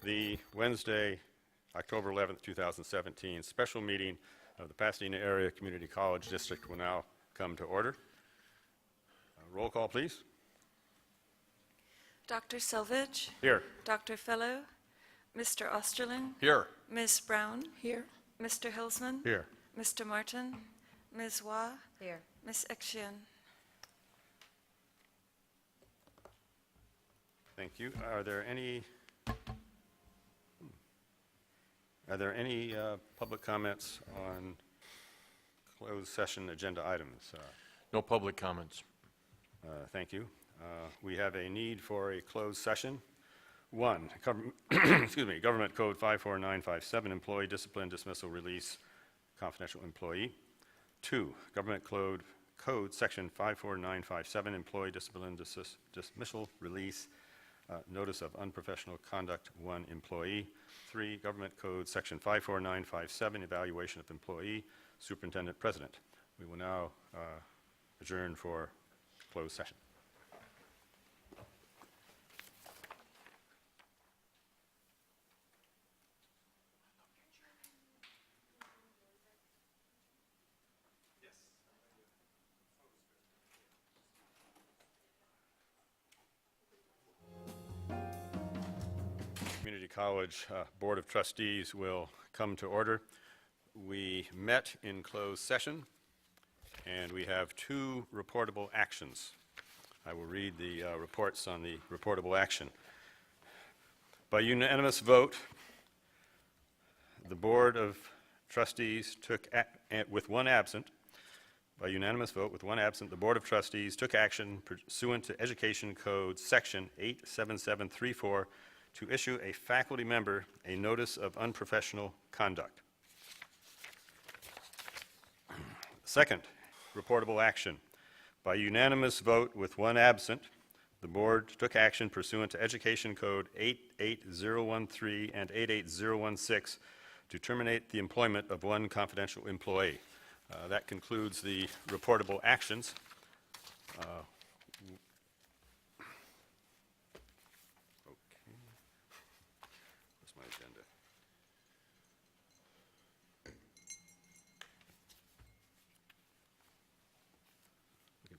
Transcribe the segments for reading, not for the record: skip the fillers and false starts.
The Wednesday, October 11th, 2017 special meeting of the Pasadena Area Community College District will now come to order. Roll call, please. Dr. Selvage? Here. Dr. Fellow? Mr. Osterling? Here. Ms. Brown? Here. Mr. Hilsman? Here. Mr. Martin? Ms. Wah? Here. Ms. Exian? Thank you. Are there any public comments on closed session agenda items? No public comments. Thank you. We have a need for a closed session. 1, Government Code 54957, Employee Discipline, Dismissal, Release, Confidential Employee. 2, Government Code Section 54957, Employee Discipline, Dismissal, Release, Notice of Unprofessional Conduct, 1 employee. 3, Government Code Section 54957, Evaluation of Employee, Superintendent, President. We will now adjourn for closed session. Community College Board of Trustees will come to order. We met in closed session, and we have 2 reportable actions. I will read the reports on the reportable action. By unanimous vote, the Board of Trustees took, with one absent, by unanimous vote with one absent, the Board of Trustees took action pursuant to Education Code Section 87734 to issue a faculty member a notice of unprofessional conduct. Second, reportable action. By unanimous vote with one absent, the board took action pursuant to Education Code 88013 and 88016 to terminate the employment of one confidential employee. That concludes the reportable actions.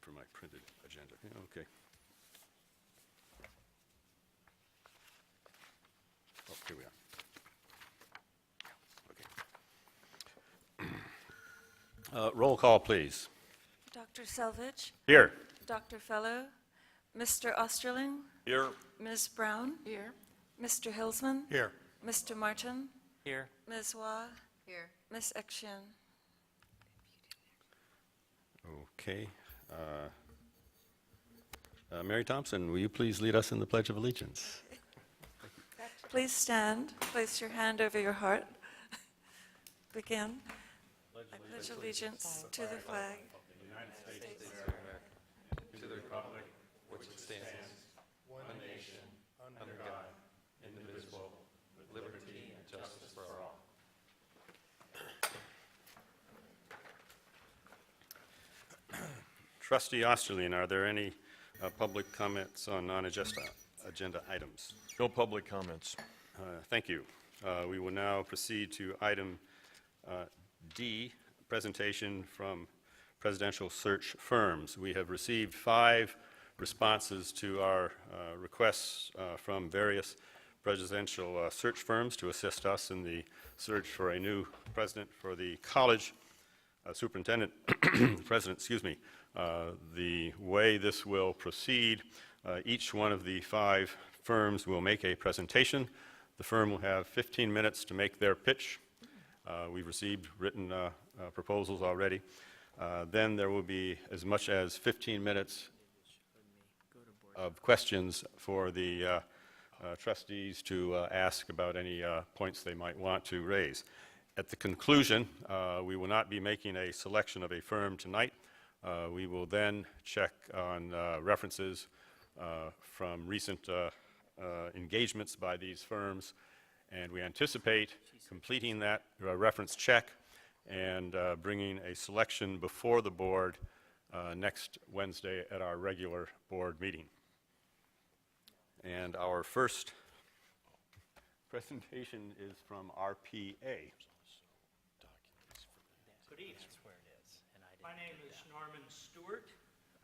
For my printed agenda. Yeah, okay. Oh, here we are. Okay. Roll call, please. Dr. Selvage? Here. Dr. Fellow? Mr. Osterling? Here. Ms. Brown? Here. Mr. Hilsman? Here. Mr. Martin? Here. Ms. Wah? Here. Ms. Exian? Okay. Mary Thompson, will you please lead us in the Pledge of Allegiance? Please stand. Place your hand over your heart. Begin. I pledge allegiance to the flag of the United States of America, to the republic which stands, one nation, under God, indivisible, with liberty and justice for all. Trustee Osterling, are there any public comments on non-agenda items? No public comments. Thank you. We will now proceed to item D, presentation from presidential search firms. We have received 5 responses to our requests from various presidential search firms to assist us in the search for a new president for the college. Superintendent, President, excuse me. The way this will proceed, each one of the 5 firms will make a presentation. The firm will have 15 minutes to make their pitch. We've received written proposals already. Then there will be as much as 15 minutes of questions for the trustees to ask about any points they might want to raise. At the conclusion, we will not be making a selection of a firm tonight. We will then check on references from recent engagements by these firms, and we anticipate completing that reference check and bringing a selection before the board next Wednesday at our regular board meeting. And our first presentation is from RPA. Good evening. My name is Norman Stewart.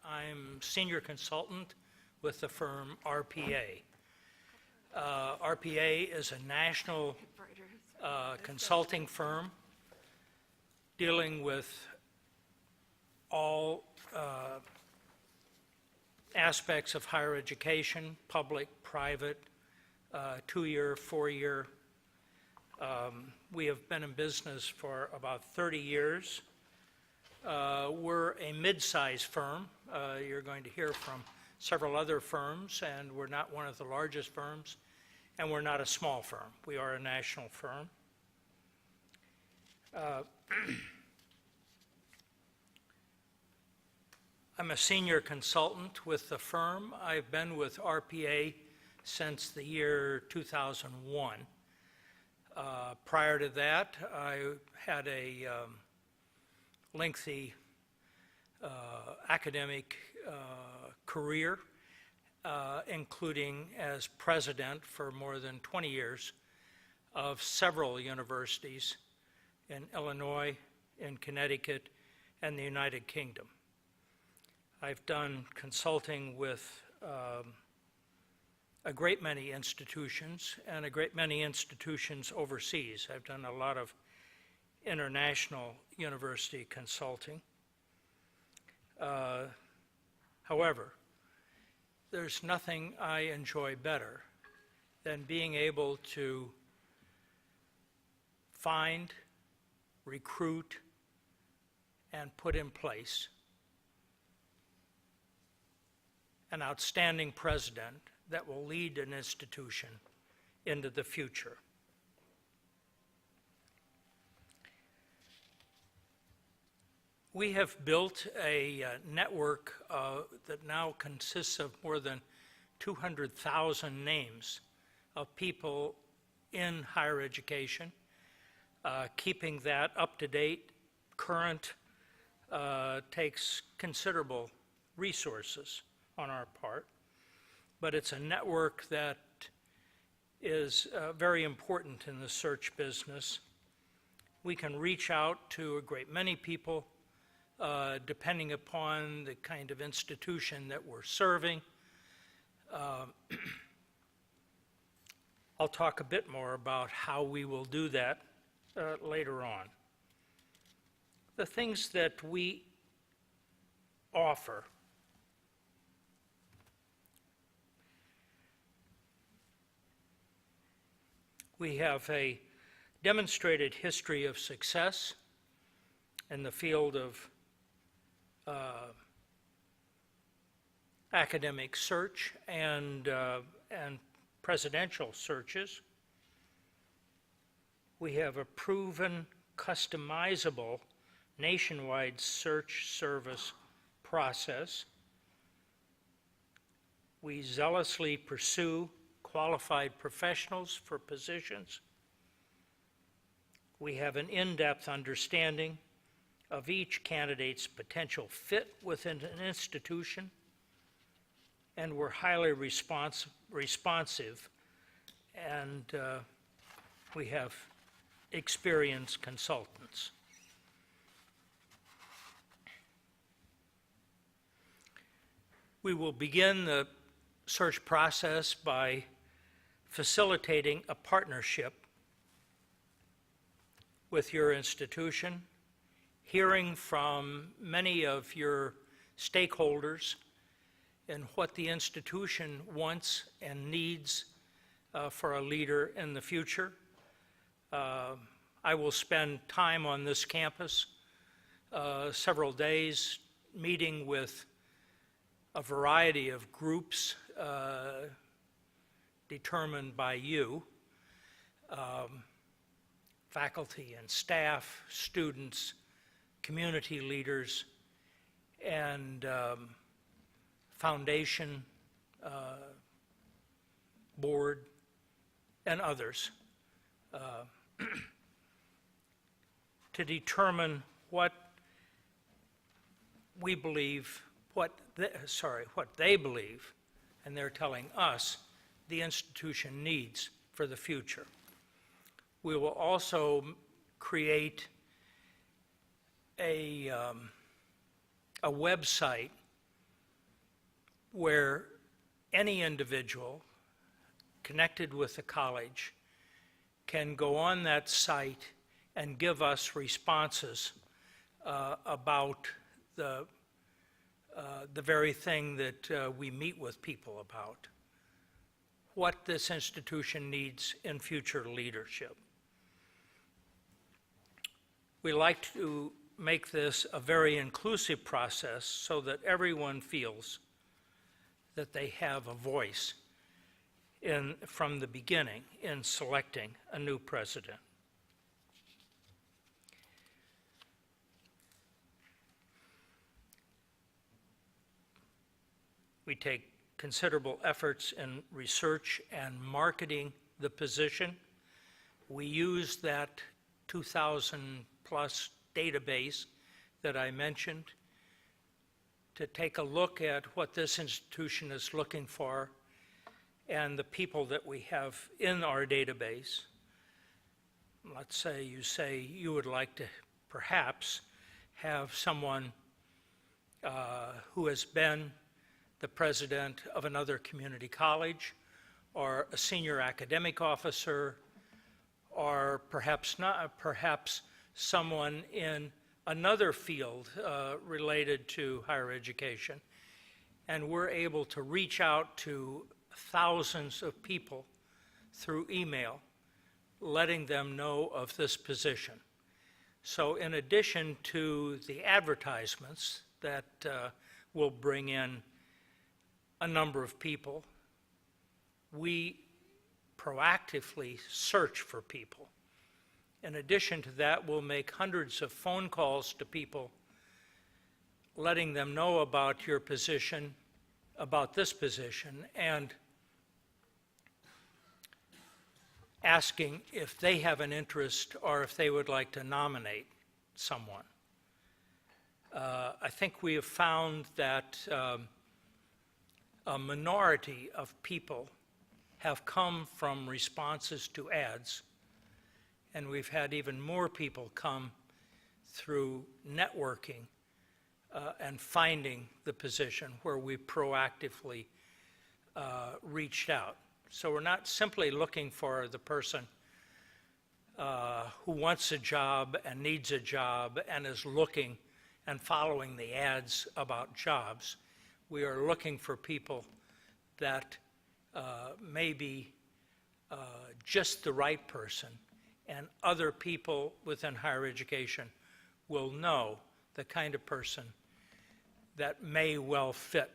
I'm senior consultant with the firm RPA. RPA is a national consulting firm dealing with all aspects of higher education, public, private, 2-year, 4-year. We have been in business for about 30 years. We're a mid-sized firm. You're going to hear from several other firms, and we're not one of the largest firms, and we're not a small firm. We are a national firm. I'm a senior consultant with the firm. I've been with RPA since the year 2001. Prior to that, I had a lengthy academic career, including as president for more than 20 years of several universities in Illinois, in Connecticut, and the United Kingdom. I've done consulting with a great many institutions and a great many institutions overseas. I've done a lot of international university consulting. However, there's nothing I enjoy better than being able to find, recruit, and put in place an outstanding president that will lead an institution into the future. We have built a network that now consists of more than 200,000 names of people in higher education. Keeping that up to date, current, takes considerable resources on our part, but it's a network that is very important in the search business. We can reach out to a great many people depending upon the kind of institution that we're serving. I'll talk a bit more about how we will do that later on. The things that we offer. We have a demonstrated history of success in the field of academic search and presidential searches. We have a proven, customizable, nationwide search service process. We zealously pursue qualified professionals for positions. We have an in-depth understanding of each candidate's potential fit within an institution, and we're highly responsive, and we have experienced consultants. We will begin the search process by facilitating a partnership with your institution, hearing from many of your stakeholders and what the institution wants and needs for a leader in the future. I will spend time on this campus, several days, meeting with a variety of groups determined by you, faculty and staff, students, community leaders, and foundation, board, and others, to determine what we believe, what they believe, and they're telling us the institution needs for the future. We will also create a website where any individual connected with the college can go on that site and give us responses about the very thing that we meet with people about, what this institution needs in future leadership. We like to make this a very inclusive process so that everyone feels that they have a voice from the beginning in selecting a new president. We take considerable efforts in research and marketing the position. We use that 2,000 plus database that I mentioned to take a look at what this institution is looking for and the people that we have in our database. Let's say you would like to perhaps have someone who has been the president of another community college, or a senior academic officer, or perhaps someone in another field related to higher education. And we're able to reach out to thousands of people through email, letting them know of this position. So in addition to the advertisements that will bring in a number of people, we proactively search for people. In addition to that, we'll make hundreds of phone calls to people, letting them know about your position, about this position, and asking if they have an interest or if they would like to nominate someone. I think we have found that a minority of people have come from responses to ads, and we've had even more people come through networking and finding the position where we proactively reached out. So we're not simply looking for the person who wants a job and needs a job and is looking and following the ads about jobs. We are looking for people that may be just the right person, and other people within higher education will know the kind of person that may well fit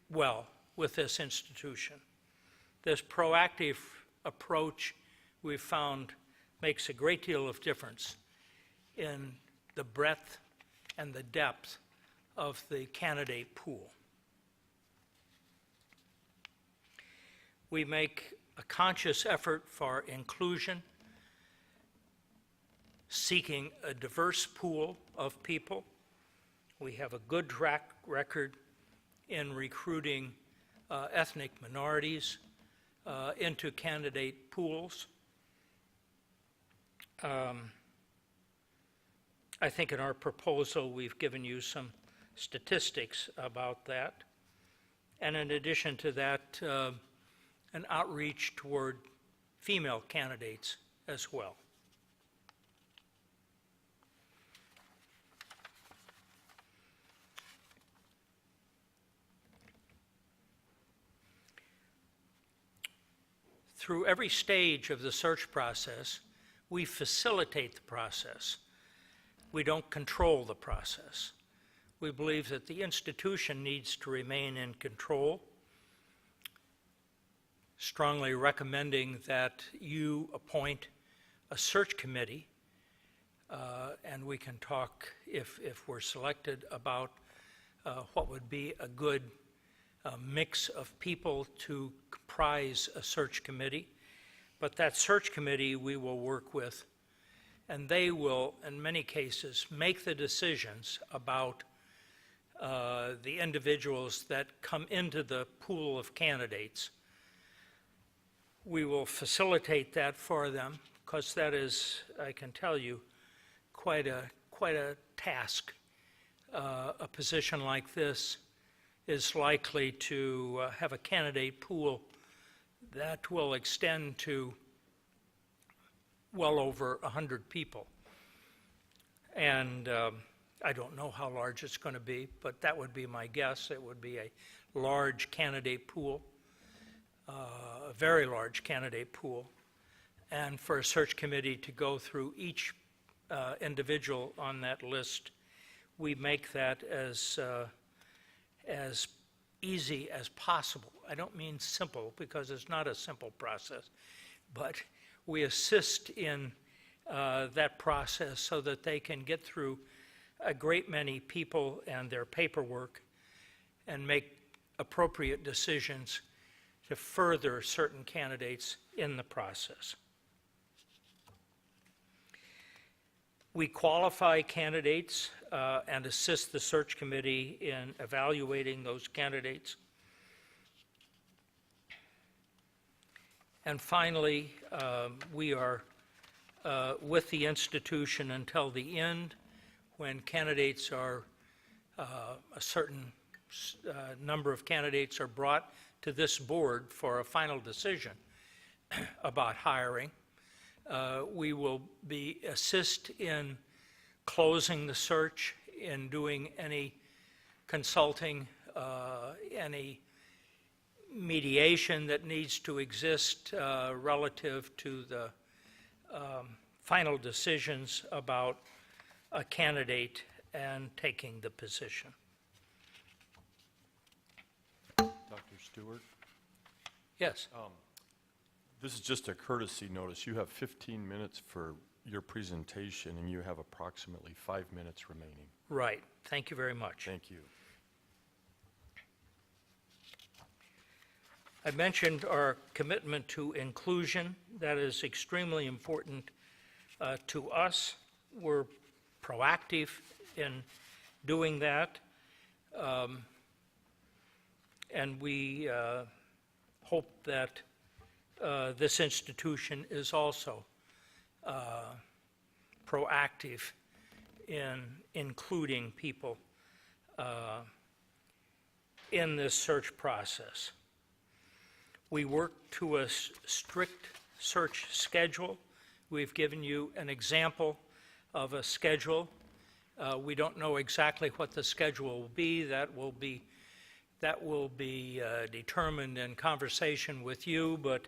well with this institution. This proactive approach, we've found, makes a great deal of difference in the breadth and the depth of the candidate pool. We make a conscious effort for inclusion, seeking a diverse pool of people. We have a good track record in recruiting ethnic minorities into candidate pools. I think in our proposal we've given you some statistics about that. And in addition to that, an outreach toward female candidates as well. Through every stage of the search process, we facilitate the process. We don't control the process. We believe that the institution needs to remain in control, strongly recommending that you appoint a search committee, and we can talk, if we're selected, about what would be a good mix of people to comprise a search committee. But that search committee we will work with, and they will, in many cases, make the decisions about the individuals that come into the pool of candidates. We will facilitate that for them, because that is, I can tell you, quite a task. A position like this is likely to have a candidate pool that will extend to well over 100 people. And I don't know how large it's going to be, but that would be my guess. It would be a large candidate pool, a very large candidate pool. And for a search committee to go through each individual on that list, we make that as easy as possible. I don't mean simple, because it's not a simple process, but we assist in that process so that they can get through a great many people and their paperwork and make appropriate decisions to further certain candidates in the process. We qualify candidates and assist the search committee in evaluating those candidates. And finally, we are with the institution until the end, when candidates are, a certain number of candidates are brought to this board for a final decision about hiring. We will assist in closing the search, in doing any consulting, any mediation that needs to exist relative to the final decisions about a candidate and taking the position. Dr. Stewart, Yes. this is just a courtesy notice. You have 15 minutes for your presentation, and you have approximately 5 minutes remaining. Right. Thank you very much. Thank you. I mentioned our commitment to inclusion. That is extremely important to us. We're proactive in doing that. And we hope that this institution is also proactive in including people in this search process. We work to a strict search schedule. We've given you an example of a schedule. We don't know exactly what the schedule will be. That will be determined in conversation with you, but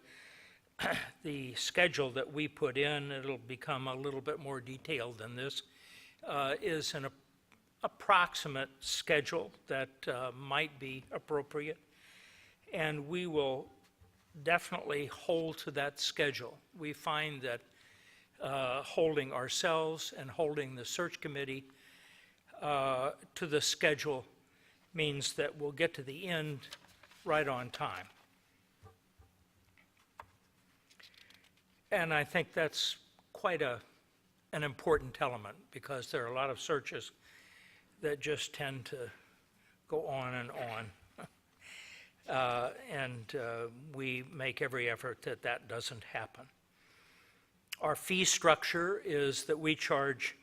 the schedule that we put in, it'll become a little bit more detailed than this, is an approximate schedule that might be appropriate, and we will definitely hold to that schedule. We find that holding ourselves and holding the search committee to the schedule means that we'll get to the end right on time. And I think that's quite an important element, because there are a lot of searches that just tend to go on and on. We make every effort that that doesn't happen. Our fee structure is that we charge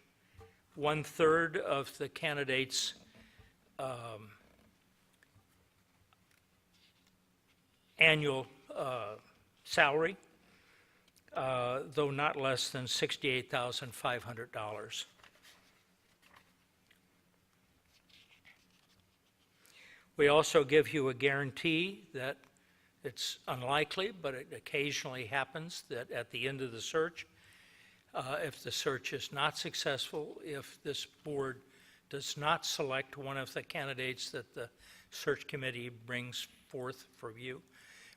1/3 of the candidate's annual salary, though not less than $68,500. We also give you a guarantee that it's unlikely, but it occasionally happens, that at the end of the search, if the search is not successful, if this board does not select one of the candidates that the search committee brings forth for you,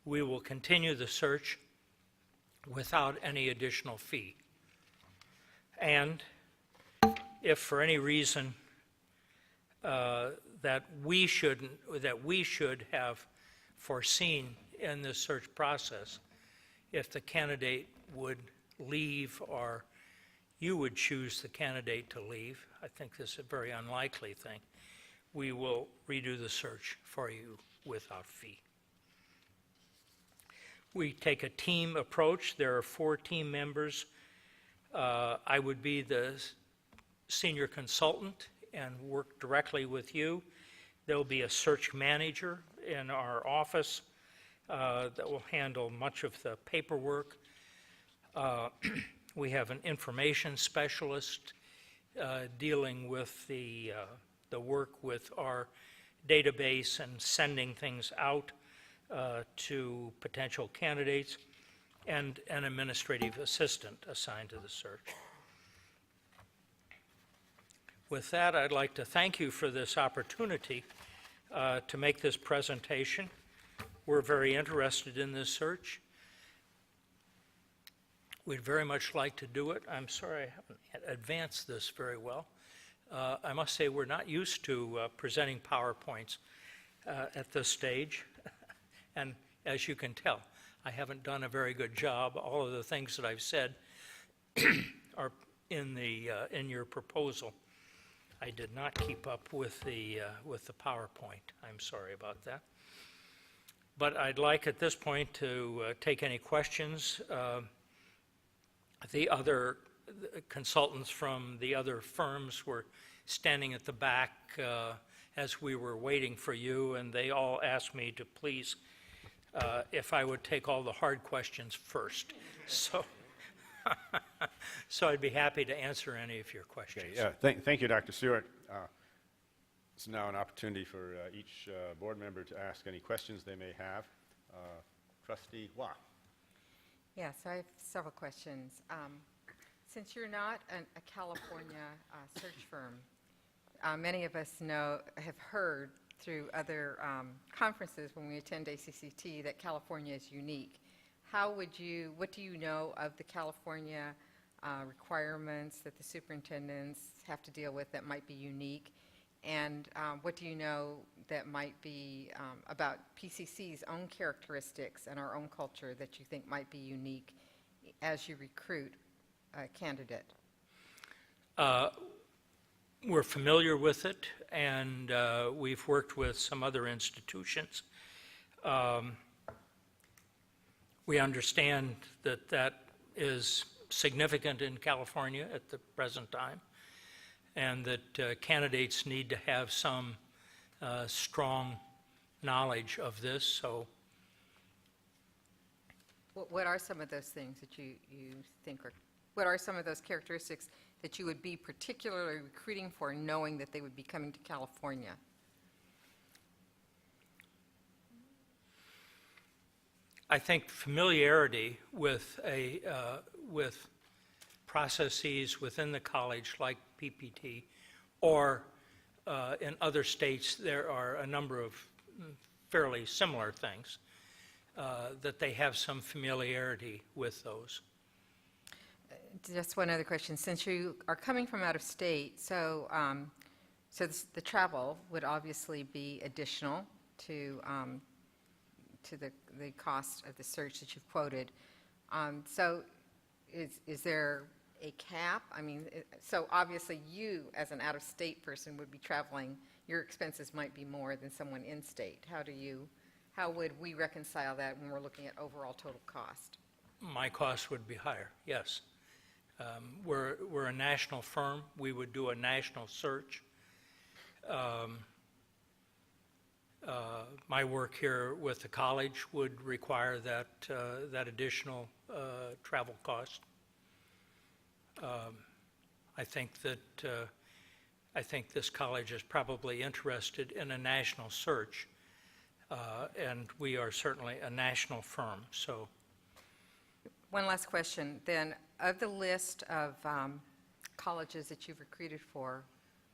we will continue the search without any additional fee. And if for any reason that we should have foreseen in this search process, if the candidate would leave or you would choose the candidate to leave, I think this is a very unlikely thing, we will redo the search for you without fee. We take a team approach. There are 4 team members. I would be the senior consultant and work directly with you. There'll be a search manager in our office that will handle much of the paperwork. We have an information specialist dealing with the work with our database and sending things out to potential candidates, and an administrative assistant assigned to the search. With that, I'd like to thank you for this opportunity to make this presentation. We're very interested in this search. We'd very much like to do it. I'm sorry I haven't advanced this very well. I must say we're not used to presenting PowerPoints at this stage. And as you can tell, I haven't done a very good job. All of the things that I've said are in your proposal. I did not keep up with the PowerPoint. I'm sorry about that. But I'd like at this point to take any questions. The other consultants from the other firms were standing at the back as we were waiting for you, and they all asked me to please, if I would take all the hard questions first. So, so I'd be happy to answer any of your questions. Okay, yeah, thank you, Dr. Stewart. It's now an opportunity for each board member to ask any questions they may have. Trustee Wah. Yes, I have several questions. Since you're not a California search firm, many of us have heard through other conferences when we attend ACCT that California is unique. What do you know of the California requirements that the superintendents have to deal with that might be unique? And what do you know that might be about PCC's own characteristics and our own culture that you think might be unique as you recruit a candidate? We're familiar with it, and we've worked with some other institutions. We understand that that is significant in California at the present time, and that candidates need to have some strong knowledge of this. So, What are some of those things that you think are, what are some of those characteristics that you would be particularly recruiting for, knowing that they would be coming to California? I think familiarity with with processes within the college like PPT, or in other states there are a number of fairly similar things, that they have some familiarity with those. Just one other question. Since you are coming from out of state, so the travel would obviously be additional to the cost of the search that you've quoted. So is there a cap? I mean, so obviously you, as an out-of-state person, would be traveling. Your expenses might be more than someone in-state. How would we reconcile that when we're looking at overall total cost? My costs would be higher, yes. We're a national firm. We would do a national search. My work here with the college would require that additional travel cost. I think this college is probably interested in a national search, and we are certainly a national firm. So, One last question, then. Of the list of colleges that you've recruited for,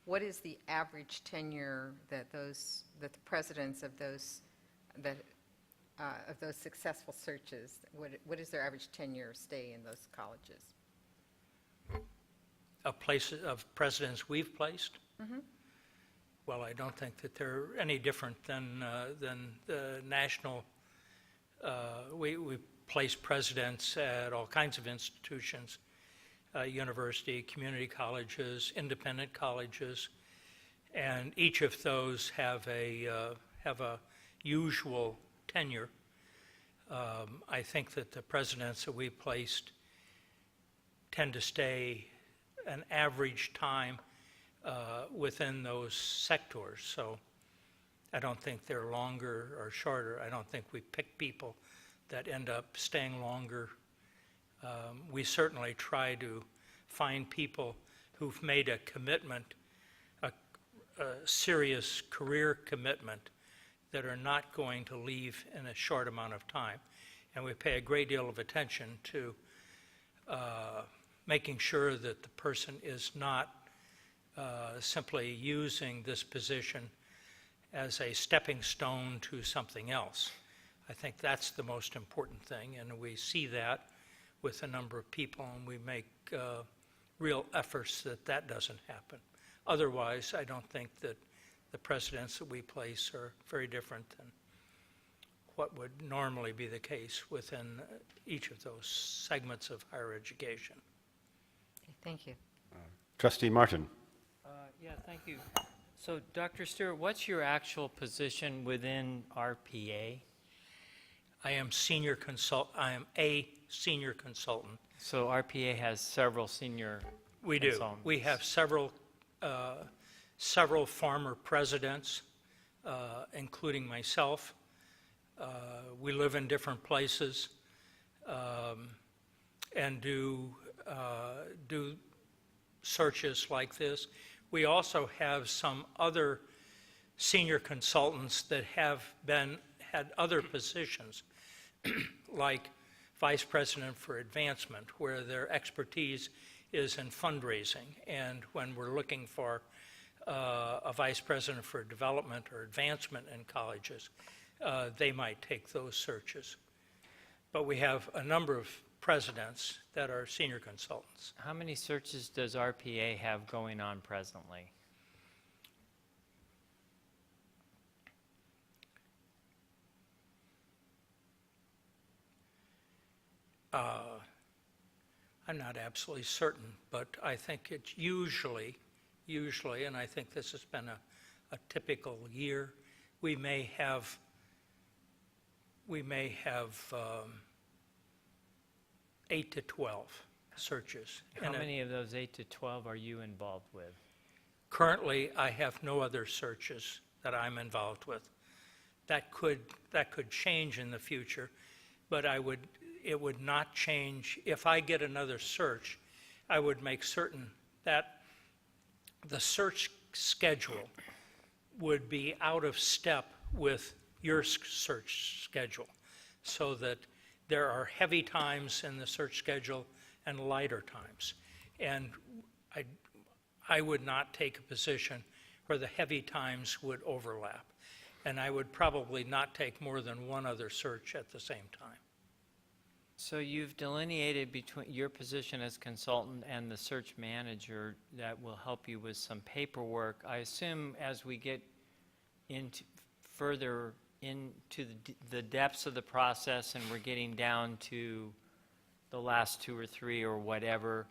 what is the average tenure that the presidents of those successful searches, what is their average tenure or stay in those colleges? of presidents we've placed? Mm-hmm. Well, I don't think that they're any different than the national. We place presidents at all kinds of institutions, university, community colleges, independent colleges, and each of those have a usual tenure. I think that the presidents that we placed tend to stay an average time within those sectors. So I don't think they're longer or shorter. I don't think we pick people that end up staying longer. We certainly try to find people who've made a commitment, a serious career commitment, that are not going to leave in a short amount of time. And we pay a great deal of attention to making sure that the person is not simply using this position as a stepping stone to something else. I think that's the most important thing, and we see that with a number of people, and we make real efforts that that doesn't happen. Otherwise, I don't think that the presidents that we place are very different than what would normally be the case within each of those segments of higher education. Okay, thank you. Trustee Martin. Yeah, thank you. So, Dr. Stewart, what's your actual position within RPA? I am a senior consultant. So RPA has several senior We do. consultants. We have several former presidents, including myself. We live in different places and do searches like this. We also have some other senior consultants that have had other positions, like Vice President for Advancement, where their expertise is in fundraising. And when we're looking for a Vice President for Development or Advancement in colleges, they might take those searches. But we have a number of presidents that are senior consultants. How many searches does RPA have going on presently? I'm not absolutely certain, but I think it's usually, and I think this has been a typical year, we may have 8 to 12 searches. How many of those 8 to 12 are you involved with? Currently, I have no other searches that I'm involved with. That could change in the future, but it would not change. If I get another search, I would make certain that the search schedule would be out of step with your search schedule, so that there are heavy times in the search schedule and lighter times. And I would not take a position where the heavy times would overlap. And I would probably not take more than one other search at the same time. So you've delineated between your position as consultant and the search manager that will help you with some paperwork. I assume as we get further into the depths of the process and we're getting down to the last 2 or 3 or whatever,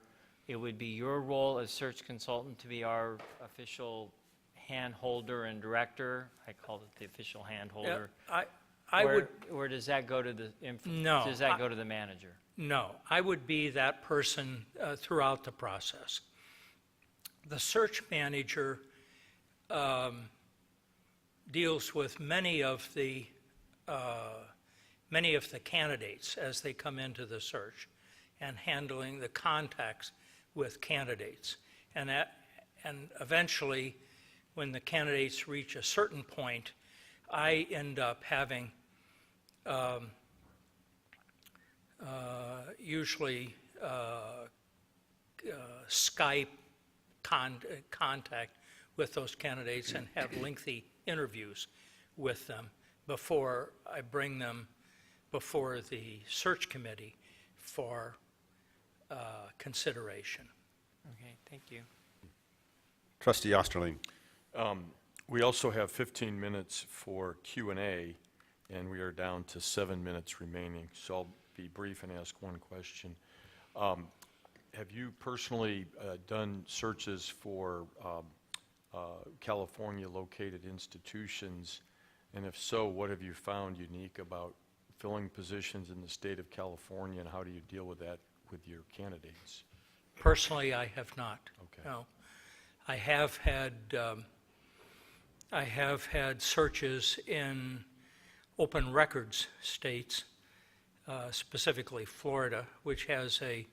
it would be your role as search consultant to be our official hand holder and director. I call it the official hand holder. Or does that go to the No, Does that go to the manager? No, I would be that person throughout the process. The search manager deals with many of the candidates as they come into the search, and handling the contacts with candidates. And eventually, when the candidates reach a certain point, I end up having usually Skype contact with those candidates and have lengthy interviews with them before I bring them before the search committee for consideration. Okay, thank you. Trustee Osterling. We also have 15 minutes for Q&A, and we are down to 7 minutes remaining, so I'll be brief and ask one question. Have you personally done searches for California-located institutions, and if so, what have you found unique about filling positions in the state of California, and how do you deal with that with your candidates? Personally, I have not. Okay. No. I have had searches in open records states, specifically Florida, which has a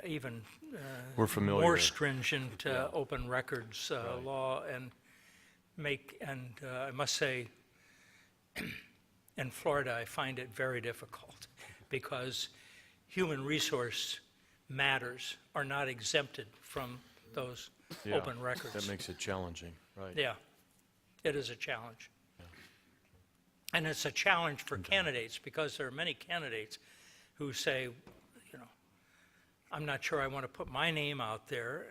even We're familiar more with- stringent open records Right. law, and I must say, in Florida, I find it very difficult because human resource matters are not exempted from those Yeah, open records. That makes it challenging, right? Yeah, it is a challenge. And it's a challenge for candidates, because there are many candidates who say, you know, I'm not sure I want to put my name out there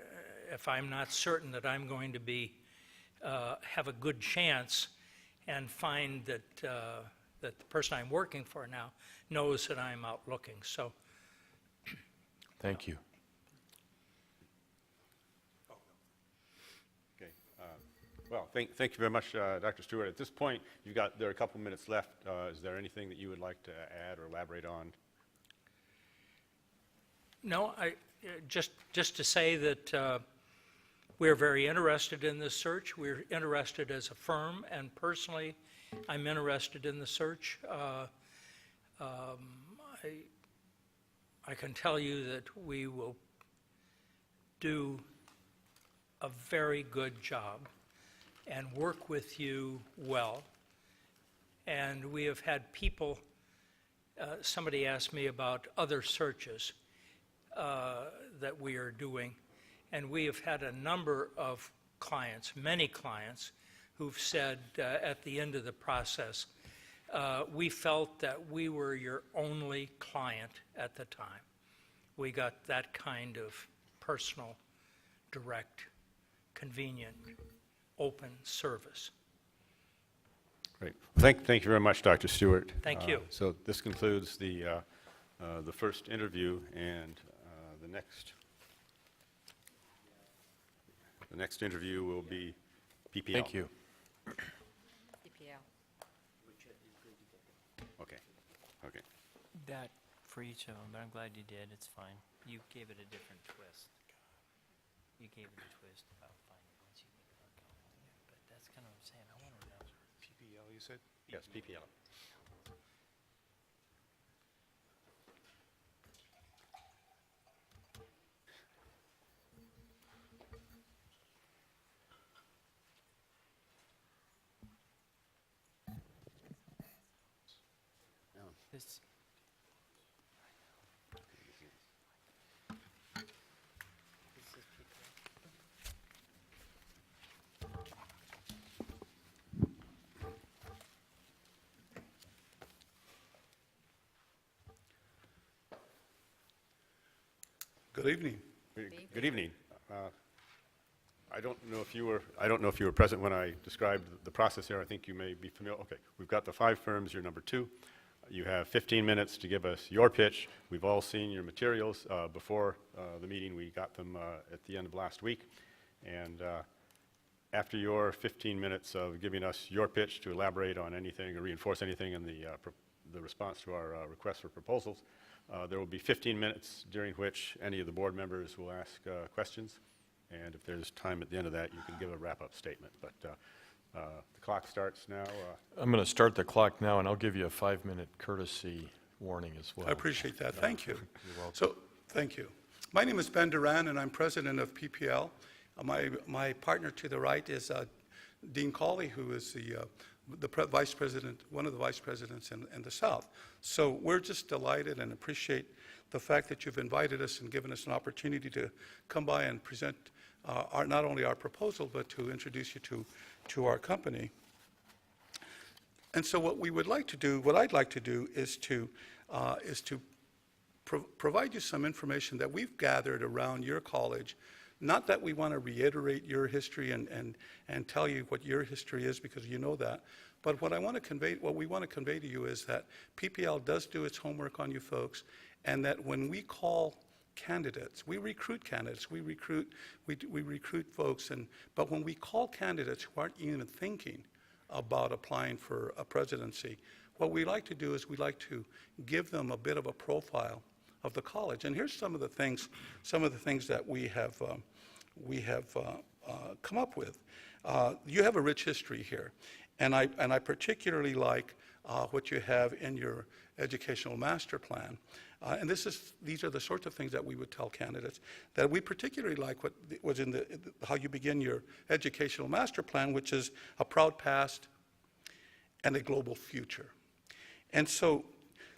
if I'm not certain that I'm going to be, have a good chance, and find that, that the person I'm working for now knows that I'm out looking. So Thank you. Okay. Well, thank you very much, Dr. Stewart. At this point, there are a couple minutes left. Is there anything that you would like to add or elaborate on? no, just to say that we're very interested in this search. We're interested as a firm, and personally, I'm interested in the search. I can tell you that we will do a very good job and work with you well. And we have had people, somebody asked me about other searches that we are doing, and we have had a number of clients, many clients, who've said at the end of the process, we felt that we were your only client at the time. We got that kind of personal, direct, convenient, open service. Great. Thank you very much, Dr. Stewart. Thank you. So this concludes the first interview, and the next interview will be PPL. Thank you. PPL. Okay. That for each of them, but I'm glad you did. It's fine. You gave it a different twist. You gave it a twist about finding once you get it on. But that's kind of what I'm saying. I want to know. PPL, you said? Yes, PPL. This, this is PPL. Good evening. Good evening. I don't know if you were present when I described the process here. I think you may be familiar. Okay, we've got the 5 firms. You're number 2. You have 15 minutes to give us your pitch. We've all seen your materials before the meeting. We got them at the end of last week. And after your 15 minutes of giving us your pitch to elaborate on anything or reinforce anything in the response to our request for proposals, there will be 15 minutes during which any of the board members will ask questions. And if there's time at the end of that, you can give a wrap-up statement. But the clock starts now. I'm going to start the clock now, and I'll give you a 5-minute courtesy warning as well. I appreciate that. Thank you. You're welcome. So, thank you. My name is Ben Duran, and I'm president of PPL. My partner to the right is Dean Cawley, who is vice president, one of the vice presidents in the South. So we're just delighted and appreciate the fact that you've invited us and given us an opportunity to come by and present not only our proposal, but to introduce you to our company. And so what I'd like to do is to provide you some information that we've gathered around your college. Not that we want to reiterate your history and tell you what your history is, because you know that, but what we want to convey to you is that PPL does do its homework on you folks, and that when we call candidates, we recruit candidates, we recruit folks, but when we call candidates who aren't even thinking about applying for a presidency, what we like to do is we like to give them a bit of a profile of the college. And here's some of the things that we have come up with. You have a rich history here, and I particularly like what you have in your educational master plan. And these are the sorts of things that we would tell candidates, that we particularly like what was in how you begin your educational master plan, which is a proud past and a global future. And so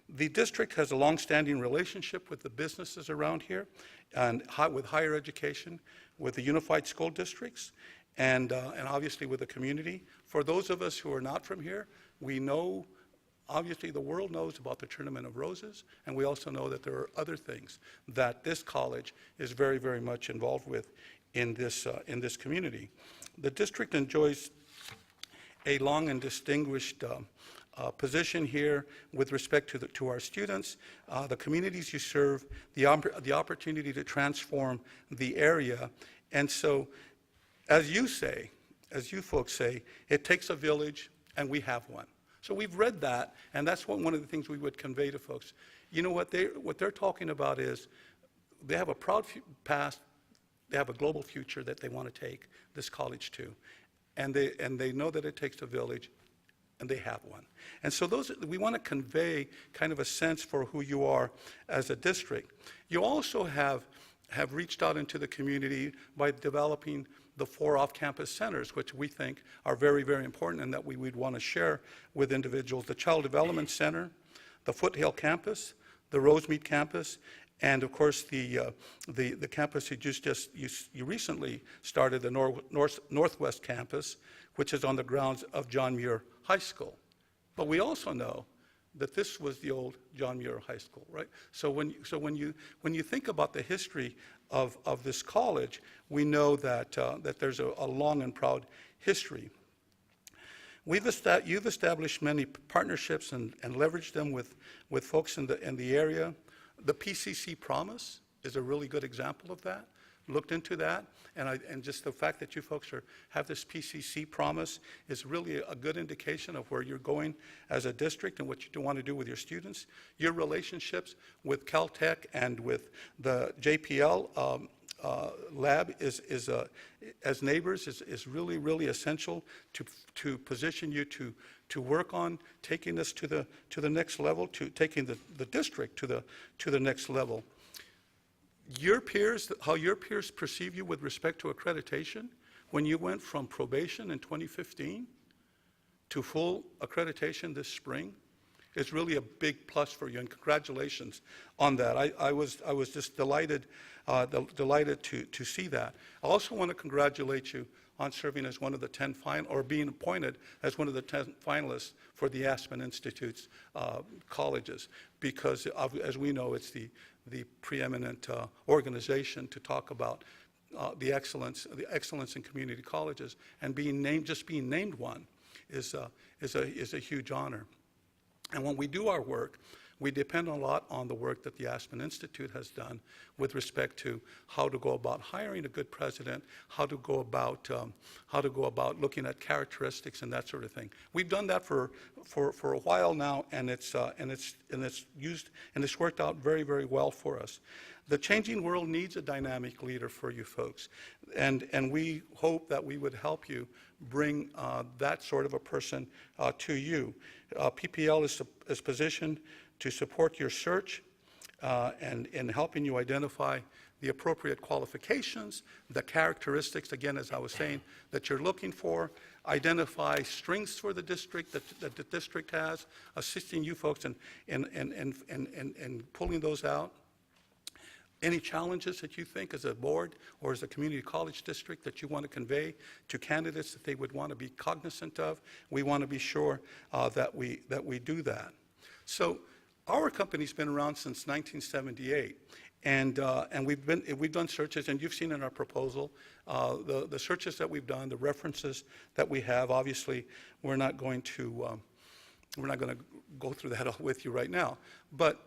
the district has a long-standing relationship with the businesses around here, and with higher education, with the unified school districts, and obviously with the community. For those of us who are not from here, we know, obviously the world knows about the Tournament of Roses, and we also know that there are other things that this college is very, very much involved with in this community. The district enjoys a long and distinguished position here with respect to our students, the communities you serve, the opportunity to transform the area. And so, as you folks say, it takes a village, and we have one. So we've read that, and that's one of the things we would convey to folks. You know, what they're talking about is they have a proud past, they have a global future that they want to take this college to. And they know that it takes a village, and they have one. And so we want to convey kind of a sense for who you are as a district. You also have reached out into the community by developing the 4 off-campus centers, which we think are very, very important and that we would want to share with individuals. The Child Development Center, the Foothill Campus, the Rosemead Campus, and of course the campus you recently started, the Northwest Campus, which is on the grounds of John Muir High School. But we also know that this was the old John Muir High School, right? So when you think about the history of this college, we know that there's a long and proud history. You've established many partnerships and leveraged them with folks in the area. The PCC Promise is a really good example of that. Looked into that, and just the fact that you folks have this PCC Promise is really a good indication of where you're going as a district and what you want to do with your students. Your relationships with Caltech and with the JPL lab as neighbors is really, really essential to position you to work on taking this to the next level, to taking the district to the next level. How your peers perceive you with respect to accreditation, when you went from probation in 2015 to full accreditation this spring, is really a big plus for you, and congratulations on that. I was just delighted to see that. I also want to congratulate you on serving as one of the 10 being appointed as one of the 10 finalists for the Aspen Institute's colleges, because as we know, it's the preeminent organization to talk about the excellence in community colleges, and being named one is a huge honor. And when we do our work, we depend a lot on the work that the Aspen Institute has done with respect to how to go about hiring a good president, how to go about looking at characteristics and that sort of thing. We've done that for a while now, and it's worked out very, very well for us. The changing world needs a dynamic leader for you folks, and we hope that we would help you bring that sort of a person to you. PPL is positioned to support your search and in helping you identify the appropriate qualifications, the characteristics, again, as I was saying, that you're looking for, identify strengths for the district that the district has, assisting you folks in pulling those out. Any challenges that you think as a board or as a community college district that you want to convey to candidates that they would want to be cognizant of, we want to be sure that we do that. So our company's been around since 1978, and we've done searches, and you've seen in our proposal the searches that we've done, the references that we have. Obviously, we're not going to go through that all with you right now, but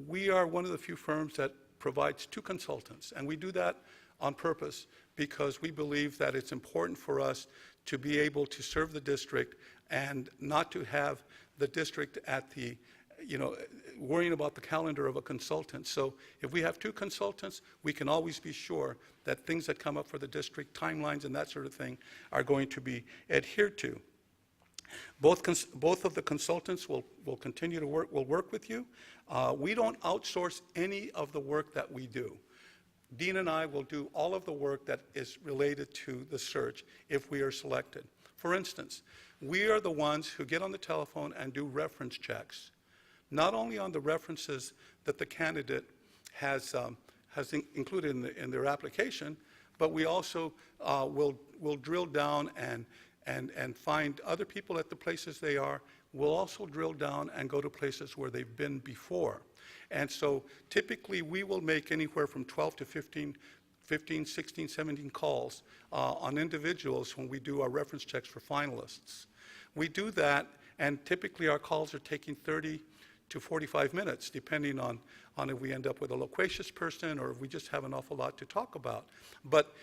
we are one of the few firms that provides 2 consultants, and we do that on purpose because we believe that it's important for us to be able to serve the district and not to have the district at the, worrying about the calendar of a consultant. So if we have 2 consultants, we can always be sure that things that come up for the district, timelines and that sort of thing, are going to be adhered to. Both of the consultants will continue to work with you. We don't outsource any of the work that we do. Dean and I will do all of the work that is related to the search if we are selected. For instance, we are the ones who get on the telephone and do reference checks, not only on the references that the candidate has included in their application, but we also will drill down and find other people at the places they are. We'll also drill down and go to places where they've been before. And so typically we will make anywhere from 12 to 15, 16, 17 calls on individuals when we do our reference checks for finalists. We do that, and typically our calls are taking 30 to 45 minutes, depending on if we end up with a loquacious person or if we just have an awful lot to talk about. But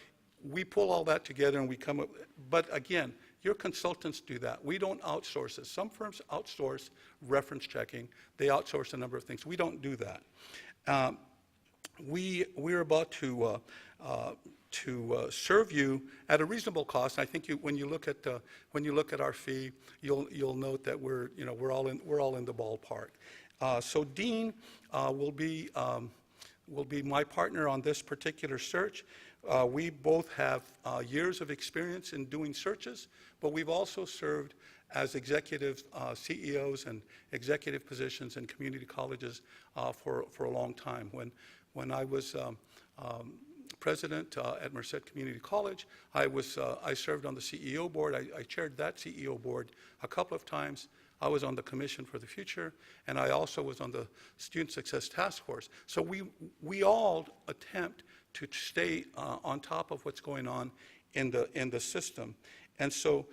we pull all that together and we come up, but again, your consultants do that. We don't outsource it. Some firms outsource reference checking. They outsource a number of things. We don't do that. We're about to serve you at a reasonable cost. I think when you look at our fee, you'll note that we're all in the ballpark. So Dean will be my partner on this particular search. We both have years of experience in doing searches, but we've also served as executive CEOs and executive positions in community colleges for a long time. When I was president at Merced Community College, I served on the CEO board. I chaired that CEO board a couple of times. I was on the Commission for the Future, and I also was on the Student Success Task Force. So we all attempt to stay on top of what's going on in the system. And so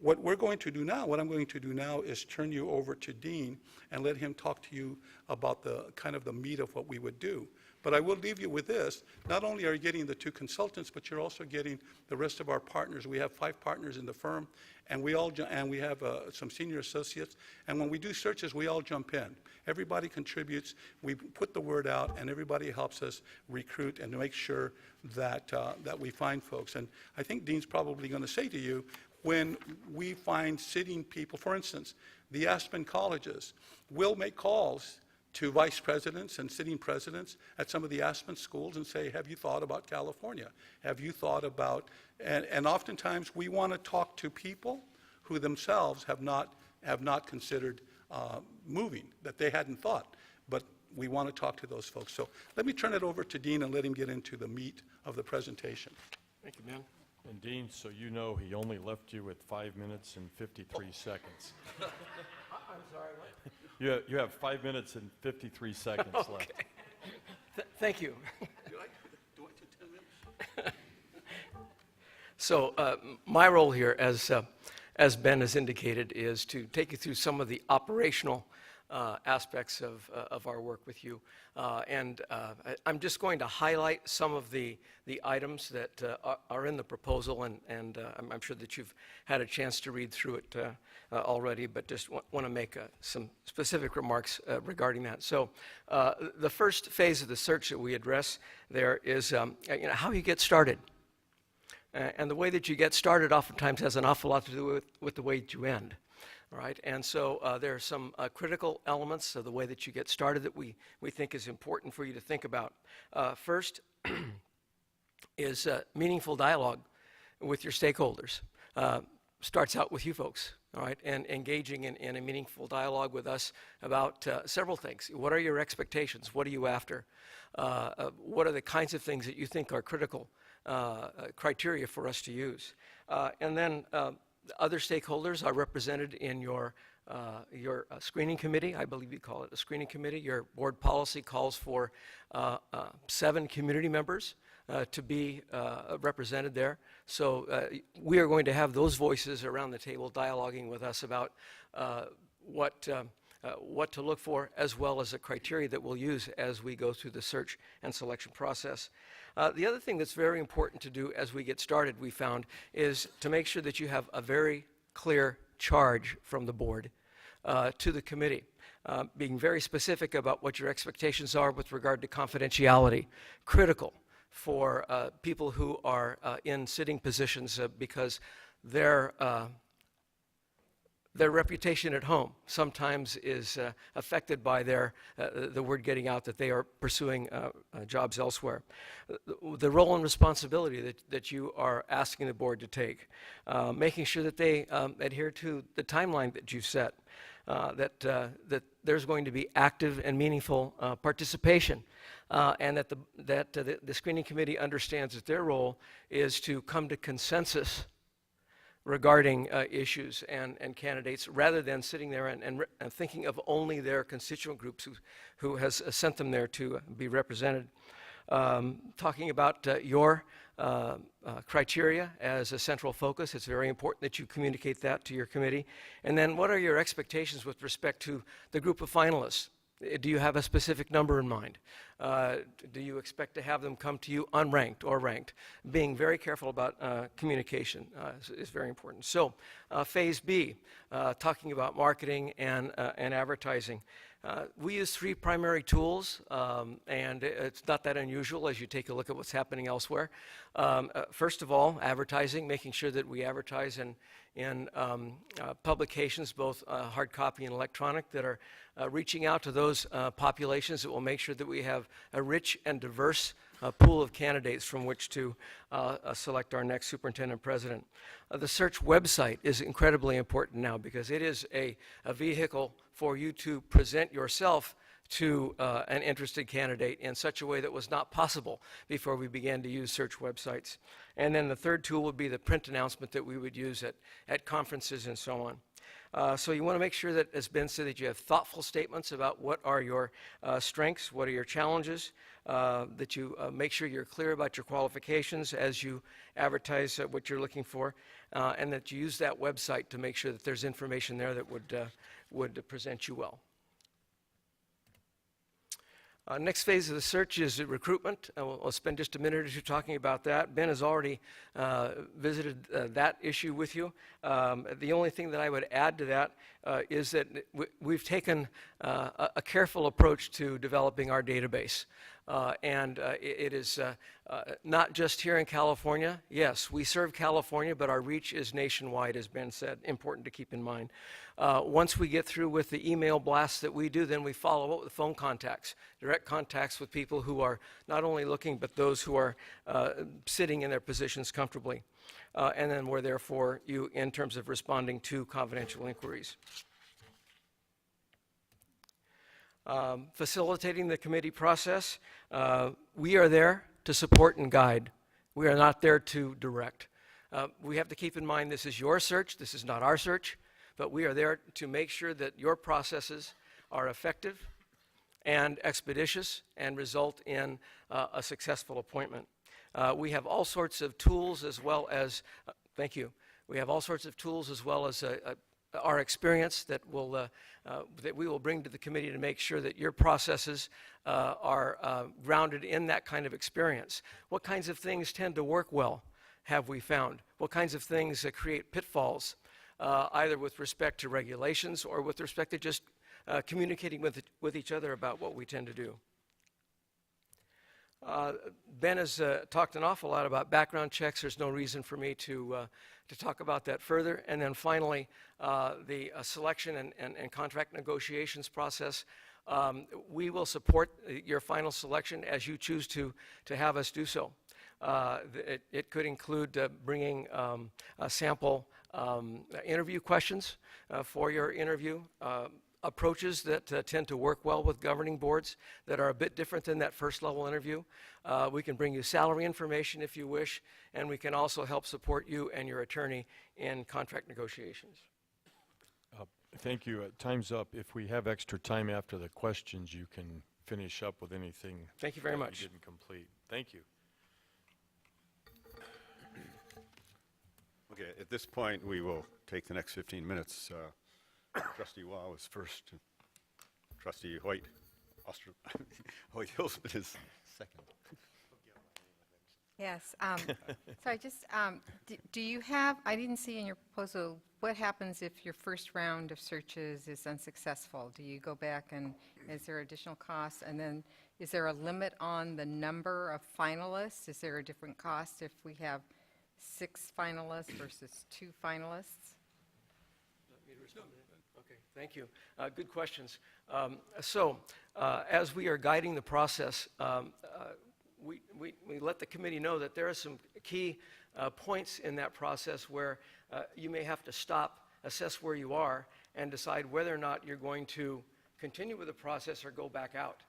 what I'm going to do now is turn you over to Dean and let him talk to you about the kind of the meat of what we would do. But I will leave you with this. Not only are you getting the 2 consultants, but you're also getting the rest of our partners. We have 5 partners in the firm, and we have some senior associates. And when we do searches, we all jump in. Everybody contributes. We put the word out, and everybody helps us recruit and to make sure that we find folks. And I think Dean's probably going to say to you, when we find sitting people, for instance, the Aspen colleges will make calls to vice presidents and sitting presidents at some of the Aspen schools and say, have you thought about California? Have you thought about, and oftentimes we want to talk to people who themselves have not considered moving, that they hadn't thought, but we want to talk to those folks. So let me turn it over to Dean and let him get into the meat of the presentation. Thank you, Ben. And Dean, so you know, he only left you with 5 minutes and 53 seconds. I'm sorry, what? You have 5 minutes and 53 seconds left. Thank you. Do I do 10 minutes? So my role here, as Ben has indicated, is to take you through some of the operational aspects of our work with you. I'm just going to highlight some of the items that are in the proposal, and I'm sure that you've had a chance to read through it already, but just want to make some specific remarks regarding that. So the first phase of the search that we address there is how you get started. And the way that you get started oftentimes has an awful lot to do with the way that you end. All right, and so there are some critical elements of the way that you get started that we think is important for you to think about. First is meaningful dialogue with your stakeholders. Starts out with you folks, all right, and engaging in a meaningful dialogue with us about several things. What are your expectations? What are you after? What are the kinds of things that you think are critical criteria for us to use? And then other stakeholders are represented in your screening committee. I believe you call it a screening committee. Your board policy calls for 7 community members to be represented there. So we are going to have those voices around the table dialoguing with us about what to look for, as well as the criteria that we'll use as we go through the search and selection process. The other thing that's very important to do as we get started, we found, is to make sure that you have a very clear charge from the board to the committee, being very specific about what your expectations are with regard to confidentiality, critical for people who are in sitting positions because their reputation at home sometimes is affected by the word getting out that they are pursuing jobs elsewhere. The role and responsibility that you are asking the board to take, making sure that they adhere to the timeline that you've set, that there's going to be active and meaningful participation, and that the screening committee understands that their role is to come to consensus regarding issues and candidates, rather than sitting there and thinking of only their constituent groups who has sent them there to be represented. Talking about your criteria as a central focus, it's very important that you communicate that to your committee. And then what are your expectations with respect to the group of finalists? Do you have a specific number in mind? Do you expect to have them come to you unranked or ranked? Being very careful about communication is very important. So, Phase B, talking about marketing and advertising. We use 3 primary tools, and it's not that unusual as you take a look at what's happening elsewhere. First of all, advertising, making sure that we advertise in publications, both hard copy and electronic, that are reaching out to those populations that will make sure that we have a rich and diverse pool of candidates from which to select our next superintendent president. The search website is incredibly important now because it is a vehicle for you to present yourself to an interested candidate in such a way that was not possible before we began to use search websites. And then the third tool would be the print announcement that we would use at conferences and so on. So you want to make sure that, as Ben said, that you have thoughtful statements about what are your strengths, what are your challenges, that you make sure you're clear about your qualifications as you advertise what you're looking for, and that you use that website to make sure that there's information there that would present you well. Next phase of the search is recruitment. We'll spend just a minute or two talking about that. Ben has already visited that issue with you. The only thing that I would add to that is that we've taken a careful approach to developing our database. And it is not just here in California. Yes, we serve California, but our reach is nationwide, as Ben said. Important to keep in mind. Once we get through with the email blasts that we do, then we follow up with phone contacts, direct contacts with people who are not only looking, but those who are sitting in their positions comfortably. And then we're there for you in terms of responding to confidential inquiries. Facilitating the committee process. We are there to support and guide. We are not there to direct. We have to keep in mind this is your search, this is not our search, but we are there to make sure that your processes are effective and expeditious and result in a successful appointment. We have all sorts of tools as well as, thank you, we have all sorts of tools as well as our experience that we will bring to the committee to make sure that your processes are grounded in that kind of experience. What kinds of things tend to work well, have we found? What kinds of things create pitfalls, either with respect to regulations or with respect to just communicating with each other about what we tend to do? Ben has talked an awful lot about background checks. There's no reason for me to talk about that further. And then finally, the selection and contract negotiations process. We will support your final selection as you choose to have us do so. It could include bringing sample interview questions for your interview, approaches that tend to work well with governing boards that are a bit different than that first level interview. We can bring you salary information if you wish, and we can also help support you and your attorney in contract negotiations. Thank you. Time's up. If we have extra time after the questions, you can finish up with anything. Thank you very much. You didn't complete. Thank you. Okay, at this point, we will take the next 15 minutes. Trustee Wah is first. Trustee Hoyt Hilsman is second. Yes. So I just, do you have, I didn't see in your proposal, what happens if your first round of searches is unsuccessful? Do you go back and is there additional costs? And then is there a limit on the number of finalists? Is there a different cost if we have 6 finalists versus 2 finalists? Okay, thank you. Good questions. As we are guiding the process, we let the committee know that there are some key points in that process where you may have to stop, assess where you are, and decide whether or not you're going to continue with the process or go back out.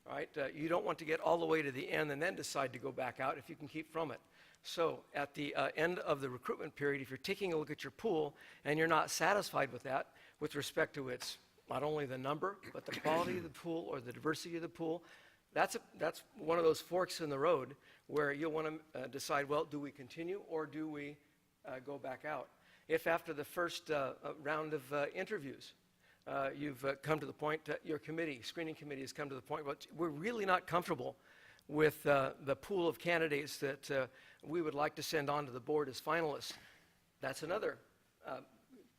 All right? You don't want to get all the way to the end and then decide to go back out if you can keep from it. So at the end of the recruitment period, if you're taking a look at your pool and you're not satisfied with that, with respect to its not only the number, but the quality of the pool or the diversity of the pool, that's one of those forks in the road where you'll want to decide, well, do we continue or do we go back out? If after the first round of interviews, you've come to the point, your screening committee has come to the point, well, we're really not comfortable with the pool of candidates that we would like to send on to the board as finalists, that's another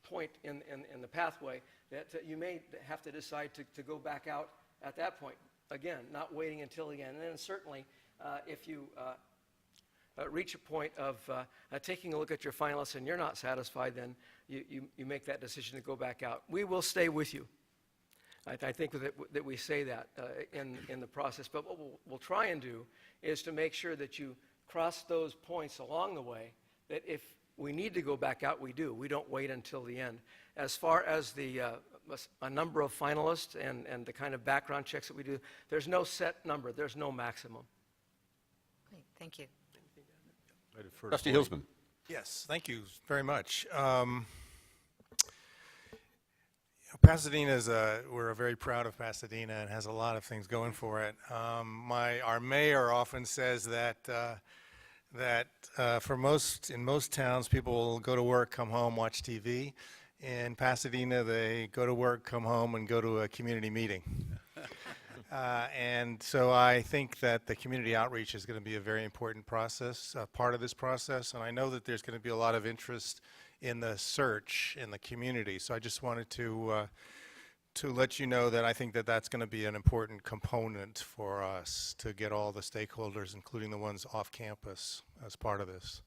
point in the pathway that you may have to decide to go back out at that point. Again, not waiting until the end. And then certainly, if you reach a point of taking a look at your finalists and you're not satisfied, then you make that decision to go back out. We will stay with you. I think that we say that in the process. But what we'll try and do is to make sure that you cross those points along the way, that if we need to go back out, we do. We don't wait until the end. As far as a number of finalists and the kind of background checks that we do, there's no set number. There's no maximum. Great, thank you. Trustee Hilsman. Yes, thank you very much. Pasadena we're very proud of Pasadena and has a lot of things going for it. Our mayor often says that in most towns, people will go to work, come home, watch TV. In Pasadena, they go to work, come home, and go to a community meeting. And so I think that the community outreach is going to be a very important process, part of this process. And I know that there's going to be a lot of interest in the search in the community. So I just wanted to let you know that I think that that's going to be an important component for us to get all the stakeholders, including the ones off campus, as part of this.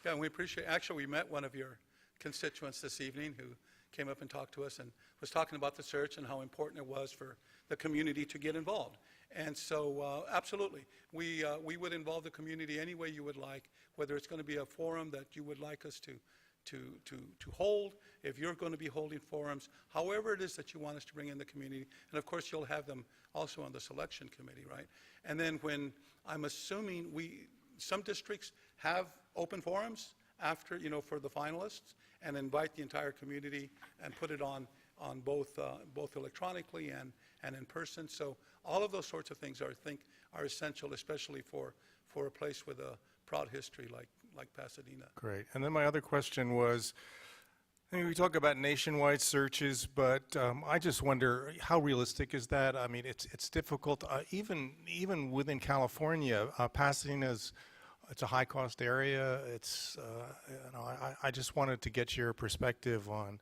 Yeah, and we appreciate, actually, we met one of your constituents this evening who came up and talked to us and was talking about the search and how important it was for the community to get involved. And so, absolutely, we would involve the community any way you would like, whether it's going to be a forum that you would like us to hold, if you're going to be holding forums, however it is that you want us to bring in the community. And of course, you'll have them also on the selection committee, right? And then when, I'm assuming some districts have open forums after, for the finalists and invite the entire community and put it on both electronically and in person. So all of those sorts of things I think are essential, especially for a place with a proud history like Pasadena. Great. And then my other question was, we talk about nationwide searches, but I just wonder, how realistic is that? I mean, it's difficult. Even within California, Pasadena's, it's a high-cost area. It's I just wanted to get your perspective on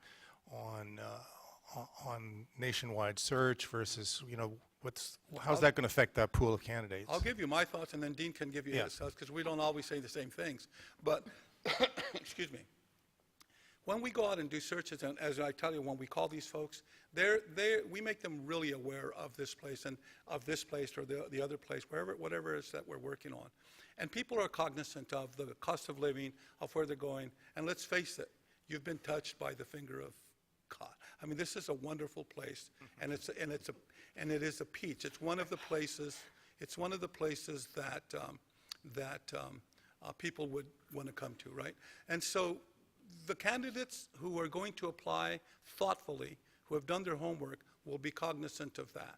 nationwide search versus how's that going to affect that pool of candidates? I'll give you my thoughts, and then Dean can give you his thoughts, because we don't always say the same things. But, excuse me, when we go out and do searches, and as I tell you, when we call these folks, we make them really aware of this place and of this place or the other place, whatever it is that we're working on. And people are cognizant of the cost of living, of where they're going. And let's face it, you've been touched by the finger of God. I mean, this is a wonderful place, and it is a peach. It's one of the places. It's one of the places that people would want to come to, right? And so, the candidates who are going to apply thoughtfully, who have done their homework, will be cognizant of that.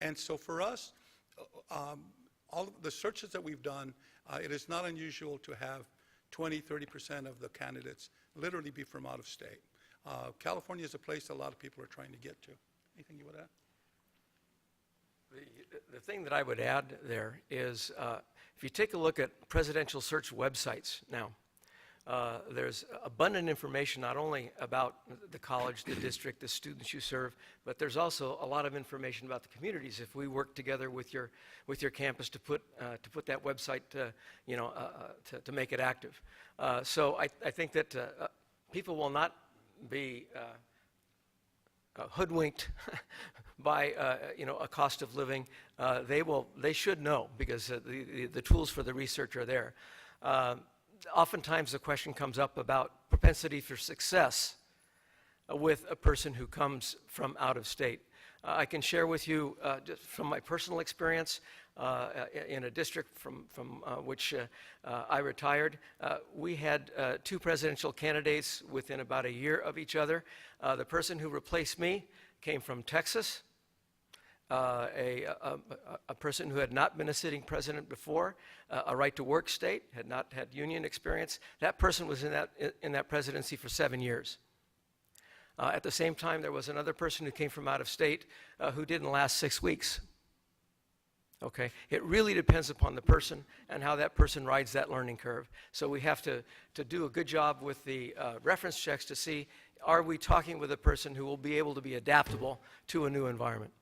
And so, for us, all the searches that we've done, it is not unusual to have 20-30% of the candidates literally be from out of state. California is a place a lot of people are trying to get to. Anything you would add? The thing that I would add there is, if you take a look at presidential search websites now, there's abundant information not only about the college, the district, the students you serve, but there's also a lot of information about the communities. If we work together with your campus to put that website, to make it active, so I think that people will not be hoodwinked by a cost of living. They should know, because the tools for the research are there. Oftentimes the question comes up about propensity for success with a person who comes from out of state. I can share with you just from my personal experience in a district from which I retired. We had 2 presidential candidates within about a year of each other. The person who replaced me came from Texas. A person who had not been a sitting president before, a right-to-work state, had not had union experience. That person was in that presidency for 7 years. At the same time, there was another person who came from out of state who didn't last 6 weeks. Okay? It really depends upon the person and how that person rides that learning curve. So we have to do a good job with the reference checks to see, are we talking with a person who will be able to be adaptable to a new environment?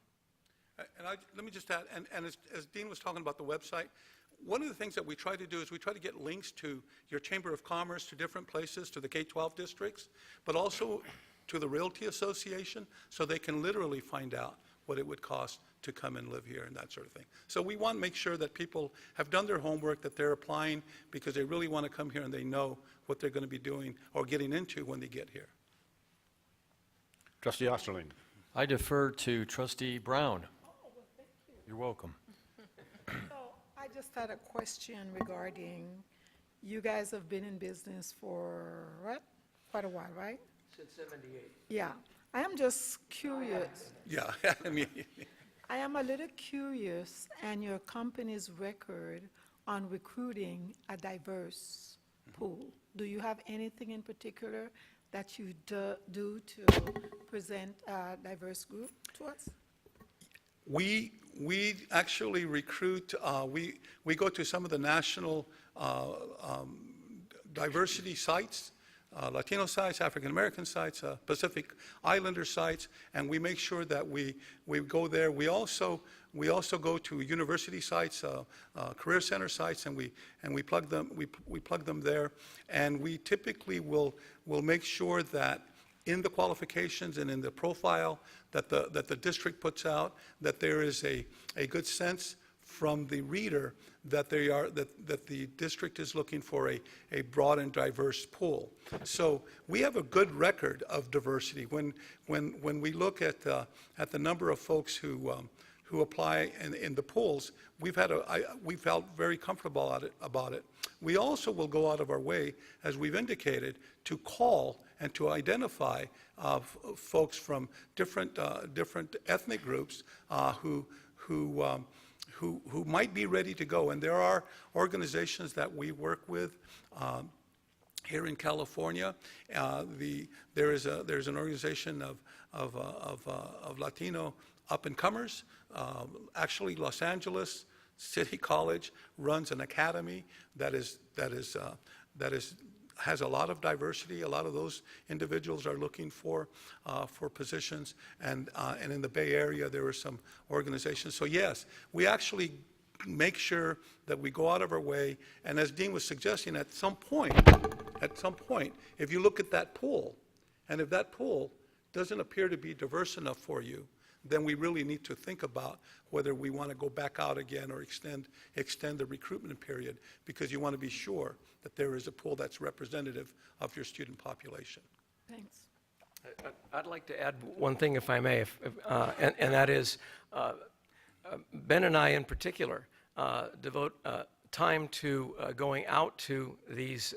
And let me just add, and as Dean was talking about the website, one of the things that we try to do is we try to get links to your Chamber of Commerce, to different places, to the K-12 districts, but also to the Realty Association, so they can literally find out what it would cost to come and live here and that sort of thing. So we want to make sure that people have done their homework, that they're applying because they really want to come here and they know what they're going to be doing or getting into when they get here. Trustee Osterling. I defer to Trustee Brown. You're welcome. So I just had a question regarding, you guys have been in business for, what? Quite a while, right? Since 78. Yeah. I am just curious. Yeah, I mean, I am a little curious and your company's record on recruiting a diverse pool. Do you have anything in particular that you do to present a diverse group to us? we actually recruit, we go to some of the national diversity sites, Latino sites, African American sites, Pacific Islander sites, and we make sure that we go there. We also go to university sites, career center sites, and we plug them there. And we typically will make sure that in the qualifications and in the profile that the district puts out, that there is a good sense from the reader that the district is looking for a broad and diverse pool. So we have a good record of diversity. When we look at the number of folks who apply in the pools, we felt very comfortable about it. We also will go out of our way, as we've indicated, to call and to identify folks from different ethnic groups who might be ready to go. And there are organizations that we work with here in California. There's an organization of Latino up-and-comers. Actually, Los Angeles City College runs an academy that has a lot of diversity. A lot of those individuals are looking for positions, and in the Bay Area there are some organizations. So yes, we actually make sure that we go out of our way. And as Dean was suggesting, at some point, if you look at that pool, and if that pool doesn't appear to be diverse enough for you, then we really need to think about whether we want to go back out again or extend the recruitment period, because you want to be sure that there is a pool that's representative of your student population. Thanks. I'd like to add one thing, if I may, and that is, Ben and I in particular devote time to going out to these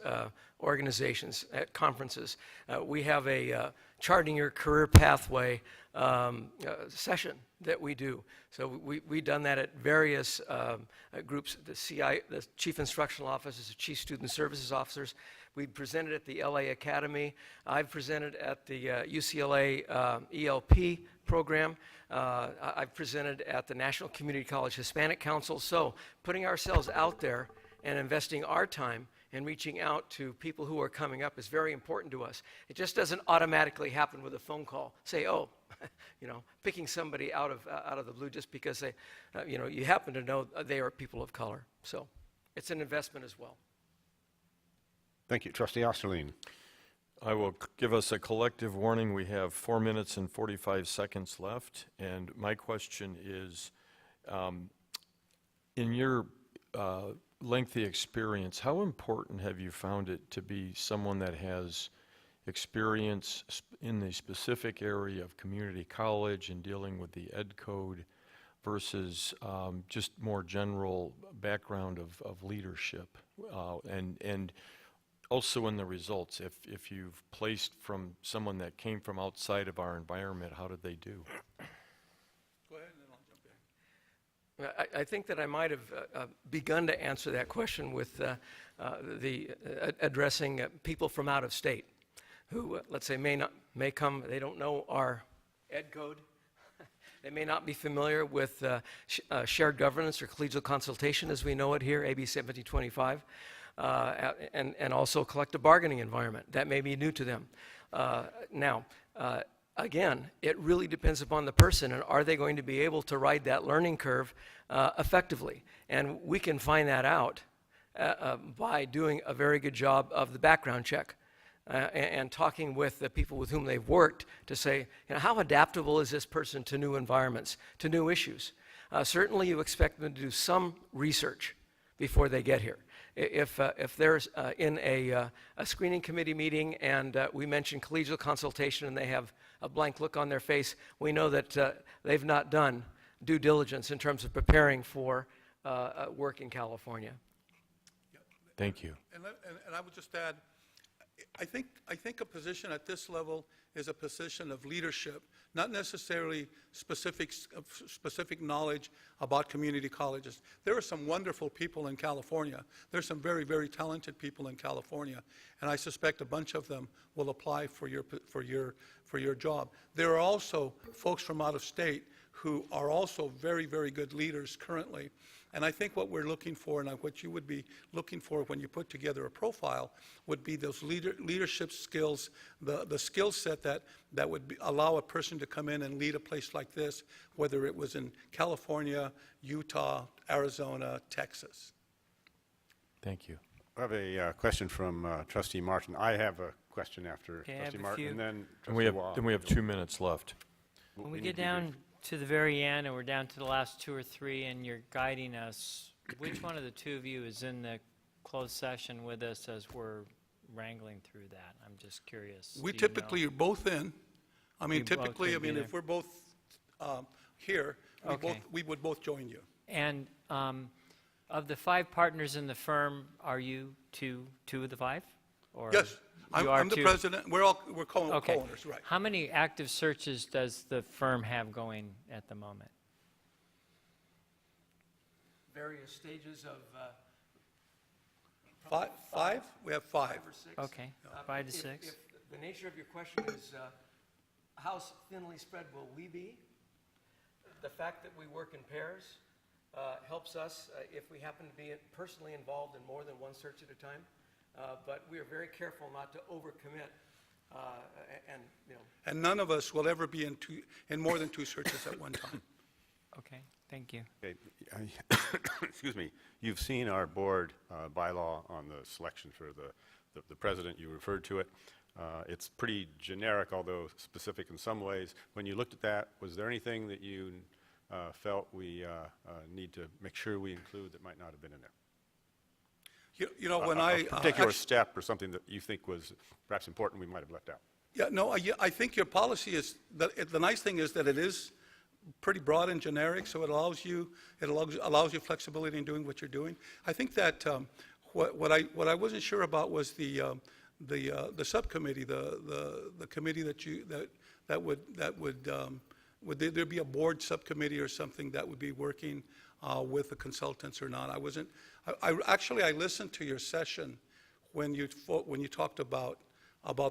organizations at conferences. We have a Charting Your Career Pathway session that we do. So we've done that at various groups, the Chief Instructional Officers, the Chief Student Services Officers. We presented at the LA Academy. I've presented at the UCLA ELP program. I've presented at the National Community College Hispanic Council. So putting ourselves out there and investing our time and reaching out to people who are coming up is very important to us. It just doesn't automatically happen with a phone call. Say, oh, picking somebody out of the blue just because they, you happen to know they are people of color. So it's an investment as well. Thank you. Trustee Osterline. I will give us a collective warning. We have 4 minutes and 45 seconds left. And my question is, in your lengthy experience, how important have you found it to be someone that has experience in the specific area of community college and dealing with the ed code versus just more general background of leadership? And also in the results, if you've placed from someone that came from outside of our environment, how did they do? Go ahead, and then I'll jump in. I think that I might have begun to answer that question with addressing people from out of state who, let's say, may come, they don't know our ed code. They may not be familiar with shared governance or collegial consultation as we know it here, AB 1725, and also collective bargaining environment. That may be new to them. Again, it really depends upon the person, and are they going to be able to ride that learning curve effectively? And we can find that out by doing a very good job of the background check and talking with the people with whom they've worked to say, how adaptable is this person to new environments, to new issues? Certainly you expect them to do some research before they get here. If there's in a screening committee meeting and we mention collegial consultation and they have a blank look on their face, we know that they've not done due diligence in terms of preparing for work in California. Thank you. And I would just add, I think a position at this level is a position of leadership, not necessarily specific knowledge about community colleges. There are some wonderful people in California. There's some very, very talented people in California, and I suspect a bunch of them will apply for your job. There are also folks from out of state who are also very, very good leaders currently. And I think what we're looking for, and what you would be looking for when you put together a profile, would be those leadership skills, the skill set that would allow a person to come in and lead a place like this, whether it was in California, Utah, Arizona, Texas. Thank you. I have a question from Trustee Martin. I have a question after Okay, I Trustee have a Martin, few. and then And we Trustee Wah. have 2 minutes left. When we need get to be down to the very end and we're down to the last 2 or 3 and you're guiding us, which one of the two of you is in the closed session with us as we're wrangling through that? I'm just curious. We Do you know? typically are both in. I mean, You both typically, I would be mean, there. if we're both here, Okay. we would both join you. And of the 5 partners in the firm, are you two of the 5? Or Yes, you are I'm the two? president. We're Okay. co-owners, right. How many active searches does the firm have going at the moment? Various stages of 5? We have 5. or 6. Okay, 5 to 6. If the nature of your question is how thinly spread will we be, the fact that we work in pairs helps us if we happen to be personally involved in more than one search at a time. But we are very careful not to overcommit And none of us will ever be in more than 2 searches at one time. Okay, thank you. Okay, excuse me. You've seen our board bylaw on the selection for the president. You referred to it. It's pretty generic, although specific in some ways. When you looked at that, was there anything that you felt we need to make sure we include that might not have been in there? You know, when A particular step or something that you think was perhaps important we might have left out? Yeah, no, I think your policy is, the nice thing is that it is pretty broad and generic, so it allows you flexibility in doing what you're doing. I think that what I wasn't sure about was the subcommittee, the committee would there be a board subcommittee or something that would be working with the consultants or not? I listened to your session when you talked about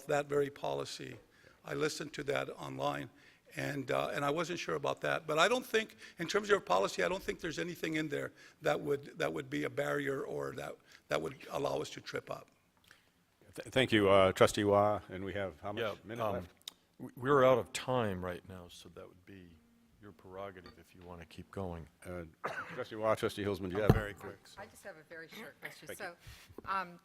that very policy. I listened to that online, And I wasn't sure about that. But I don't think, in terms of your policy, I don't think there's anything in there that would be a barrier or that would allow us to trip up. Thank you, Trustee Wah, and we have how much minute left? We're out of time right now, so that would be your prerogative if you want to keep going. Trustee Wah, Trustee Hilsman, do you I'm have? very quick. I just have a very short question. So,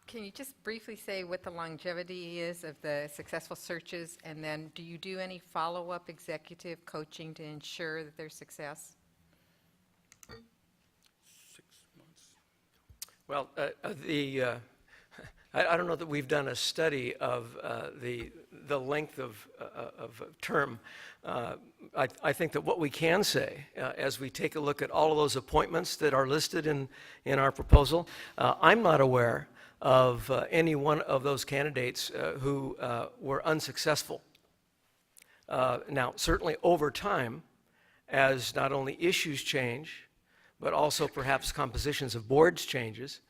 can you just briefly say what the longevity is of the successful searches? And then do you do any follow-up executive coaching to ensure that there's success? 6 months. Well, I don't know that we've done a study of the length of term. I think that what we can say, as we take a look at all of those appointments that are listed in our proposal, I'm not aware of any one of those candidates who were unsuccessful. Now, certainly over time, as not only issues change, but also perhaps compositions of boards changes,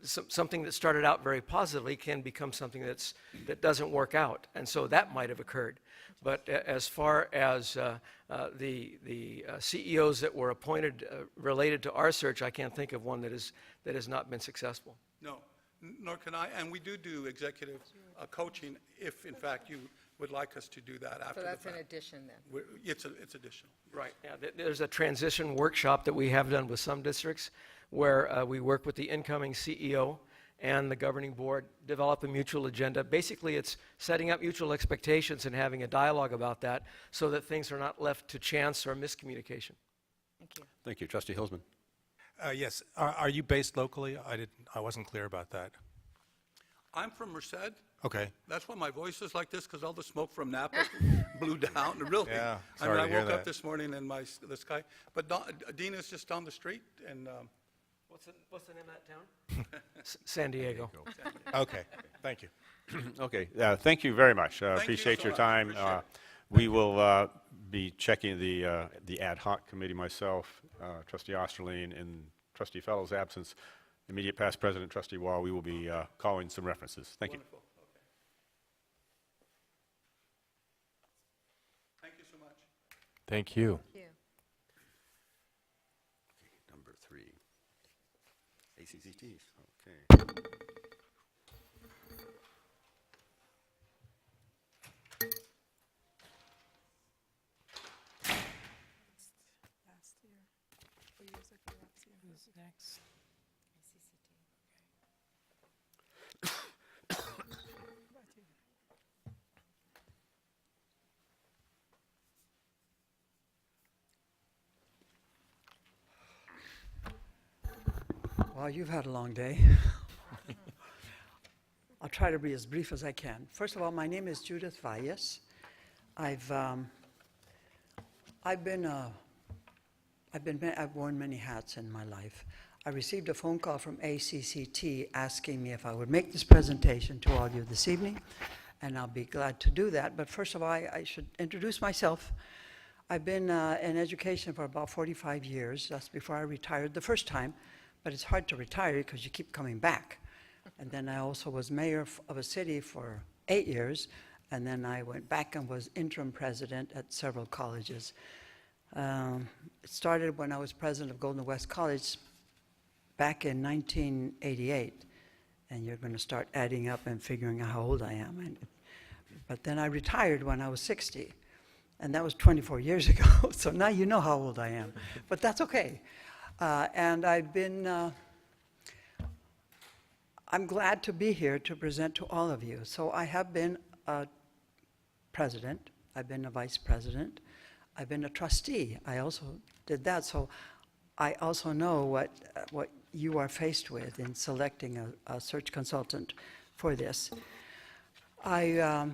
something that started out very positively can become something that doesn't work out, and so that might have occurred. But as far as the CEOs that were appointed related to our search, I can't think of one that has not been successful. No, nor can I. And we do executive coaching if, in fact, you would like us to do that after So the that's fact. an addition then? It's additional. Right. Yeah, there's a transition workshop that we have done with some districts where we work with the incoming CEO and the governing board, develop a mutual agenda. Basically, it's setting up mutual expectations and having a dialogue about that so that things are not left to chance or miscommunication. Thank you. Thank you, Trustee Hilsman. Yes, are you based locally? I wasn't clear about that. I'm from Merced. Okay. That's why my voice is like this, because all the smoke from Napa blew down. Really. Yeah, I mean, sorry I to hear woke up that. this morning and the sky. But Dean is just down the street, and What's the name of that town? San Diego. Okay, thank you. Okay, thank you very much. you Appreciate so your much. time. Appreciate it. We will be checking the ad hoc committee myself, Trustee Osterline, in Trustee Fellow's absence, immediate past President Trustee Wah. We will be calling some references. Thank you. wonderful. Okay. Thank you so much. Thank you. Thank you. Number 3, ACCTs. Okay. Last year, 4 years ago, last year. Who's next? Well, you've had a long day. I'll try to be as brief as I can. First of all, my name is Judith Valles. I've worn many hats in my life. I received a phone call from ACCT asking me if I would make this presentation to all of you this evening, and I'll be glad to do that. But first of all, I should introduce myself. I've been in education for about 45 years. That's before I retired the first time, but it's hard to retire because you keep coming back. And then I also was mayor of a city for 8 years, and then I went back and was interim president at several colleges. It started when I was president of Golden West College back in 1988, and you're going to start adding up and figuring out how old I am. But then I retired when I was 60, and that was 24 years ago, so now you know how old I am. But that's okay. And I'm glad to be here to present to all of you. So I have been a president, I've been a vice president, I've been a trustee. I also did that, so I also know what you are faced with in selecting a search consultant for this. I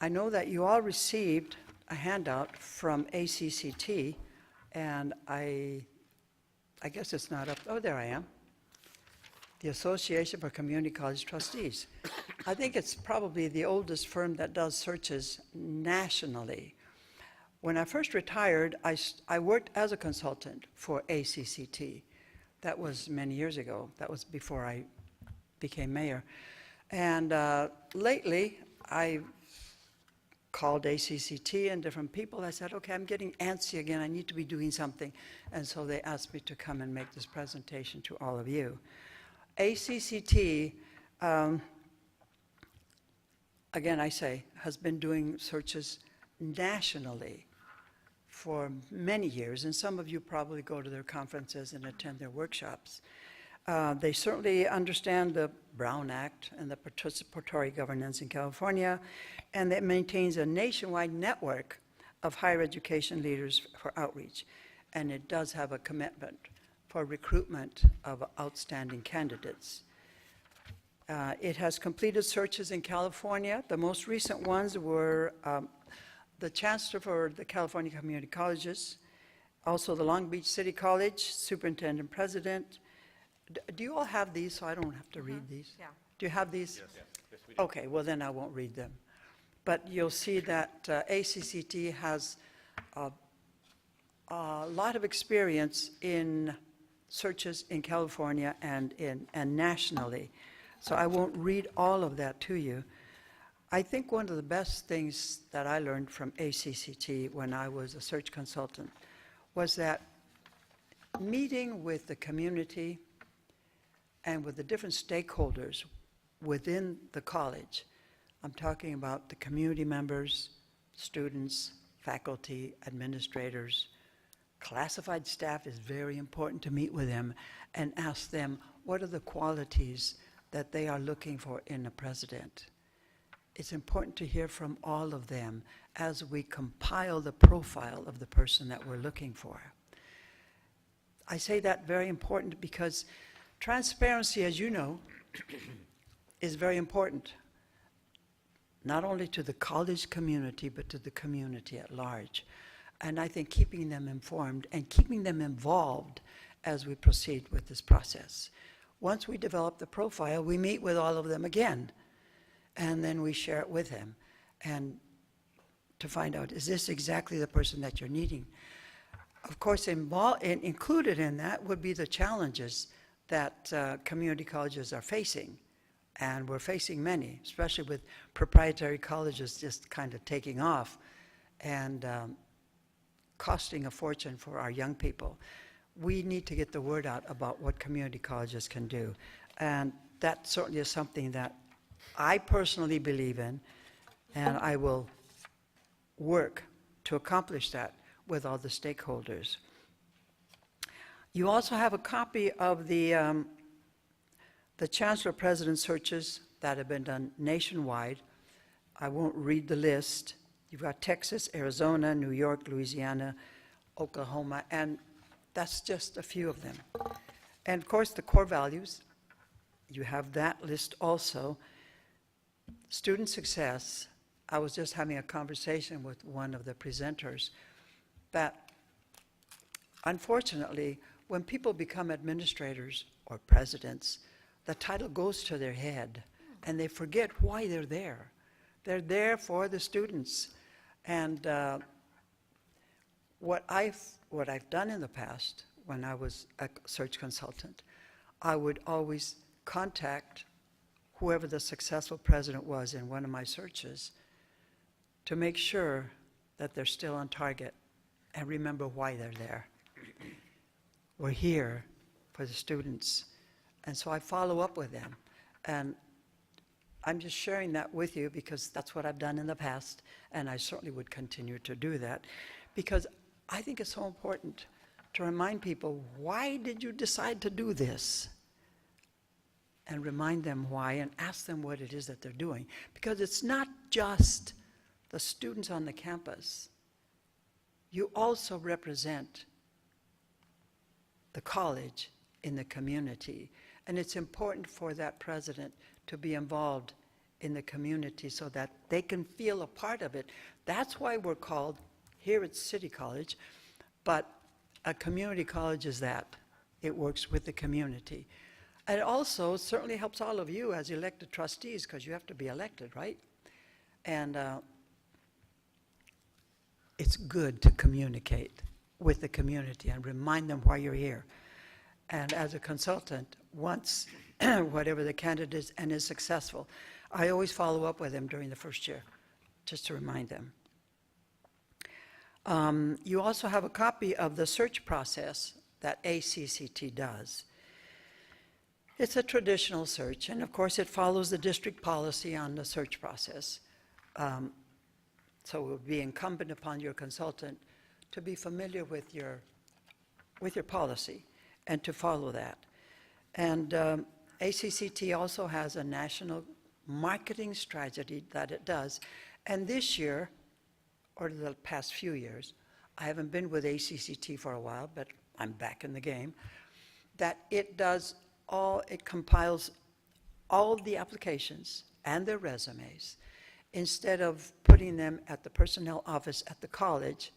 know that you all received a handout from ACCT, and I guess it's not up, oh, there I am. The Association for Community College Trustees. I think it's probably the oldest firm that does searches nationally. When I first retired, I worked as a consultant for ACCT. That was many years ago. That was before I became mayor. And lately, I've called ACCT and different people. I said, okay, I'm getting antsy again. I need to be doing something. And so they asked me to come and make this presentation to all of you. ACCT, again, I say, has been doing searches nationally for many years, and some of you probably go to their conferences and attend their workshops. They certainly understand the Brown Act and the participatory governance in California, and it maintains a nationwide network of higher education leaders for outreach. And it does have a commitment for recruitment of outstanding candidates. It has completed searches in California. The most recent ones were the Chancellor for the California Community Colleges, also the Long Beach City College, Superintendent President. Do you all have these, so I don't have to read these? Yeah. Do you have these? Yes. Okay, well then I won't read them. But you'll see that ACCT has a lot of experience in searches in California and nationally. So I won't read all of that to you. I think one of the best things that I learned from ACCT when I was a search consultant was that meeting with the community and with the different stakeholders within the college, I'm talking about the community members, students, faculty, administrators, classified staff is very important to meet with them and ask them what are the qualities that they are looking for in a president. It's important to hear from all of them as we compile the profile of the person that we're looking for. I say that very important because transparency, as you know, is very important, not only to the college community, but to the community at large. And I think keeping them informed and keeping them involved as we proceed with this process. Once we develop the profile, we meet with all of them again, and then we share it with them and to find out, is this exactly the person that you're needing? Of course, included in that would be the challenges that community colleges are facing. And we're facing many, especially with proprietary colleges just kind of taking off and costing a fortune for our young people. We need to get the word out about what community colleges can do. And that certainly is something that I personally believe in, and I will work to accomplish that with all the stakeholders. You also have a copy of the Chancellor President searches that have been done nationwide. I won't read the list. You've got Texas, Arizona, New York, Louisiana, Oklahoma, and that's just a few of them. And of course, the core values, you have that list also. Student success, I was just having a conversation with one of the presenters that unfortunately, when people become administrators or presidents, the title goes to their head and they forget why they're there. They're there for the students. And what I've done in the past when I was a search consultant, I would always contact whoever the successful president was in one of my searches to make sure that they're still on target and remember why they're there. We're here for the students. And so I follow up with them. And I'm just sharing that with you because that's what I've done in the past, and I certainly would continue to do that because I think it's so important to remind people, why did you decide to do this? And remind them why and ask them what it is that they're doing. Because it's not just the students on the campus. You also represent the college in the community. And it's important for that president to be involved in the community so that they can feel a part of it. That's why we're called, here at City College, but a community college is that. It works with the community. And it also certainly helps all of you as elected trustees because you have to be elected, right? And it's good to communicate with the community and remind them why you're here. And as a consultant, once whatever the candidate is and is successful, I always follow up with them during the first year just to remind them. You also have a copy of the search process that ACCT does. It's a traditional search, and of course it follows the district policy on the search process. So it would be incumbent upon your consultant to be familiar with your policy and to follow that. And ACCT also has a national marketing strategy that it does. And this year, or the past few years, I haven't been with ACCT for a while, but I'm back in the game, that it compiles all the applications and their resumes instead of putting them at the personnel office at the college,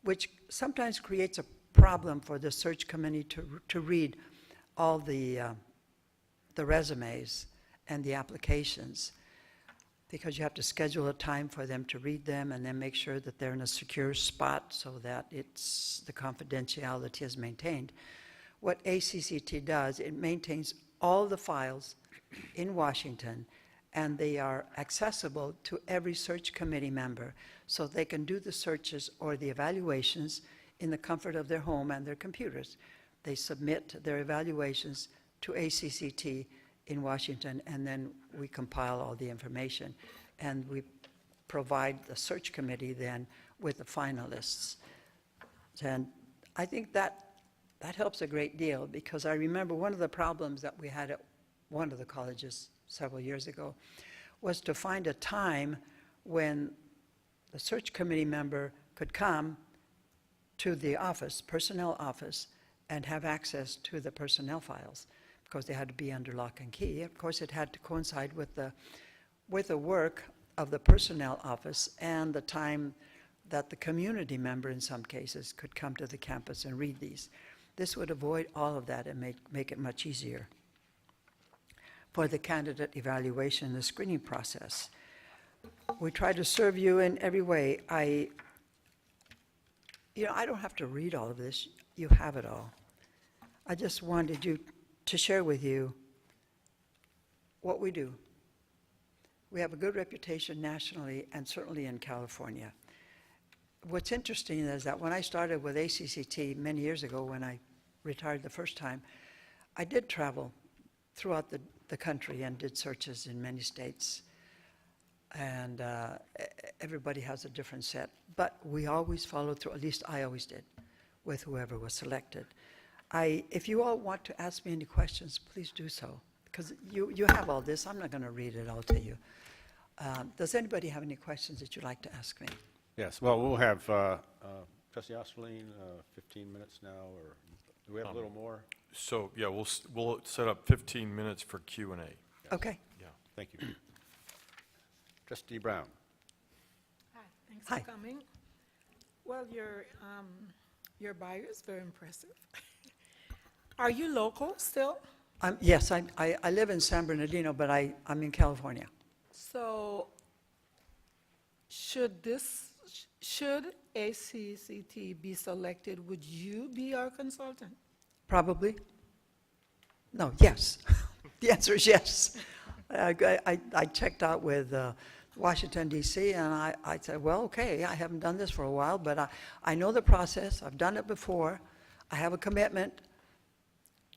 which sometimes creates a problem for the search committee to read all the resumes and the applications, because you have to schedule a time for them to read them and then make sure that they're in a secure spot so that the confidentiality is maintained. What ACCT does, it maintains all the files in Washington, and they are accessible to every search committee member, so they can do the searches or the evaluations in the comfort of their home and their computers. They submit their evaluations to ACCT in Washington, and then we compile all the information, and we provide the search committee then with the finalists. And I think that helps a great deal, because I remember one of the problems that we had at one of the colleges several years ago was to find a time when the search committee member could come to the office, personnel office, and have access to the personnel files, because they had to be under lock and key. Of course, it had to coincide with the work of the personnel office and the time that the community member, in some cases, could come to the campus and read these. This would avoid all of that and make it much easier for the candidate evaluation and the screening process. We try to serve you in every way. I don't have to read all of this. You have it all. I just wanted to share with you what we do. We have a good reputation nationally and certainly in California. What's interesting is that when I started with ACCT many years ago, when I retired the first time, I did travel throughout the country and did searches in many states. And everybody has a different set. But we always followed through, at least I always did, with whoever was selected. If you all want to ask me any questions, please do so, because you have all this. I'm not going to read it all to you. Does anybody have any questions that you'd like to ask me? Yes, well, we'll have Trustee Osterling, 15 minutes now, or do we have a little more? So, yeah, we'll set up 15 minutes for Q&A. Okay. Yeah. Thank you. Trustee Brown. Hi, thanks Hi. for coming. Well, your bio is very impressive. Are you local still? Yes, I live in San Bernardino, but I'm in California. So should ACCT be selected, would you be our consultant? Probably. No, yes. The answer is yes. I checked out with Washington, D.C., and I said, well, okay, I haven't done this for a while, but I know the process. I've done it before. I have a commitment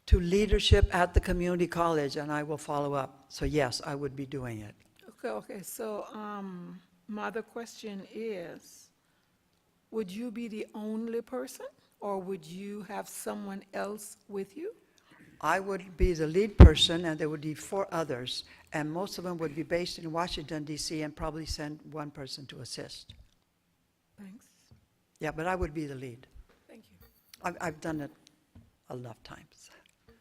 to leadership at the community college, and I will follow up. So yes, I would be doing it. Okay, so my other question is, would you be the only person, or would you have someone else with you? I would be the lead person, and there would be 4 others, and most of them would be based in Washington, D.C., and probably send one person to assist. Thanks. Yeah, but I would be the lead. Thank you. I've done it enough times.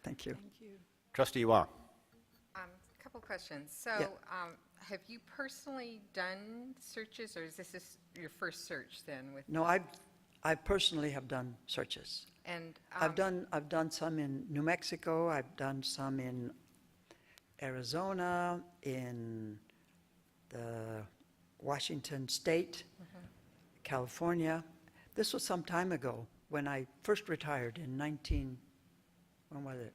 Thank you. Thank you. Trustee Wah. Couple questions. So, Yeah. have you personally done searches, or is this your first search then? No, I personally have done searches. And I've done some in New Mexico. I've done some in Arizona, in the Washington State, California. This was some time ago when I first retired in when was it?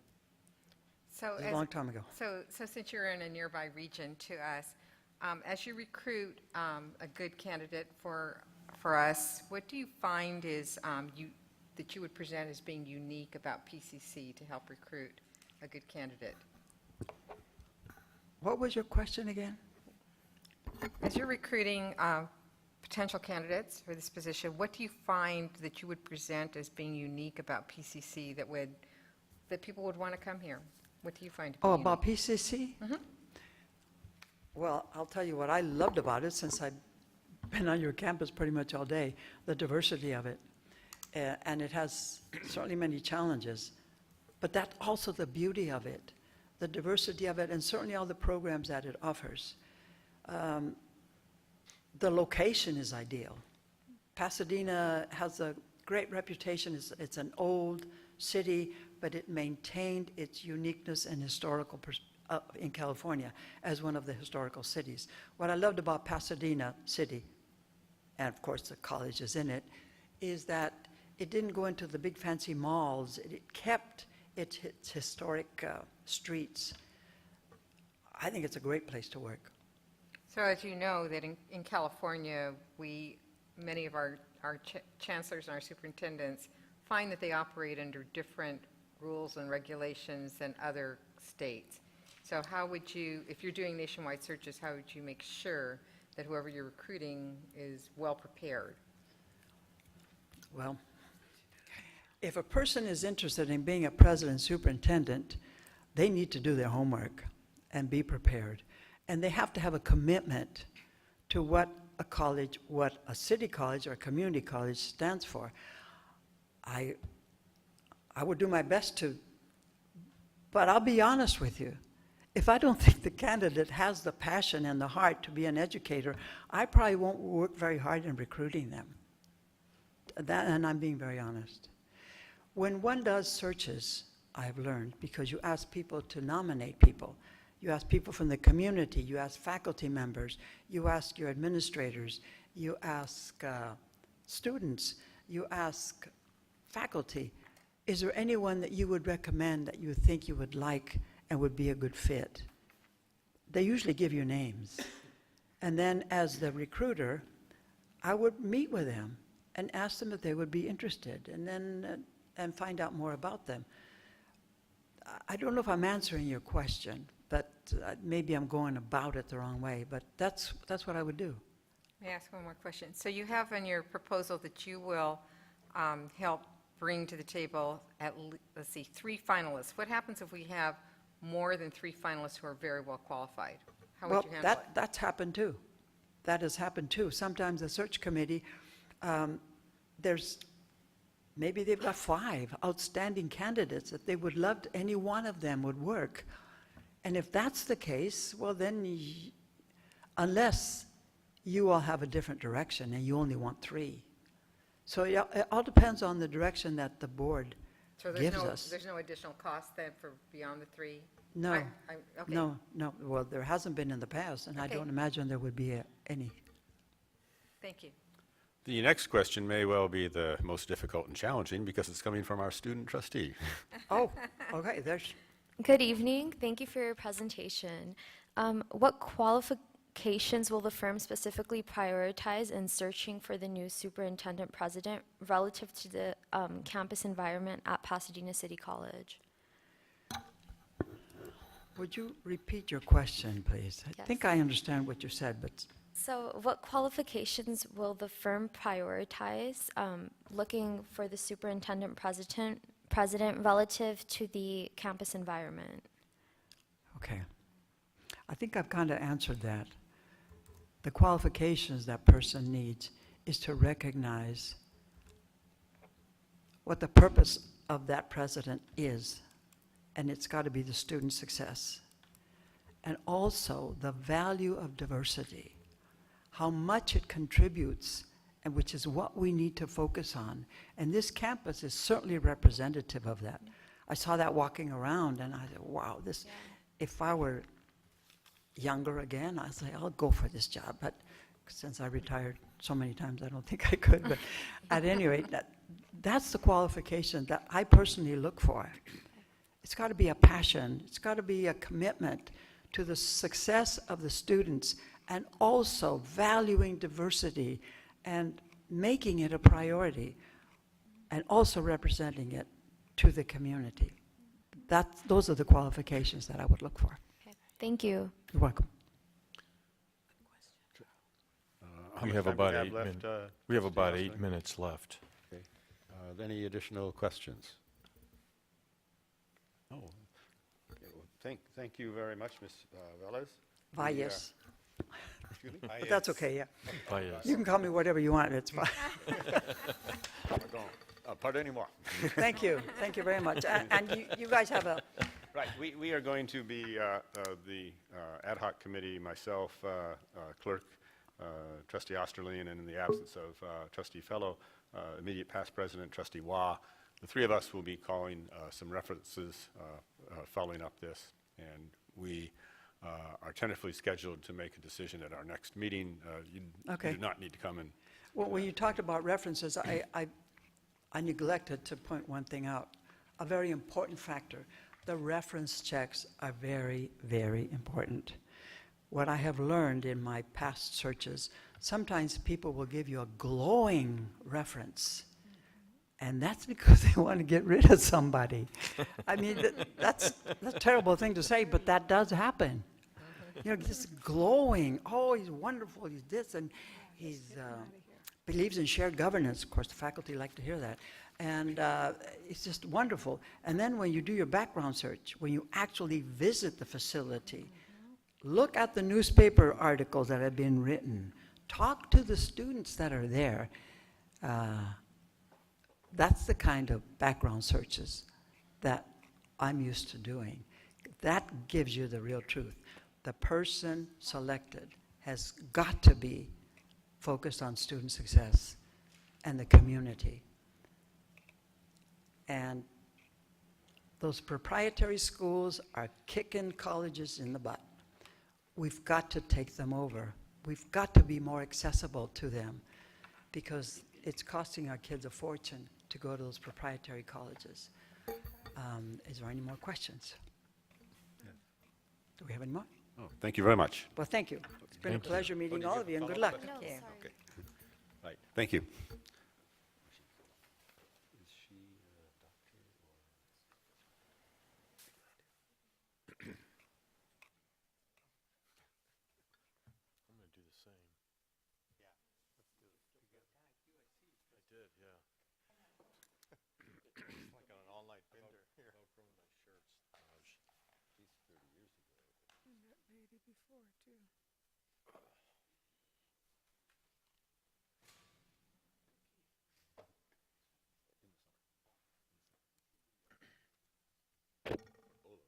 So It was a long time ago. So since you're in a nearby region to us, As you recruit a good candidate for us, what do you find is that you would present as being unique about PCC to help recruit a good candidate? What was your question again? As you're recruiting potential candidates for this position, what do you find that you would present as being unique about PCC that people would want to come here? What do you find to be Oh, unique? about PCC? Well, I'll tell you what I loved about it since I've been on your campus pretty much all day, the diversity of it. And it has certainly many challenges, but that's also the beauty of it, the diversity of it, and certainly all the programs that it offers. The location is ideal. Pasadena has a great reputation. It's an old city, but it maintained its uniqueness and historical in California as one of the historical cities. What I loved about Pasadena City, and of course the college is in it, is that it didn't go into the big fancy malls. It kept its historic streets. I think it's a great place to work. So as you know, that in California, many of our chancellors and our superintendents find that they operate under different rules and regulations than other states. So how would you, if you're doing nationwide searches, how would you make sure that whoever you're recruiting is well prepared? Well, if a person is interested in being a president superintendent, they need to do their homework and be prepared. And they have to have a commitment to what a college, what a city college or a community college stands for. I would do my best to, but I'll be honest with you. If I don't think the candidate has the passion and the heart to be an educator, I probably won't work very hard in recruiting them. And I'm being very honest. When one does searches, I've learned, because you ask people to nominate people, you ask people from the community, you ask faculty members, you ask your administrators, you ask students, you ask faculty, is there anyone that you would recommend that you think you would like and would be a good fit? They usually give you names. And then as the recruiter, I would meet with them and ask them if they would be interested, and then and find out more about them. I don't know if I'm answering your question, but maybe I'm going about it the wrong way, but that's what I would do. May I ask one more question? So you have in your proposal that you will help bring to the table let's see, 3 finalists. What happens if we have more than 3 finalists who are very well qualified? How would you handle it? That's happened too. That has happened too. Sometimes the search committee, maybe they've got 5 outstanding candidates that they would love any one of them would work. And if that's the case, well then, unless you all have a different direction and you only want 3. So it all depends on the direction that the board gives us. There's no additional cost then for beyond the 3? No, Okay. no. Well, there hasn't been in the past, and I Okay. don't imagine there would be any. Thank you. The next question may well be the most difficult and challenging because it's coming from our student trustee. Oh, okay, there's, Good evening. Thank you for your presentation. What qualifications will the firm specifically prioritize in searching for the new superintendent president relative to the campus environment at Pasadena City College? would you repeat your question, please? I Yes. think I understand what you said, but So what qualifications will the firm prioritize looking for the superintendent president relative to the campus environment? okay. I think I've kind of answered that. The qualifications that person needs is to recognize what the purpose of that president is, and it's got to be the student success. And also the value of diversity, how much it contributes, and which is what we need to focus on. And this campus is certainly representative of that. I saw that walking around, and I said, wow, this, if I were younger again, I'd say, I'll go for this job. But since I retired so many times, I don't think I could. But at any rate, that's the qualification that I personally look for. It's got to be a passion. It's got to be a commitment to the success of the students and also valuing diversity and making it a priority, and also representing it to the community. Those are the qualifications that I would look for. Okay, thank you. You're welcome. How We much have time about do eight left, We have Trustee about Osterling? 8 minutes left. Okay. Any additional questions? Oh, okay, well, thank you very much, Ms. Velez. Valles. Excuse me? But that's okay, yeah. Valles. You can call me whatever you want, it's fine. Pardon. Pardon anymore. Thank you very much. And you guys have a, Right, we are going to be, the ad hoc committee, myself, clerk, Trustee Osterling, and in the absence of Trustee Fellow, immediate past president, Trustee Wah, the three of us will be calling some references following up this, and we are tentatively scheduled to make a decision at our next meeting. You Okay. do not need to come and, well, when you talked about references, I neglected to point one thing out, a very important factor. The reference checks are very, very important. What I have learned in my past searches, sometimes people will give you a glowing reference, and that's because they want to get rid of somebody. I mean, that's a terrible thing to say, but that does happen. You know, just glowing, oh, he's wonderful, he's this, and he's believes in shared governance. Of course, the faculty like to hear that. And it's just wonderful. And then when you do your background search, when you actually visit the facility, look at the newspaper articles that have been written, talk to the students that are there. That's the kind of background searches that I'm used to doing. That gives you the real truth. The person selected has got to be focused on student success and the community. And those proprietary schools are kicking colleges in the butt. We've got to take them over. We've got to be more accessible to them, because it's costing our kids a fortune to go to those proprietary colleges. Is there any more questions? Do we have any more? oh, thank you very much. Well, thank you. It's been a pleasure meeting all of you, and good luck. No, sorry. Okay. Right, thank you. I'm going to do the same. Yeah, let's do it. I did, yeah. It's like on an all-night bender here. I'll grow my shirts. She's 30 years ago. Lady before, too. The official neckwear of the state.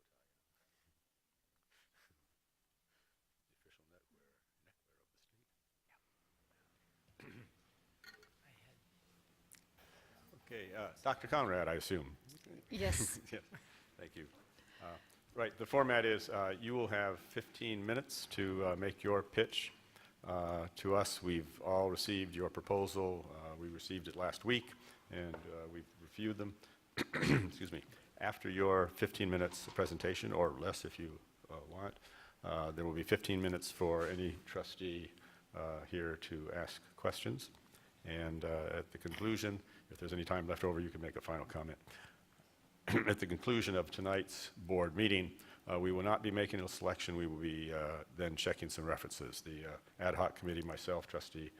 Okay, Dr. Conrad, I assume. Yes. Yes, thank you. Right, the format is you will have 15 minutes to make your pitch to us. We've all received your proposal. We received it last week, and we've reviewed them. Excuse me. After your 15 minutes of presentation, or less if you want, there will be 15 minutes for any trustee here to ask questions. And at the conclusion, if there's any time left over, you can make a final comment. At the conclusion of tonight's board meeting, we will not be making a selection. We will be then checking some references. The ad hoc committee, myself, Trustee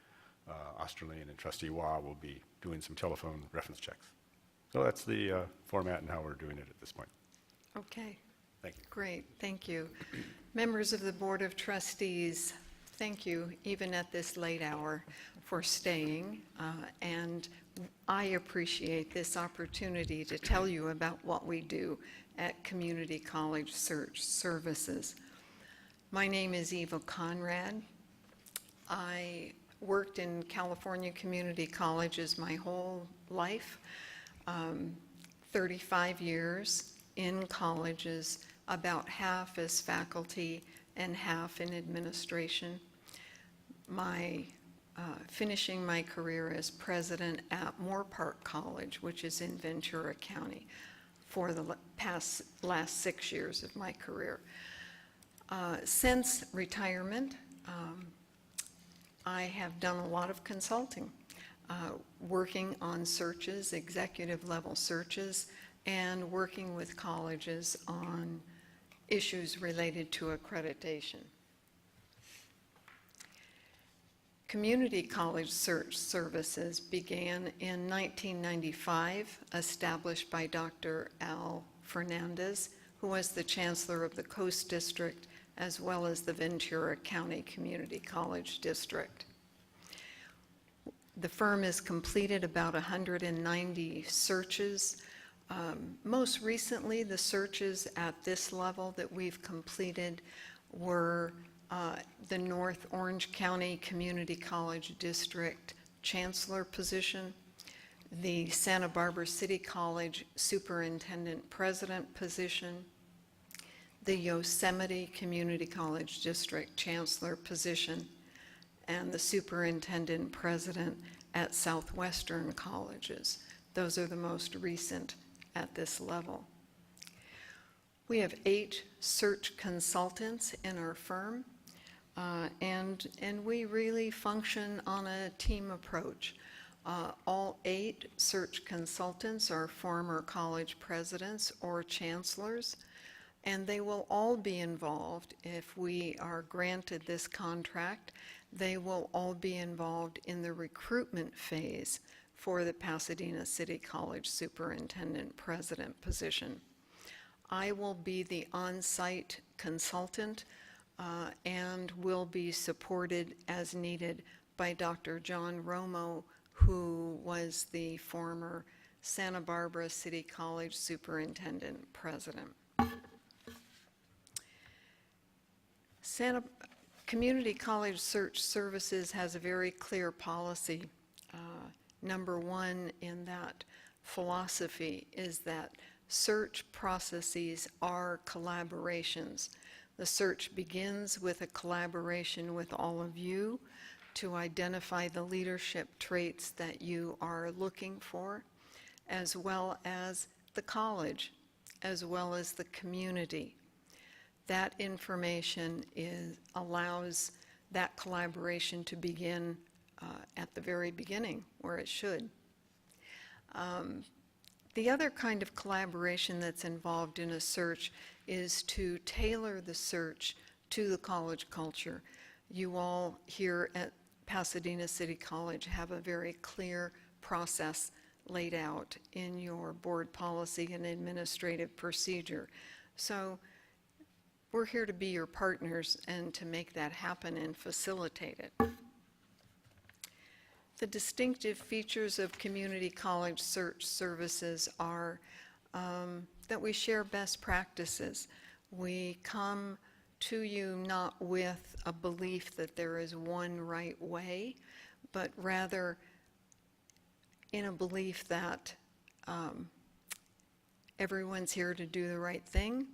Osterling, and Trustee Wah will be doing some telephone reference checks. So that's the format and how we're doing it at this point. Okay, Thank you. great, thank you. Members of the Board of Trustees, thank you, even at this late hour, for staying. And I appreciate this opportunity to tell you about what we do at Community College Search Services. My name is Eva Conrad. I worked in California community colleges my whole life, 35 years in colleges, about half as faculty and half in administration. Finishing my career as president at Moore Park College, which is in Ventura County, for the last 6 years of my career. Since retirement, I have done a lot of consulting, working on searches, executive level searches, and working with colleges on issues related to accreditation. Community College Search Services began in 1995, established by Dr. Al Fernandez, who was the Chancellor of the Coast District, as well as the Ventura County Community College District. The firm has completed about 190 searches. Most recently, the searches at this level that we've completed were the North Orange County Community College District Chancellor position, the Santa Barbara City College Superintendent President position, the Yosemite Community College District Chancellor position, and the Superintendent President at Southwestern Colleges. Those are the most recent at this level. We have 8 search consultants in our firm, and we really function on a team approach. All 8 search consultants are former college presidents or chancellors, and they will all be involved if we are granted this contract. They will all be involved in the recruitment phase for the Pasadena City College Superintendent President position. I will be the on-site consultant and will be supported as needed by Dr. John Romo, who was the former Santa Barbara City College Superintendent President. Community College Search Services has a very clear policy. Number 1 in that philosophy is that search processes are collaborations. The search begins with a collaboration with all of you to identify the leadership traits that you are looking for, as well as the college, as well as the community. That information allows that collaboration to begin at the very beginning, where it should. The other kind of collaboration that's involved in a search is to tailor the search to the college culture. You all here at Pasadena City College have a very clear process laid out in your board policy and administrative procedure. So we're here to be your partners and to make that happen and facilitate it. The distinctive features of community college search services are that we share best practices. We come to you not with a belief that there is one right way, but rather in a belief that everyone's here to do the right thing,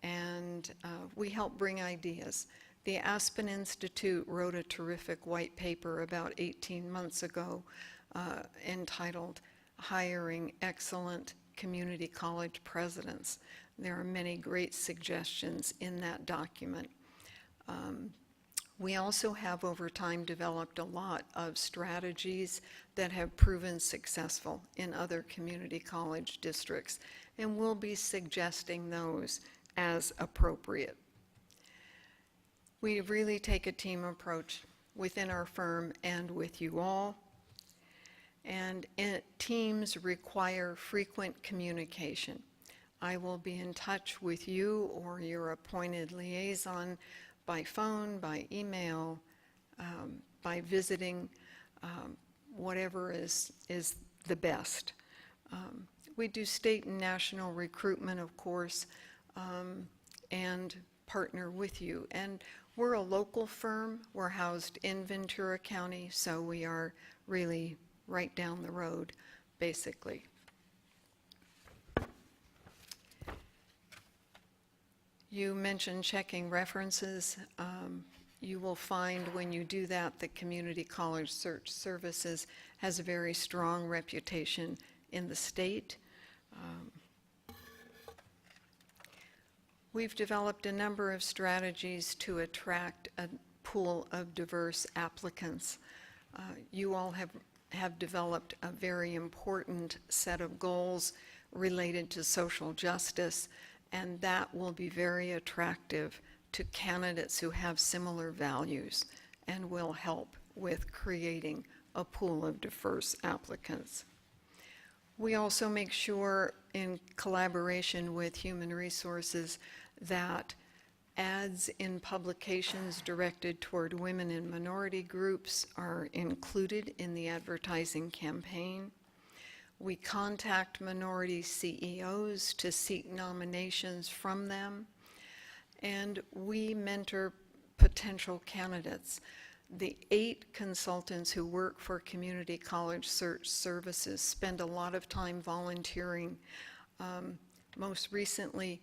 and we help bring ideas. The Aspen Institute wrote a terrific white paper about 18 months ago entitled Hiring Excellent Community College Presidents. There are many great suggestions in that document. We also have over time developed a lot of strategies that have proven successful in other community college districts, and we'll be suggesting those as appropriate. We really take a team approach within our firm and with you all, and teams require frequent communication. I will be in touch with you or your appointed liaison by phone, by email, by visiting, whatever is the best. We do state and national recruitment, of course, and partner with you. And we're a local firm. We're housed in Ventura County, so we are really right down the road, basically. You mentioned checking references. You will find when you do that, the Community College Search Services has a very strong reputation in the state. We've developed a number of strategies to attract a pool of diverse applicants. You all have developed a very important set of goals related to social justice, and that will be very attractive to candidates who have similar values and will help with creating a pool of diverse applicants. We also make sure, in collaboration with Human Resources, that ads in publications directed toward women and minority groups are included in the advertising campaign. We contact minority CEOs to seek nominations from them, and we mentor potential candidates. The 8 consultants who work for Community College Search Services spend a lot of time volunteering. Most recently,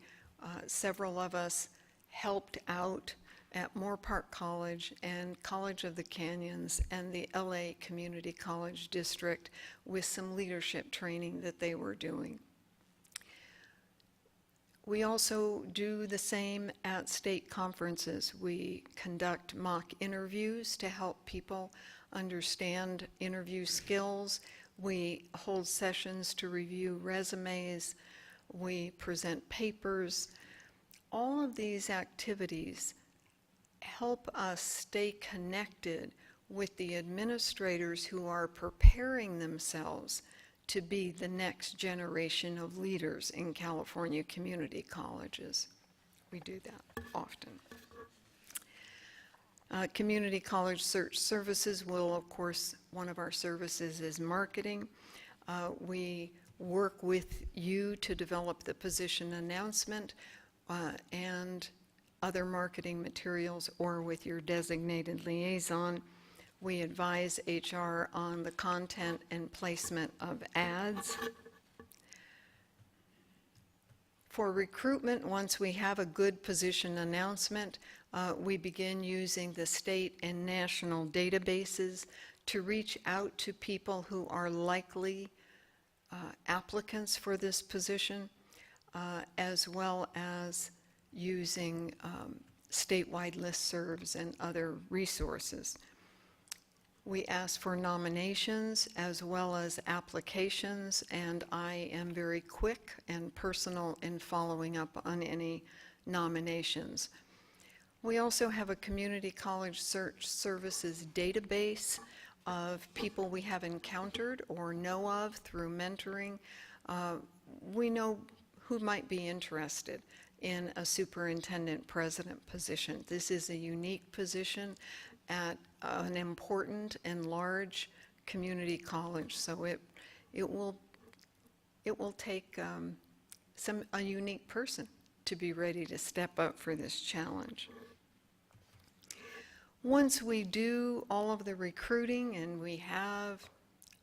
several of us helped out at Moorpark College and College of the Canyons and the LA Community College District with some leadership training that they were doing. We also do the same at state conferences. We conduct mock interviews to help people understand interview skills. We hold sessions to review resumes. We present papers. All of these activities help us stay connected with the administrators who are preparing themselves to be the next generation of leaders in California community colleges. We do that often. Community College Search Services will, of course, one of our services is marketing. We work with you to develop the position announcement and other marketing materials, or with your designated liaison. We advise HR on the content and placement of ads. For recruitment, once we have a good position announcement, we begin using the state and national databases to reach out to people who are likely applicants for this position, as well as using statewide listservs and other resources. We ask for nominations as well as applications, and I am very quick and personal in following up on any nominations. We also have a Community College Search Services database of people we have encountered or know of through mentoring. We know who might be interested in a superintendent president position. This is a unique position at an important and large community college, so it will take a unique person to be ready to step up for this challenge. Once we do all of the recruiting and we have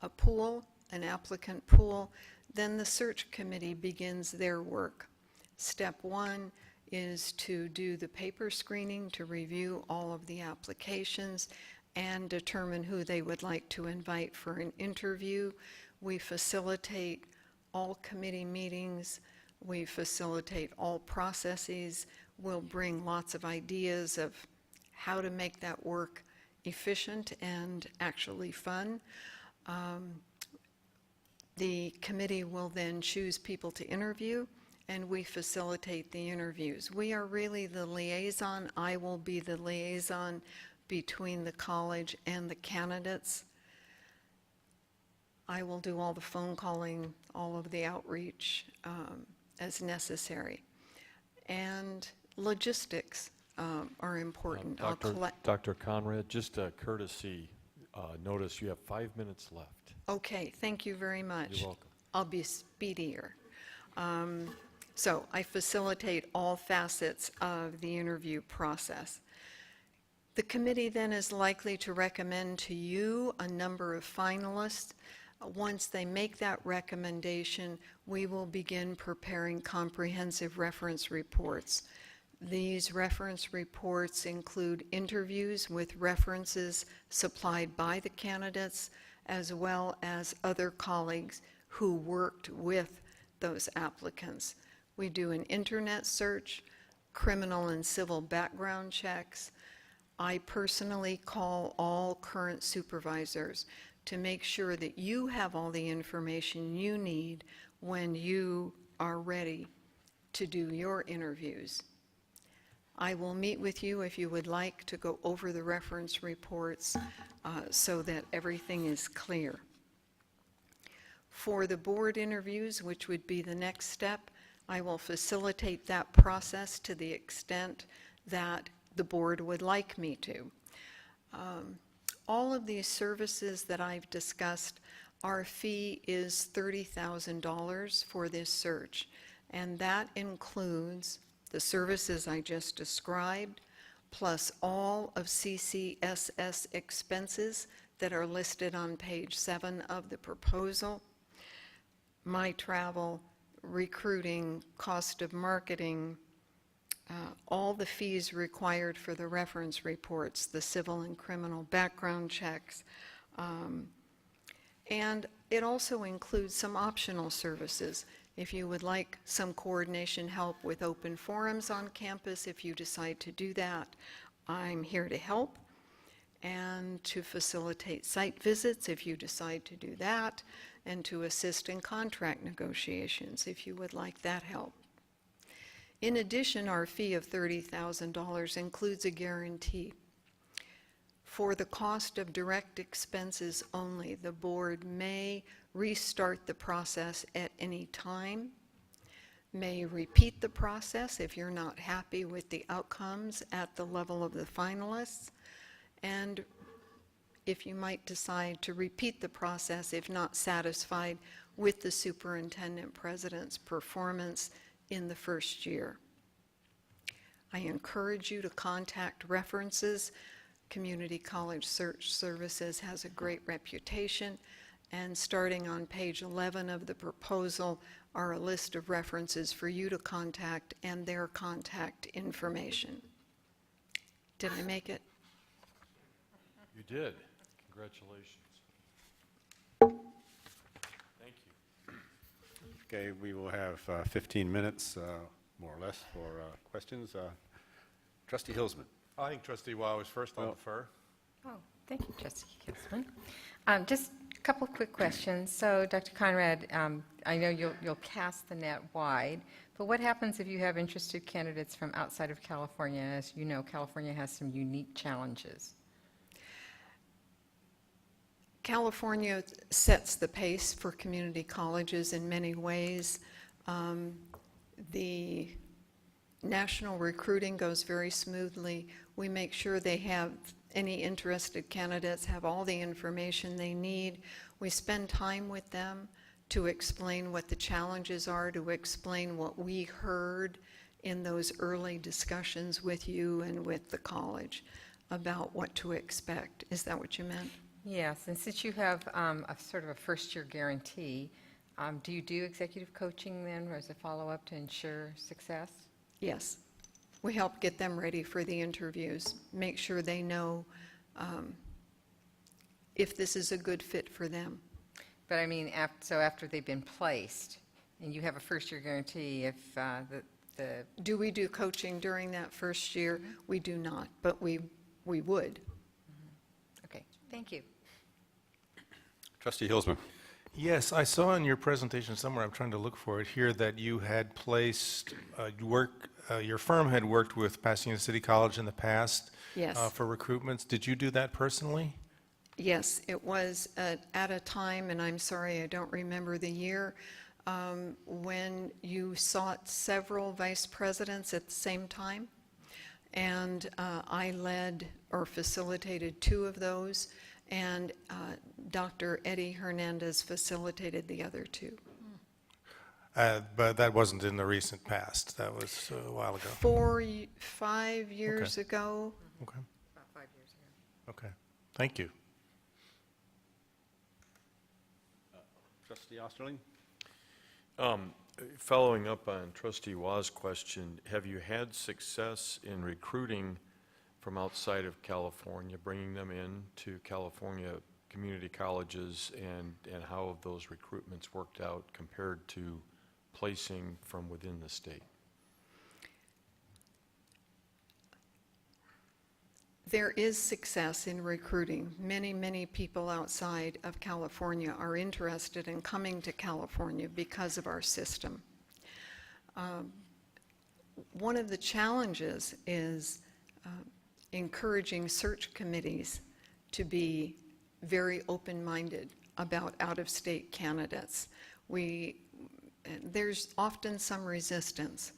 a pool, an applicant pool, then the search committee begins their work. Step 1 is to do the paper screening, to review all of the applications and determine who they would like to invite for an interview. We facilitate all committee meetings. We facilitate all processes. We'll bring lots of ideas of how to make that work efficient and actually fun. The committee will then choose people to interview, and we facilitate the interviews. We are really the liaison. I will be the liaison between the college and the candidates. I will do all the phone calling, all of the outreach as necessary. And logistics are important. Dr. Conrad, just a courtesy notice, you have 5 minutes left. Okay, thank you very much. You're welcome. I'll be speedier. So I facilitate all facets of the interview process. The committee then is likely to recommend to you a number of finalists. Once they make that recommendation, we will begin preparing comprehensive reference reports. These reference reports include interviews with references supplied by the candidates, as well as other colleagues who worked with those applicants. We do an internet search, criminal and civil background checks, I personally call all current supervisors to make sure that you have all the information you need when you are ready to do your interviews. I will meet with you if you would like to go over the reference reports so that everything is clear. For the board interviews, which would be the next step, I will facilitate that process to the extent that the board would like me to. All of these services that I've discussed, our fee is $30,000 for this search, and that includes the services I just described, plus all of CCSS expenses that are listed on page 7 of the proposal, my travel, recruiting, cost of marketing, all the fees required for the reference reports, the civil and criminal background checks, and it also includes some optional services. If you would like some coordination help with open forums on campus, if you decide to do that, I'm here to help, and to facilitate site visits if you decide to do that, and to assist in contract negotiations if you would like that help. In addition, our fee of $30,000 includes a guarantee. For the cost of direct expenses only, the board may restart the process at any time, may repeat the process if you're not happy with the outcomes at the level of the finalists, and if you might decide to repeat the process if not satisfied with the superintendent president's performance in the first year. I encourage you to contact references. Community College Search Services has a great reputation, and starting on page 11 of the proposal are a list of references for you to contact and their contact information. Did I make it? You did. Congratulations. Thank you. Okay, we will have 15 minutes, more or less, for questions. Trustee Hilsman. I think Trustee Waugh was first. I'll defer. Oh, thank you, Trustee Hilsman. Just a couple quick questions. So, Dr. Conrad, I know you'll cast the net wide, but what happens if you have interested candidates from outside of California? As you know, California has some unique challenges. California sets the pace for community colleges in many ways. The national recruiting goes very smoothly. We make sure they have any interested candidates have all the information they need. We spend time with them to explain what the challenges are, to explain what we heard in those early discussions with you and with the college about what to expect. Is that what you meant? Yes, and since you have a sort of a first-year guarantee, do you do executive coaching then as a follow-up to ensure success? Yes. We help get them ready for the interviews, make sure they know if this is a good fit for them. But I mean, after they've been placed, and you have a first-year guarantee, if Do we do coaching during that first year? We do not, but we would. Okay, thank you. Trustee Hilsman. Yes, I saw in your presentation somewhere, I'm trying to look for it here, that you had placed, your firm had worked with Pasadena City College in the past. Yes. For recruitments. Did you do that personally? Yes, it was at a time, and I'm sorry I don't remember the year, when you sought several vice presidents at the same time, and I led or facilitated 2 of those, and Dr. Eddie Hernandez facilitated the other 2. But that wasn't in the recent past. That was a while ago. 5 years ago. Okay. About 5 years ago. Okay. Thank you. Trustee Osterling. Following up on Trustee Waugh's question, have you had success in recruiting from outside of California, bringing them in to California community colleges, and how have those recruitments worked out compared to placing from within the state? There is success in recruiting. Many, many people outside of California are interested in coming to California because of our system. One of the challenges is encouraging search committees to be very open-minded about out-of-state candidates. There's often some resistance.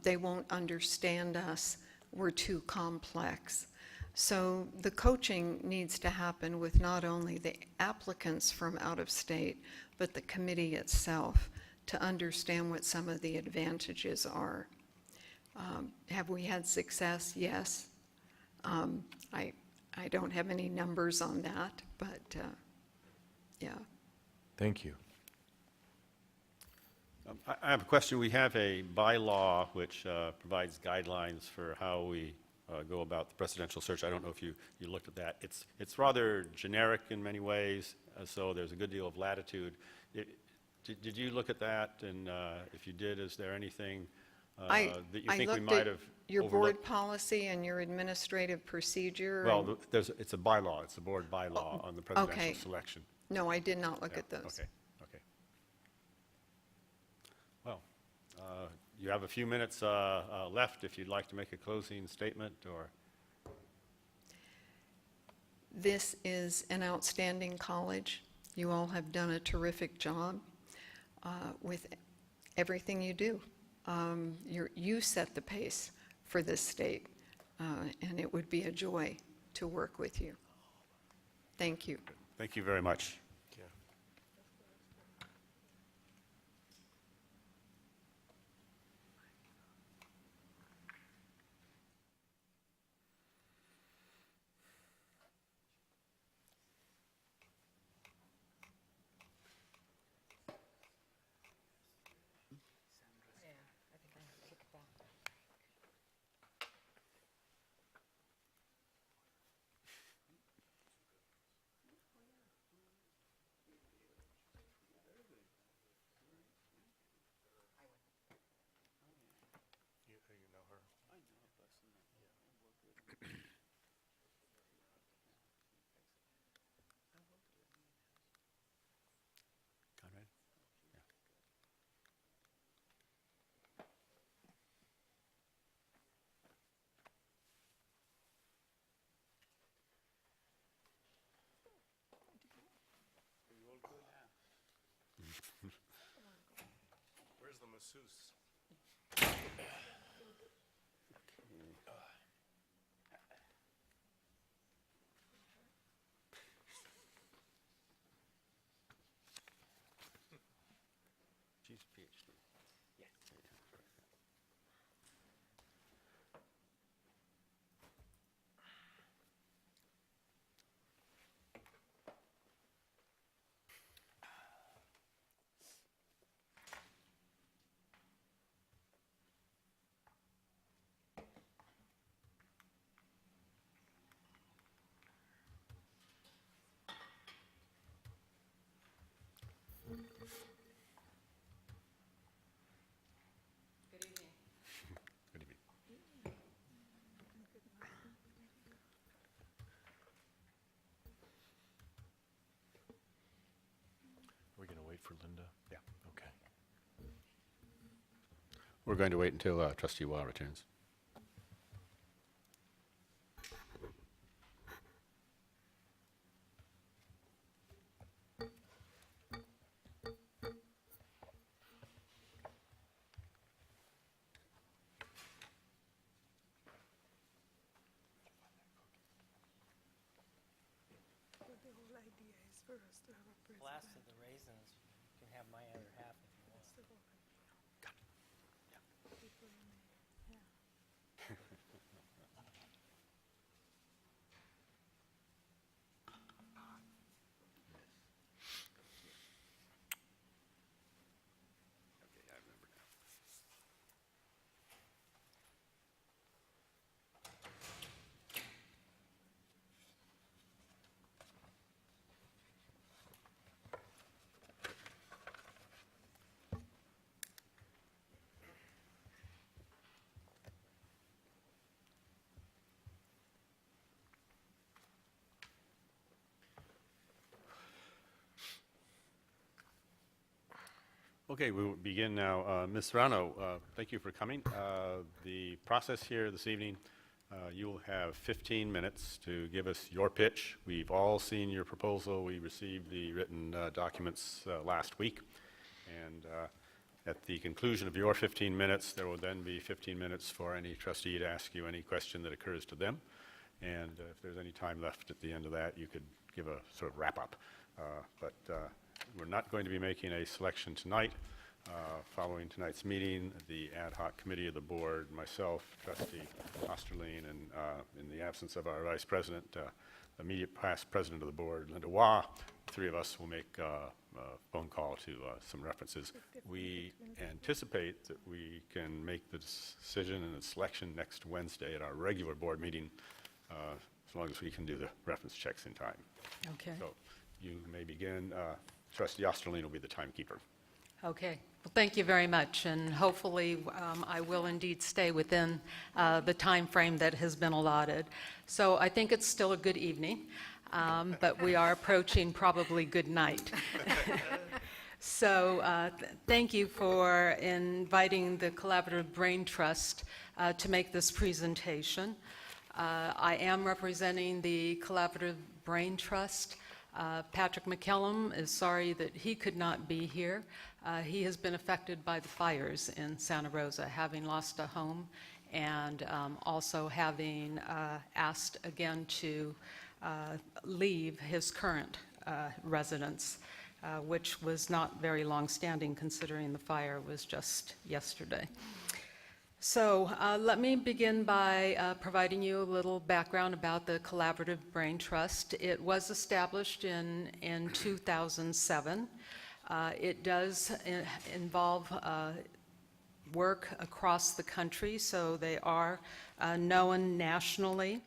They won't understand us. We're too complex. So the coaching needs to happen with not only the applicants from out of state, but the committee itself to understand what some of the advantages are. Have we had success? Yes. I don't have any numbers on that, but yeah. Thank you. I have a question. We have a bylaw which provides guidelines for how we go about the presidential search. I don't know if you looked at that. It's rather generic in many ways, so there's a good deal of latitude. Did you look at that? And if you did, is there anything that you think we might have I looked at your board overlooked? policy and your administrative procedure. Well, it's a bylaw. It's a board bylaw on the presidential okay. selection. No, I did not look Yeah, at those. Okay, okay. Well, you have a few minutes left if you'd like to make a closing statement or... This is an outstanding college. You all have done a terrific job with everything you do. You set the pace for this state, and it would be a joy to work with you. Thank you. Thank you very much. Conrad? Yeah. Where's the masseuse? She's a PhD. Yeah. Good evening. Are we going to wait for Linda? Yeah. Okay. We're going to wait until Trustee Wah returns. Last of the raisins, you can have my other half if you want. Okay, I remember now. Okay, we will begin now. Ms. Serrano, thank you for coming. The process here this evening, you will have 15 minutes to give us your pitch. We've all seen your proposal. We received the written documents last week. And at the conclusion of your 15 minutes, there will then be 15 minutes for any trustee to ask you any question that occurs to them. And if there's any time left at the end of that, you could give a sort of wrap-up. But we're not going to be making a selection tonight. Following tonight's meeting, the ad hoc committee of the board, myself, Trustee Osterline, and in the absence of our vice president, immediate past president of the board, Linda Waugh, the three of us will make a phone call to some references. We anticipate that we can make the decision and the selection next Wednesday at our regular board meeting, as long as we can do the reference checks in time. Okay. So you may begin. Trustee Osterline will be the timekeeper. Okay. Well, thank you very much, and hopefully I will indeed stay within the time frame that has been allotted. So I think it's still a good evening, but we are approaching probably good night. So thank you for inviting the Collaborative Brain Trust to make this presentation. I am representing the Collaborative Brain Trust. Patrick McCallum is sorry that he could not be here. He has been affected by the fires in Santa Rosa, having lost a home and also having asked again to leave his current residence, which was not very long-standing considering the fire was just yesterday. So let me begin by providing you a little background about the Collaborative Brain Trust. It was established in 2007. It does involve work across the country, so they are known nationally.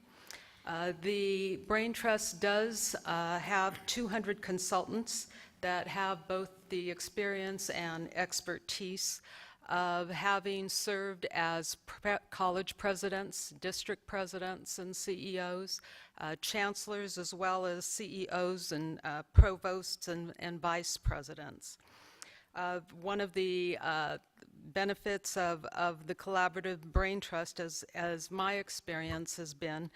The Brain Trust does have 200 consultants that have both the experience and expertise of having served as college presidents, district presidents, and CEOs, chancellors, as well as CEOs and provosts and vice presidents. One of the benefits of the Collaborative Brain Trust, as my experience has been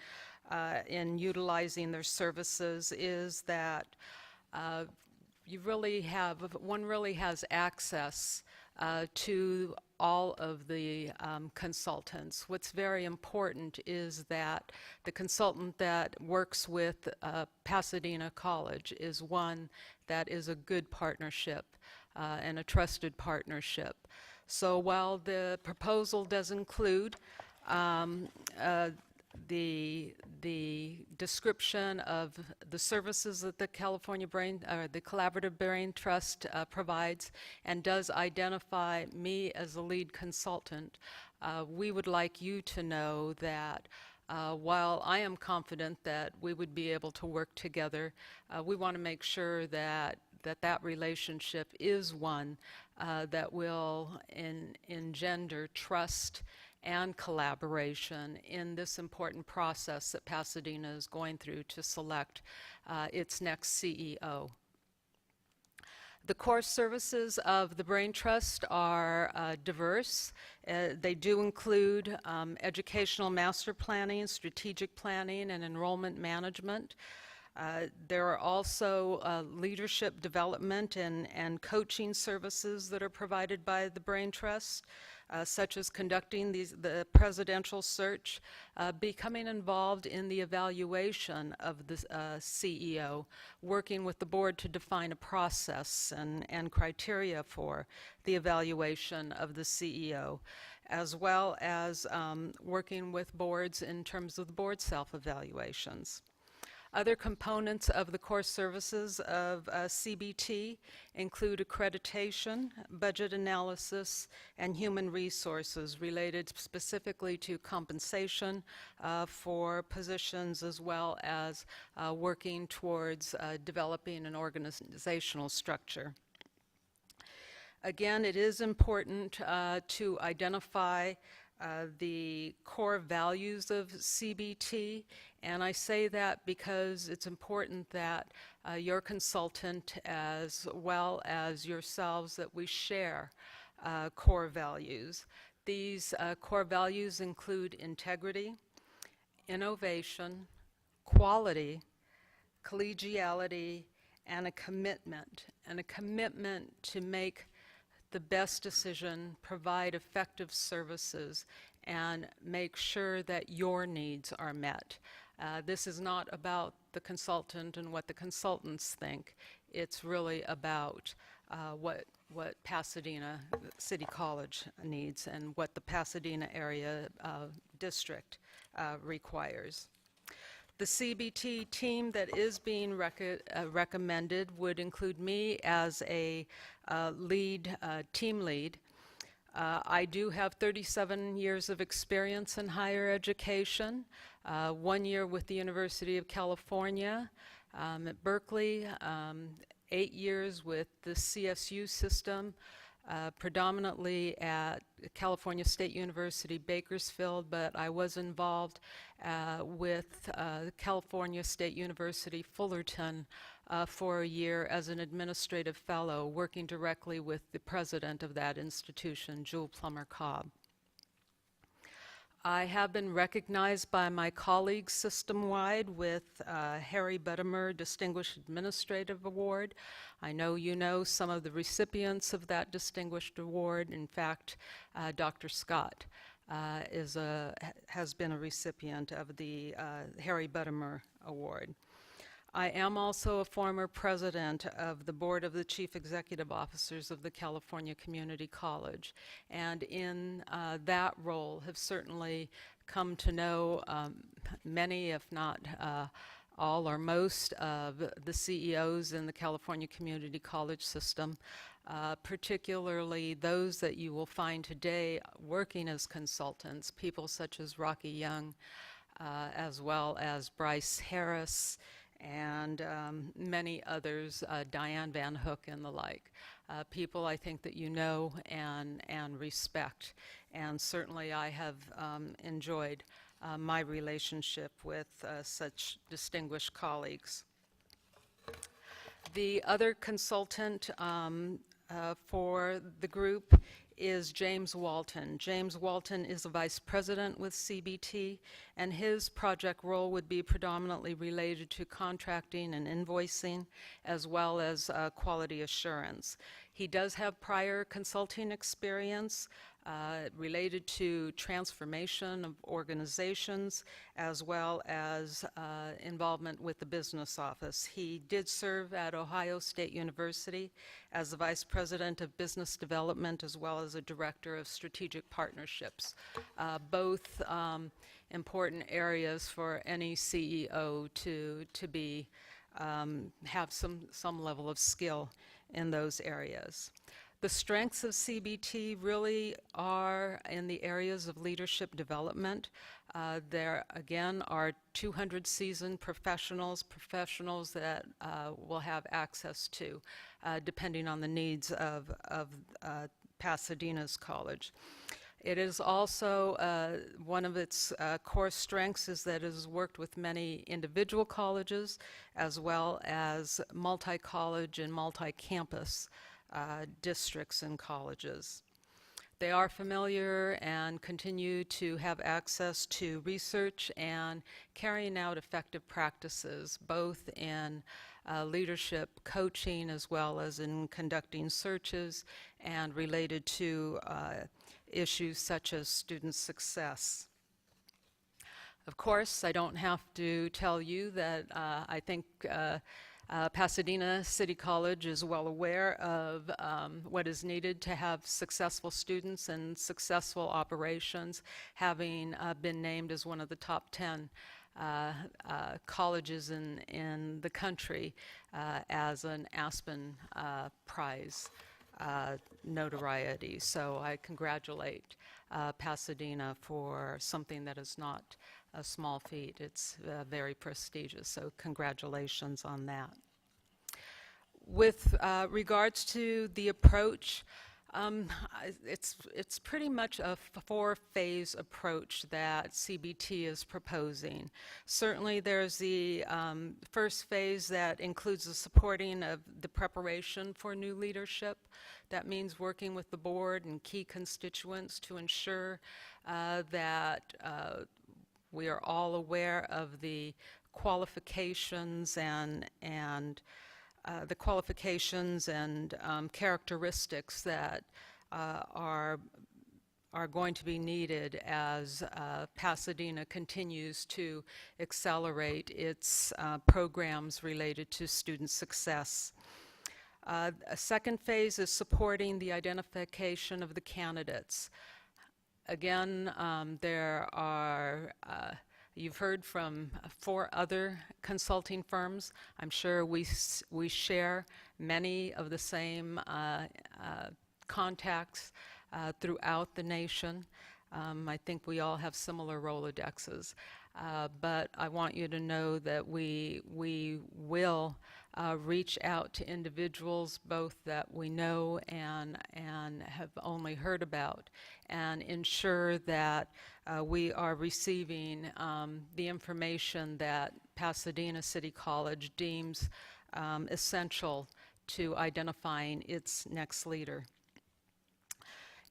in utilizing their services, is that one really has access to all of the consultants. What's very important is that the consultant that works with Pasadena College is one that is a good partnership and a trusted partnership. So while the proposal does include the description of the services that the the Collaborative Brain Trust provides, and does identify me as a lead consultant, we would like you to know that while I am confident that we would be able to work together, we want to make sure that that relationship is one that will engender trust and collaboration in this important process that Pasadena is going through to select its next CEO. The core services of the Brain Trust are diverse. They do include educational master planning, strategic planning, and enrollment management. There are also leadership development and coaching services that are provided by the Brain Trust, such as conducting the presidential search, becoming involved in the evaluation of the CEO, working with the board to define a process and criteria for the evaluation of the CEO, as well as working with boards in terms of the board self-evaluations. Other components of the core services of CBT include accreditation, budget analysis, and human resources related specifically to compensation for positions, as well as working towards developing an organizational structure. Again, it is important to identify the core values of CBT, and I say that because it's important that your consultant as well as yourselves, that we share core values. These core values include integrity, innovation, quality, collegiality, and a commitment to make the best decision, provide effective services, and make sure that your needs are met. This is not about the consultant and what the consultants think. It's really about what Pasadena City College needs and what the Pasadena area district requires. The CBT team that is being recommended would include me as a team lead. I do have 37 years of experience in higher education, 1 year with the University of California at Berkeley, 8 years with the CSU system, predominantly at California State University, Bakersfield, but I was involved with California State University, Fullerton, for a year as an administrative fellow, working directly with the president of that institution, Jewel Plummer Cobb. I have been recognized by my colleagues system-wide with Harry Buttimer Distinguished Administrative Award. I know you know some of the recipients of that distinguished award. In fact, Dr. Scott has been a recipient of the Harry Buttimer Award. I am also a former president of the board of the chief executive officers of the California Community College, and in that role have certainly come to know many, if not all or most, of the CEOs in the California Community College system, particularly those that you will find today working as consultants, people such as Rocky Young, as well as Bryce Harris, and many others, Diane Van Hook and the like. People I think that you know and respect. And certainly I have enjoyed my relationship with such distinguished colleagues. The other consultant for the group is James Walton. James Walton is a vice president with CBT, and his project role would be predominantly related to contracting and invoicing, as well as quality assurance. He does have prior consulting experience related to transformation of organizations, as well as involvement with the business office. He did serve at Ohio State University as the Vice President of Business Development, as well as a Director of Strategic Partnerships, both important areas for any CEO to be have some level of skill in those areas. The strengths of CBT really are in the areas of leadership development. There, again, are 200 seasoned professionals that will have access to, depending on the needs of Pasadena's college. It is also one of its core strengths is that it has worked with many individual colleges, as well as multi-college and multi-campus districts and colleges. They are familiar and continue to have access to research and carrying out effective practices, both in leadership coaching as well as in conducting searches and related to issues such as student success. Of course, I don't have to tell you that I think Pasadena City College is well aware of what is needed to have successful students and successful operations, having been named as one of the top 10 colleges in the country as an Aspen Prize notoriety. So I congratulate Pasadena for something that is not a small feat. It's very prestigious, so congratulations on that. With regards to the approach, It's pretty much a four-phase approach that CBT is proposing. Certainly, there's the first phase that includes the supporting of the preparation for new leadership. That means working with the board and key constituents to ensure that we are all aware of the qualifications and characteristics that are going to be needed as Pasadena continues to accelerate its programs related to student success. A second phase is supporting the identification of the candidates. Again, you've heard from 4 other consulting firms. I'm sure we share many of the same contacts throughout the nation. I think we all have similar Rolodexes. But I want you to know that we will reach out to individuals both that we know and have only heard about, and ensure that we are receiving the information that Pasadena City College deems essential to identifying its next leader.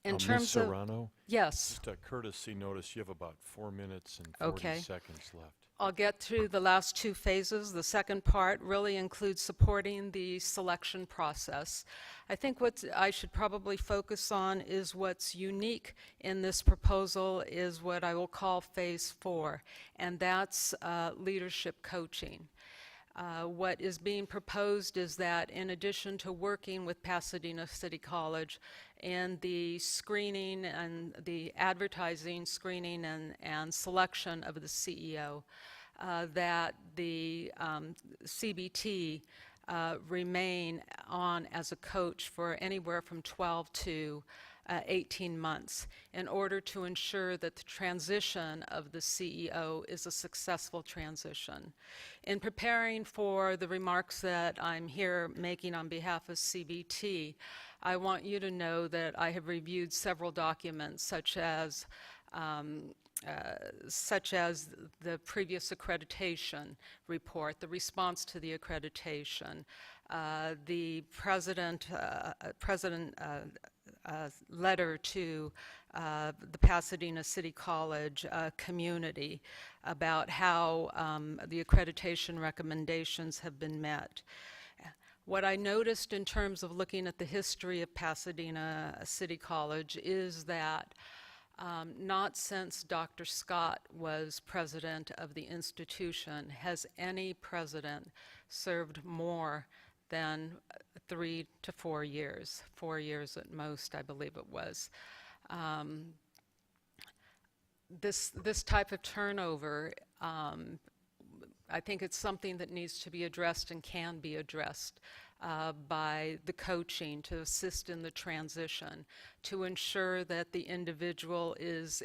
In Ms. terms of Serrano? yes. Just a courtesy notice, you have about 4 minutes and 40 Okay. seconds left. I'll get through the last 2 phases. The second part really includes supporting the selection process. I think what I should probably focus on is what's unique in this proposal is what I will call phase 4, and that's leadership coaching. What is being proposed is that in addition to working with Pasadena City College in the screening and the advertising, screening, and selection of the CEO, that the CBT remain on as a coach for anywhere from 12 to 18 months in order to ensure that the transition of the CEO is a successful transition. In preparing for the remarks that I'm here making on behalf of CBT, I want you to know that I have reviewed several documents such as the previous accreditation report, the response to the accreditation, the president letter to the Pasadena City College community about how the accreditation recommendations have been met. What I noticed in terms of looking at the history of Pasadena City College is that not since Dr. Scott was president of the institution has any president served more than 3 to 4 years, 4 years at most, I believe it was. This type of turnover, I think it's something that needs to be addressed and can be addressed by the coaching to assist in the transition, to ensure that the individual is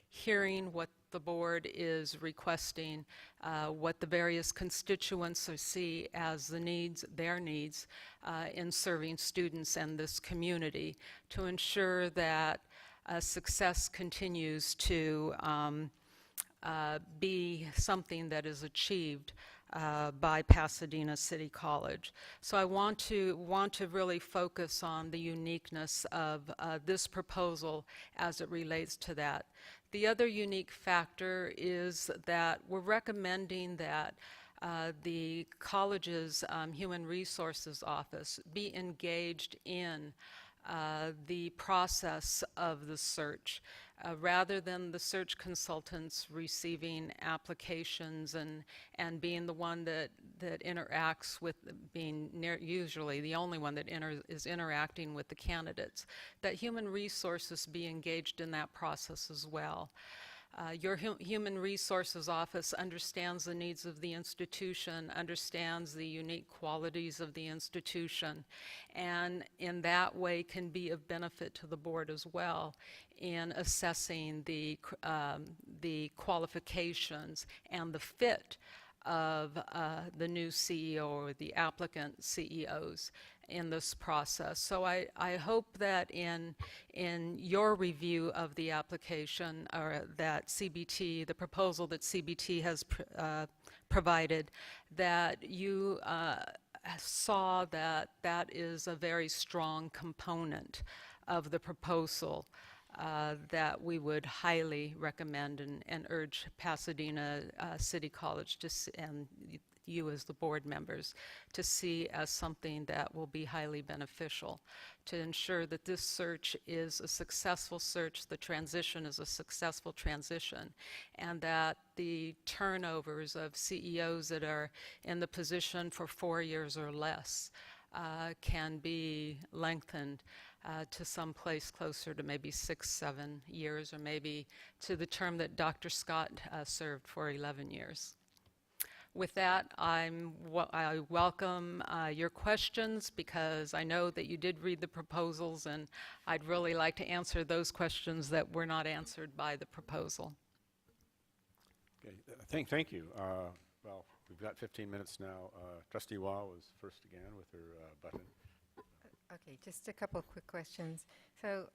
hearing what the board is requesting, what the various constituents see as their needs in serving students and this community, to ensure that success continues to be something that is achieved by Pasadena City College. So I want to really focus on the uniqueness of this proposal as it relates to that. The other unique factor is that we're recommending that the college's Human Resources Office be engaged in the process of the search, rather than the search consultants receiving applications and being the one that interacts with, being usually the only one that is interacting with the candidates, that Human Resources be engaged in that process as well. Your Human Resources Office understands the needs of the institution, understands the unique qualities of the institution, and in that way can be of benefit to the board as well in assessing the qualifications and the fit of the new CEO or the applicant CEOs. in this process. So I hope that in your review of the application, or that CBT, the proposal that CBT has provided, that you saw that that is a very strong component of the proposal that we would highly recommend and urge Pasadena City College and you as the board members to see as something that will be highly beneficial to ensure that this search is a successful search, the transition is a successful transition, and that the turnovers of CEOs that are in the position for 4 years or less can be lengthened to some place closer to maybe 6, 7 years, or maybe to the term that Dr. Scott served for 11 years. With that, I welcome your questions, because I know that you did read the proposals, and I'd really like to answer those questions that were not answered by the proposal. Okay, thank you. Well, we've got 15 minutes now. Trustee Wah was first again with her button. Okay, just a couple of quick questions. So,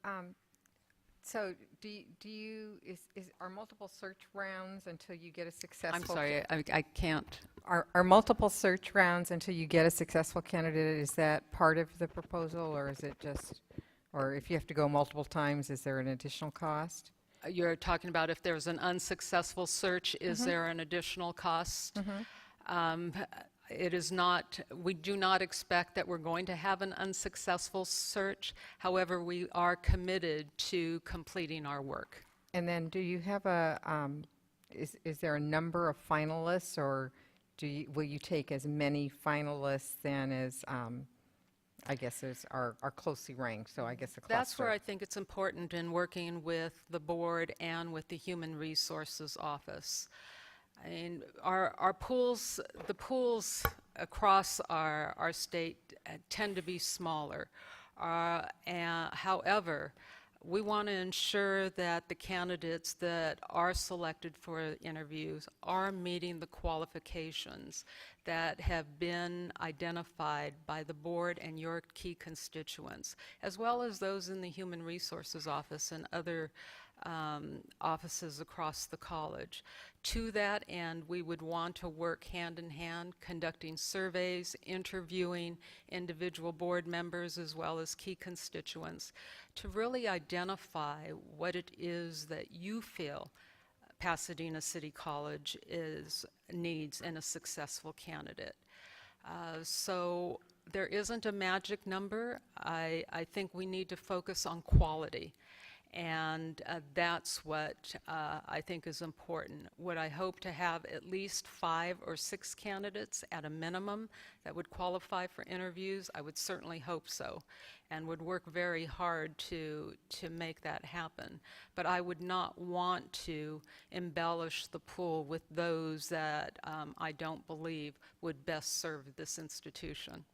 are multiple search rounds until you get a successful? I'm sorry, I can't. Are multiple search rounds until you get a successful candidate? Is that part of the proposal, or is it just, or if you have to go multiple times, is there an additional cost? You're talking about if there's an unsuccessful search, is there an additional cost? It is not, we do not expect that we're going to have an unsuccessful search. However, we are committed to completing our work. And then do you have is there a number of finalists, or will you take as many finalists then as, I guess, are closely ranked, so I guess a cluster? That's where I think it's important in working with the board and with the Human Resources Office. I mean, our pools, the pools across our state tend to be smaller. However, we want to ensure that the candidates that are selected for interviews are meeting the qualifications that have been identified by the board and your key constituents, as well as those in the Human Resources Office and other offices across the college. To that end, we would want to work hand in hand, conducting surveys, interviewing individual board members as well as key constituents, to really identify what it is that you feel Pasadena City College needs in a successful candidate. So there isn't a magic number. I think we need to focus on quality. And that's what I think is important. Would I hope to have at least 5 or 6 candidates at a minimum that would qualify for interviews? I would certainly hope so, and would work very hard to make that happen. But I would not want to embellish the pool with those that I don't believe would best serve this institution.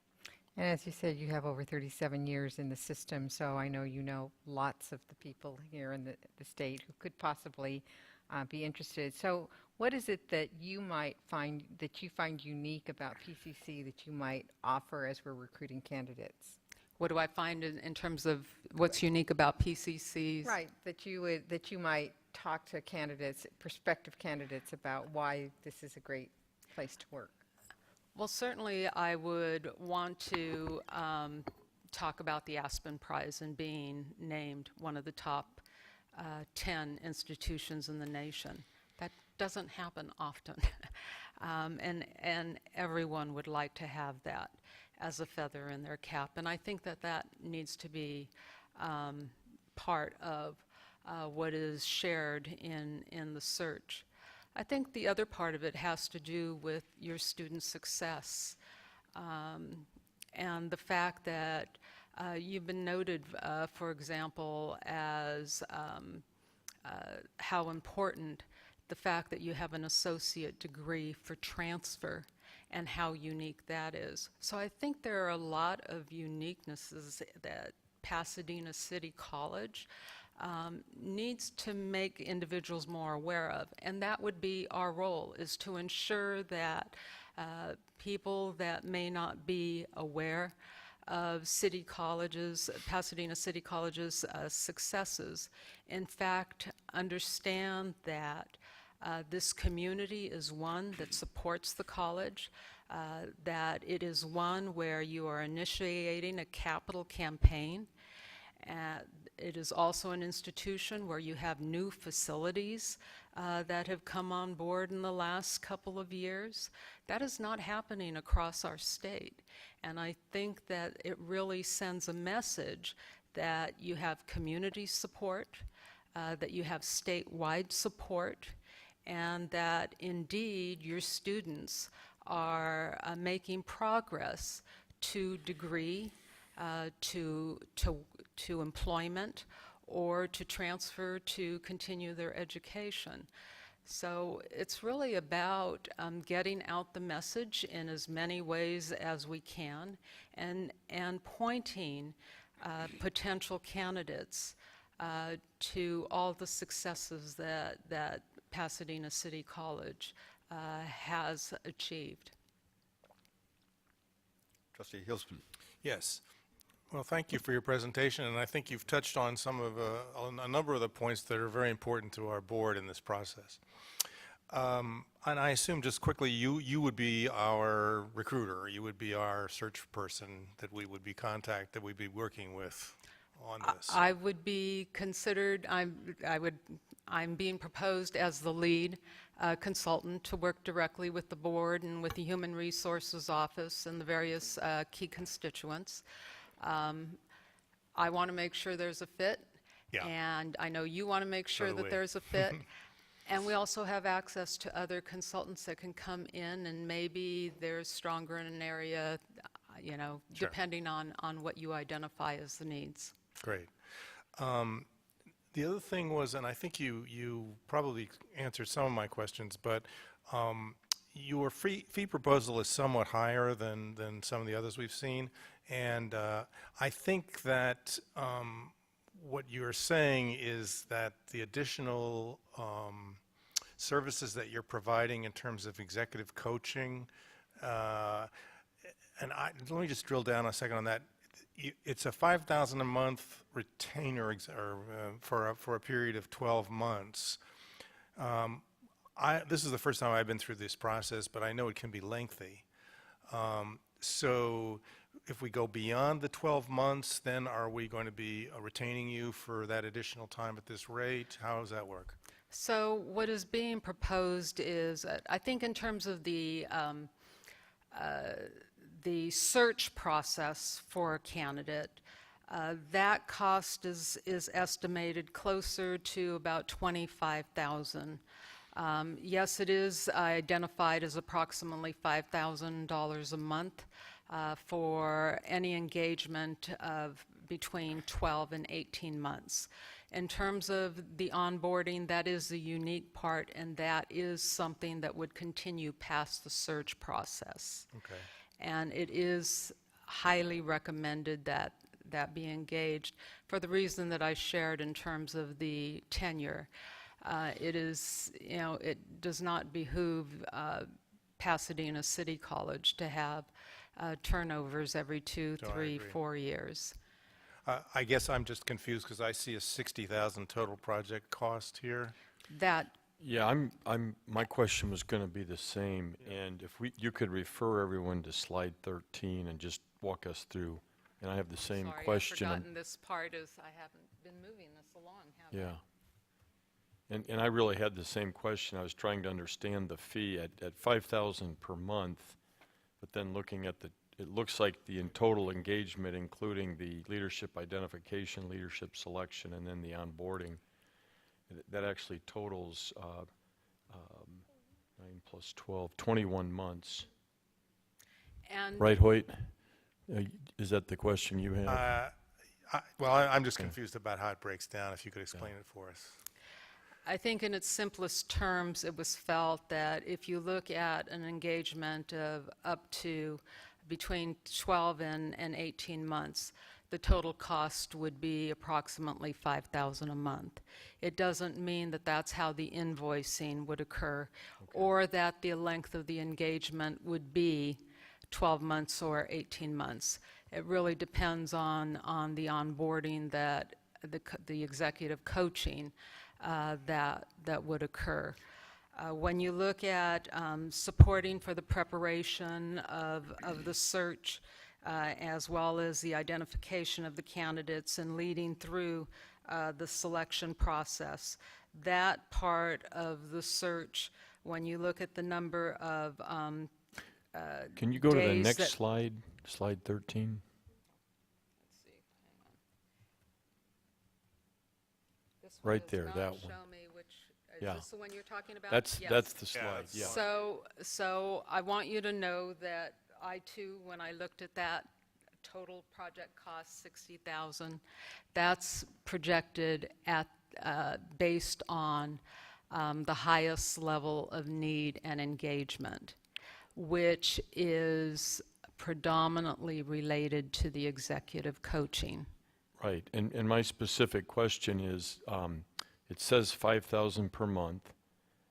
And as you said, you have over 37 years in the system, so I know you know lots of the people here in the state who could possibly be interested. So what is it that you might find, that you find unique about PCC that you might offer as we're recruiting candidates? What do I find in terms of what's unique about PCCs? Right, that you might talk to candidates, prospective candidates, about why this is a great place to work. Well, certainly I would want to talk about the Aspen Prize and being named one of the top 10 institutions in the nation. That doesn't happen often. And everyone would like to have that as a feather in their cap. And I think that that needs to be part of what is shared in the search. I think the other part of it has to do with your student success, and the fact that you've been noted, for example, as how important the fact that you have an associate degree for transfer and how unique that is. So I think there are a lot of uniquenesses that Pasadena City College needs to make individuals more aware of, and that would be our role, is to ensure that people that may not be aware of city colleges, Pasadena City College's successes. In fact, understand that this community is one that supports the college, that it is one where you are initiating a capital campaign. It is also an institution where you have new facilities that have come on board in the last couple of years. That is not happening across our state. And I think that it really sends a message that you have community support, that you have statewide support, and that indeed your students are making progress to degree, to employment, or to transfer to continue their education. So it's really about getting out the message in as many ways as we can, and pointing potential candidates to all the successes that Pasadena City College has achieved. Trustee Hilston. Yes. Well, thank you for your presentation, and I think you've touched on a number of the points that are very important to our board in this process. And I assume, just quickly, you would be our recruiter, you would be our search person that we would be working with on this. I would be considered, I'm being proposed as the lead consultant to work directly with the board and with the Human Resources Office and the various key constituents. I want to make sure there's a fit, and I know you want to make sure that there's a fit. And we also have access to other consultants that can come in, and maybe they're stronger in an area, depending on what you identify as the needs. Great. The other thing was, and I think you probably answered some of my questions, but your fee proposal is somewhat higher than some of the others we've seen. And I think that what you're saying is that the additional services that you're providing in terms of executive coaching, and let me just drill down a second on that. It's a $5,000 a month retainer for a period of 12 months. This is the first time I've been through this process, but I know it can be lengthy. So if we go beyond the 12 months, then are we going to be retaining you for that additional time at this rate? How does that work? So what is being proposed is, I think in terms of the search process for a candidate, that cost is estimated closer to about $25,000. Yes, it is identified as approximately $5,000 a month for any engagement of between 12 and 18 months. In terms of the onboarding, that is the unique part, and that is something that would continue past the search process. Okay. And it is highly recommended that be engaged for the reason that I shared in terms of the tenure. It is, it does not behoove Pasadena City College to have turnovers every 2, 3, 4 years. I guess I'm just confused because I see a $60,000 total project cost here. Yeah, my question was going to be the same, and if you could refer everyone to slide 13 and just walk us through, and I have the same question. Sorry, I've forgotten this part as I haven't been moving this along, have I? Yeah. And I really had the same question. I was trying to understand the fee at $5,000 per month, but then looking at it looks like the total engagement, including the leadership identification, leadership selection, and then the onboarding, that actually totals 9 plus 12, 21 months. And right, Hoyt? Is that the question you have? I'm just confused about how it breaks down, if you could explain it for us. I think in its simplest terms, it was felt that if you look at an engagement of up to between 12 and 18 months, the total cost would be approximately $5,000 a month. It doesn't mean that that's how the invoicing would occur, or that the length of the engagement would be 12 months or 18 months. It really depends on the onboarding that, the executive coaching that would occur. When you look at supporting for the preparation of the search, as well as the identification of the candidates and leading through the selection process, that part of the search, when you look at the number of Can you go to the days next that- slide, slide 13? This one Right does there, not that one. show me which, is Yeah. this the one you're talking about? That's Yes. the slide, yeah. So I want you to know that I too, when I looked at that, total project cost 60,000. That's projected at, based on the highest level of need and engagement, which is predominantly related to the executive coaching. Right, and my specific question is, it says 5,000 per month,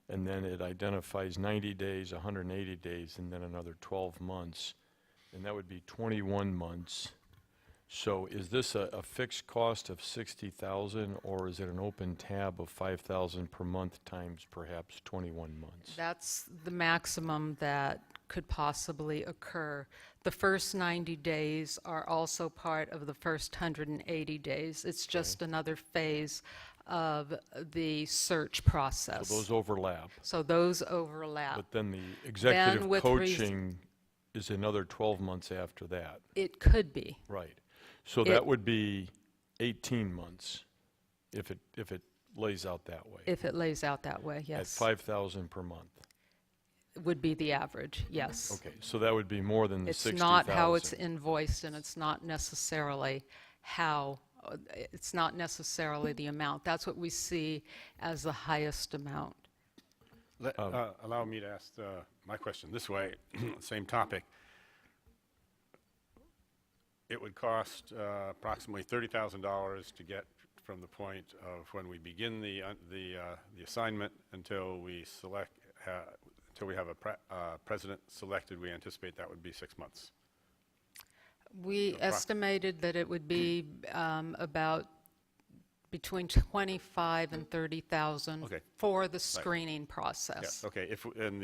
and then it identifies 90 days, 180 days, and then another 12 months, and that would be 21 months. So is this a fixed cost of 60,000, or is it an open tab of 5,000 per month times perhaps 21 months? That's the maximum that could possibly occur. The first 90 days are also part of the first 180 days. It's just another phase of the search process. So those overlap. So those overlap. But then the executive with coaching is another 12 months after that. It could be. Right. So that would be 18 months if it lays out that way. If it lays out that way, At yes. 5,000 per month. Would be the average, yes. Okay, so that would be more than the It's 60,000. not how it's invoiced, and it's not necessarily how, it's not necessarily the amount. That's what we see as the highest amount. Allow me to ask my question this way, same topic. It would cost approximately $30,000 to get from the point of when we begin the assignment until we select, until we have a president selected. We anticipate that would be 6 months. We estimated that it would be about between 25 and 30,000 Okay. for the screening process. Yes, okay. If, and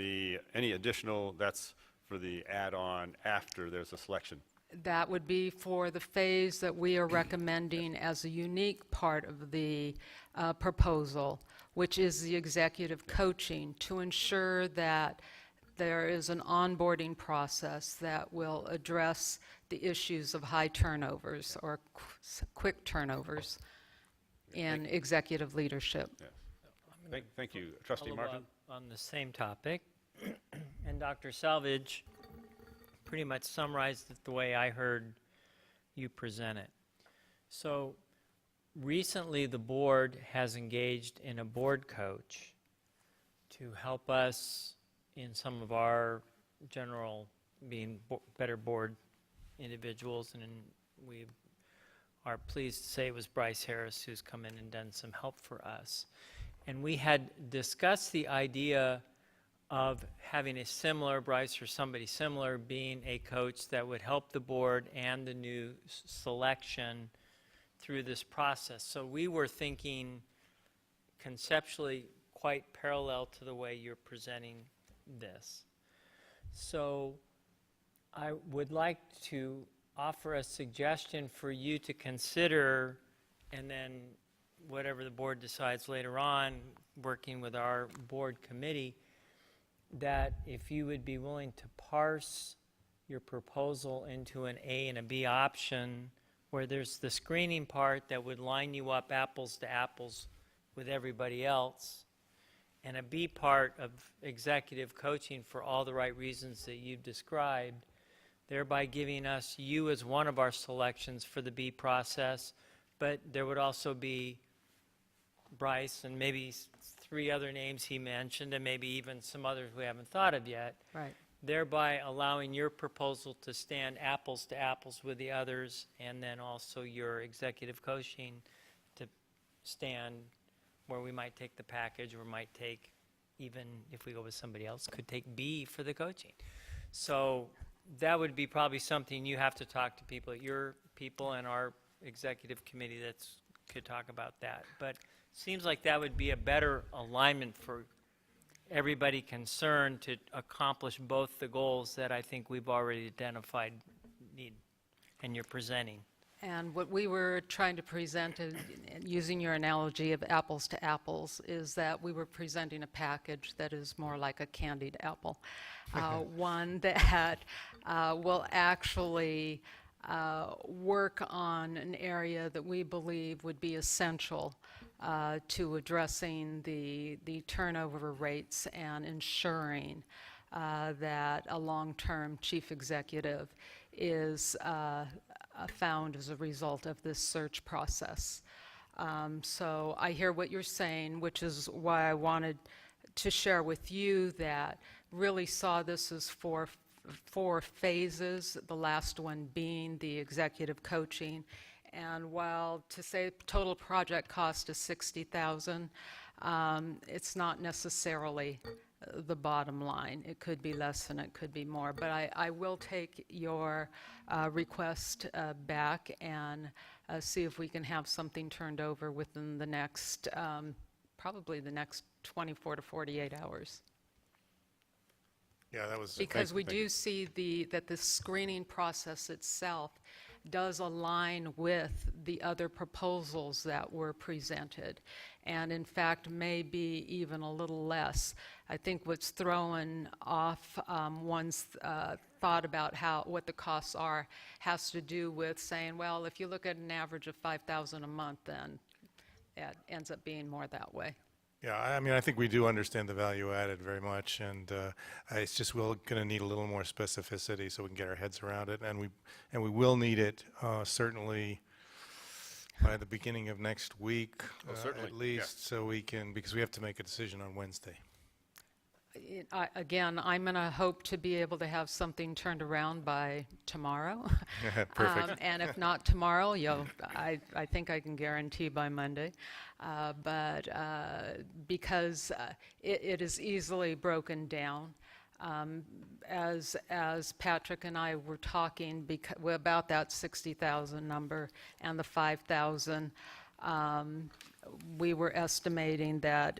any additional, that's for the add-on after there's a selection. That would be for the phase that we are recommending as a unique part of the proposal, which is the executive coaching, to ensure that there is an onboarding process that will address the issues of high turnovers or quick turnovers in executive leadership. Yes. Thank you. Trustee Follow Martin? up on the same topic, and Dr. Salvage pretty much summarized it the way I heard you present it. So recently the board has engaged in a board coach to help us in some of our general being better board individuals, and we are pleased to say it was Bryce Harris who's come in and done some help for us. And we had discussed the idea of having a similar, Bryce or somebody similar, being a coach that would help the board and the new selection through this process. So we were thinking conceptually quite parallel to the way you're presenting this. So I would like to offer a suggestion for you to consider, and then whatever the board decides later on, working with our board committee, that if you would be willing to parse your proposal into an A and a B option, where there's the screening part that would line you up apples to apples with everybody else, and a B part of executive coaching for all the right reasons that you've described, thereby giving us you as one of our selections for the B process, but there would also be Bryce and maybe 3 other names he mentioned, and maybe even some others we haven't thought of yet. Right. Thereby allowing your proposal to stand apples to apples with the others, and then also your executive coaching to stand where we might take the package, or might take, even if we go with somebody else, could take B for the coaching. So that would be probably something you have to talk to people, your people and our executive committee could talk about that. But seems like that would be a better alignment for everybody concerned to accomplish both the goals that I think we've already identified need, and you're presenting. And what we were trying to present, using your analogy of apples to apples, is that we were presenting a package that is more like a candied apple. One that will actually work on an area that we believe would be essential to addressing the turnover rates and ensuring that a long-term chief executive is found as a result of this search process. So I hear what you're saying, which is why I wanted to share with you that really saw this as four phases, the last one being the executive coaching. And while to say total project cost is $60,000, it's not necessarily the bottom line. It could be less and it could be more. But I will take your request back and see if we can have something turned over within the next, probably the next 24 to 48 hours. Yeah, that was. Because we do see that the screening process itself does align with the other proposals that were presented, and in fact may be even a little less. I think what's throwing off one's thought about what the costs are has to do with saying, well, if you look at an average of $5,000 a month, then it ends up being more that way. Yeah, I mean, I think we do understand the value added very much, and it's just we're going to need a little more specificity so we can get our heads around it, and we will need it certainly by the beginning of next week, certainly, at least, so we can, because we have to make a decision on Wednesday. Again, I'm going to hope to be able to have something turned around by tomorrow. Perfect. And if not tomorrow, I think I can guarantee by Monday. But because it is easily broken down, as Patrick and I were talking about that 60,000 number and the 5,000, we were estimating that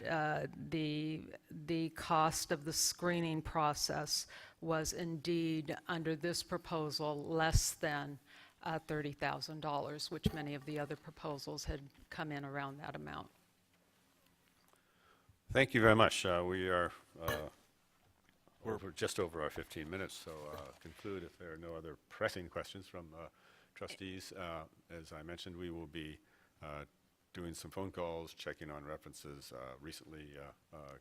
the cost of the screening process was indeed, under this proposal, less than $30,000, which many of the other proposals had come in around that amount. Thank you very much. We're just over our 15 minutes, so conclude if there are no other pressing questions from trustees. As I mentioned, we will be doing some phone calls, checking on references, recently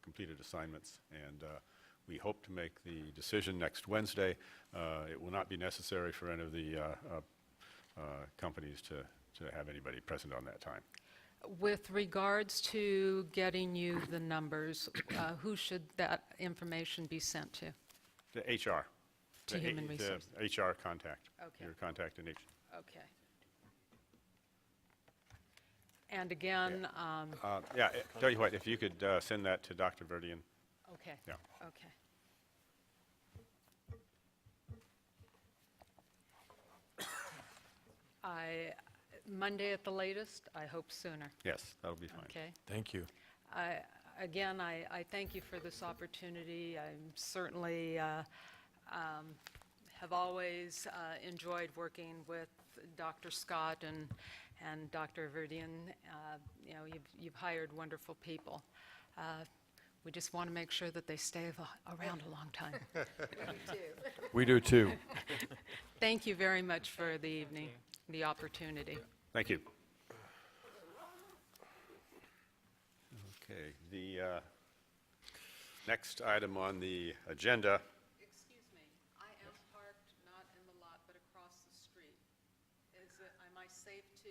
completed assignments, and we hope to make the decision next Wednesday. It will not be necessary for any of the companies to have anybody present on that time. With regards to getting you the numbers, who should that information be sent to? The HR. To Human Resources. The HR contact. Okay. Your contact in HR. Okay. And again, Tell you what, if you could send that to Dr. Verdian. okay. Yeah. Okay. Monday at the latest, I hope sooner. Yes, that'll be fine. Okay. Thank you. Again, I thank you for this opportunity. I certainly have always enjoyed working with Dr. Scott and Dr. Verdian. You've hired wonderful people. We just want to make sure that they stay around a long time. We do too. Thank you very much for the evening, the opportunity. Thank you. Okay, the next item on the agenda. Excuse me, I am parked not in the lot, but across the street. Am I safe to?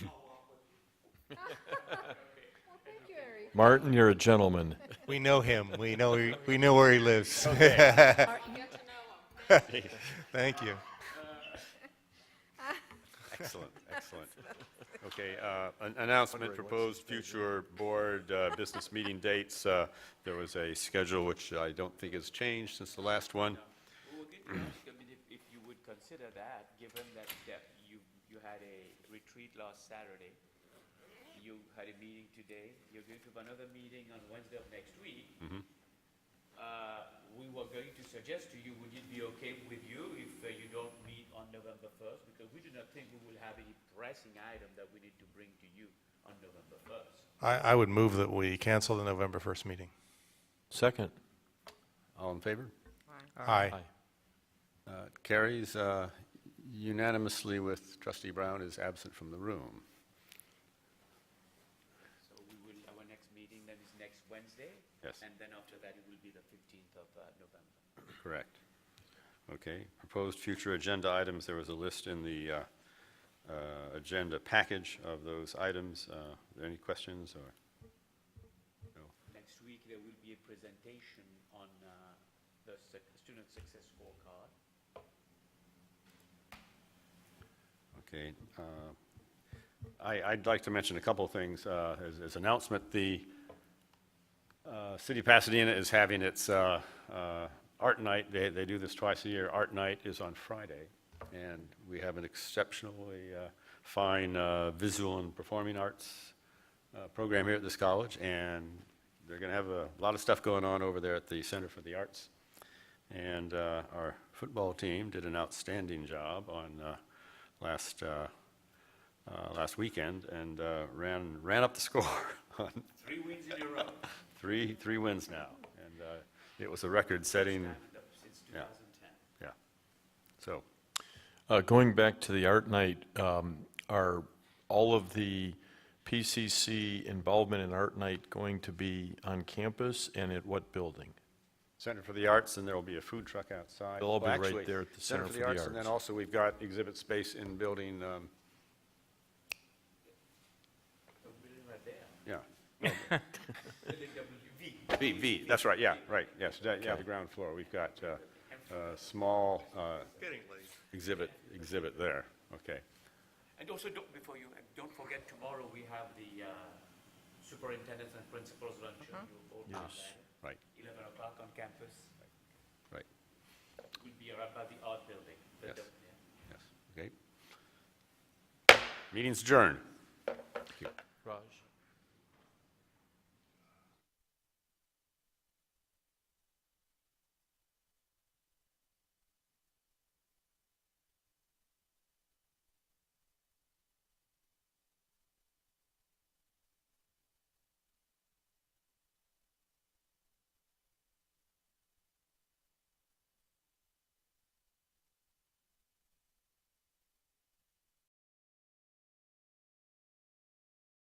Well, thank you, Eric. Martin, you're a gentleman. We know him. We know where he lives. Martin, get to know him. Thank you. Excellent, excellent. Okay, an announcement, proposed future board business meeting dates. There was a schedule which I don't think has changed since the last one. ask, I mean, if you would consider that, given that you had a retreat last Saturday, you had a meeting today, you're going to have another meeting on Wednesday of next week. We were going to suggest to you, would it be okay with you if you don't meet on November 1st? Because we do not think we will have any pressing item that we need to bring to you on November 1st. I would move that we cancel the November 1st meeting. Second. All in favor? Aye. Carries unanimously with Trustee Brown is absent from the room. So our next meeting then is next Wednesday? Yes. And then after that, it will be the 15th of November. Correct. Okay. Proposed future agenda items, there was a list in the agenda package of those items. Are there any questions or? No? Next week, there will be a presentation on the student success scorecard. Okay. I'd like to mention a couple of things. As announcement, the City of Pasadena is having its art night. They do this twice a year. Art night is on Friday, and we have an exceptionally fine visual and performing arts program here at this college, and they're going to have a lot of stuff going on over there at the Center for the Arts. And our football team did an outstanding job on last weekend and ran up the score on 3 wins in a row. three wins now, and it was a record-setting. Since 2010. Yeah. So. Going back to the art night, are all of the PCC involvement in art night going to be on campus, and at what building? Center for the Arts, and there will be a food truck outside. They'll all be Well, right actually, there at the Center for the Arts. And then also we've got exhibit space in building, yeah. Building WV. V, that's right, yeah, right, yes, yeah, the ground floor. We've got a small exhibit there, okay. And also, don't forget, tomorrow we have the superintendents and principals luncheon. You'll all be Yes. there. Right. 11 o'clock on campus. Right. We'll be right by the art building. The Yes. dome, yeah. Yes, okay. Meeting's adjourned. Thank you. Raj?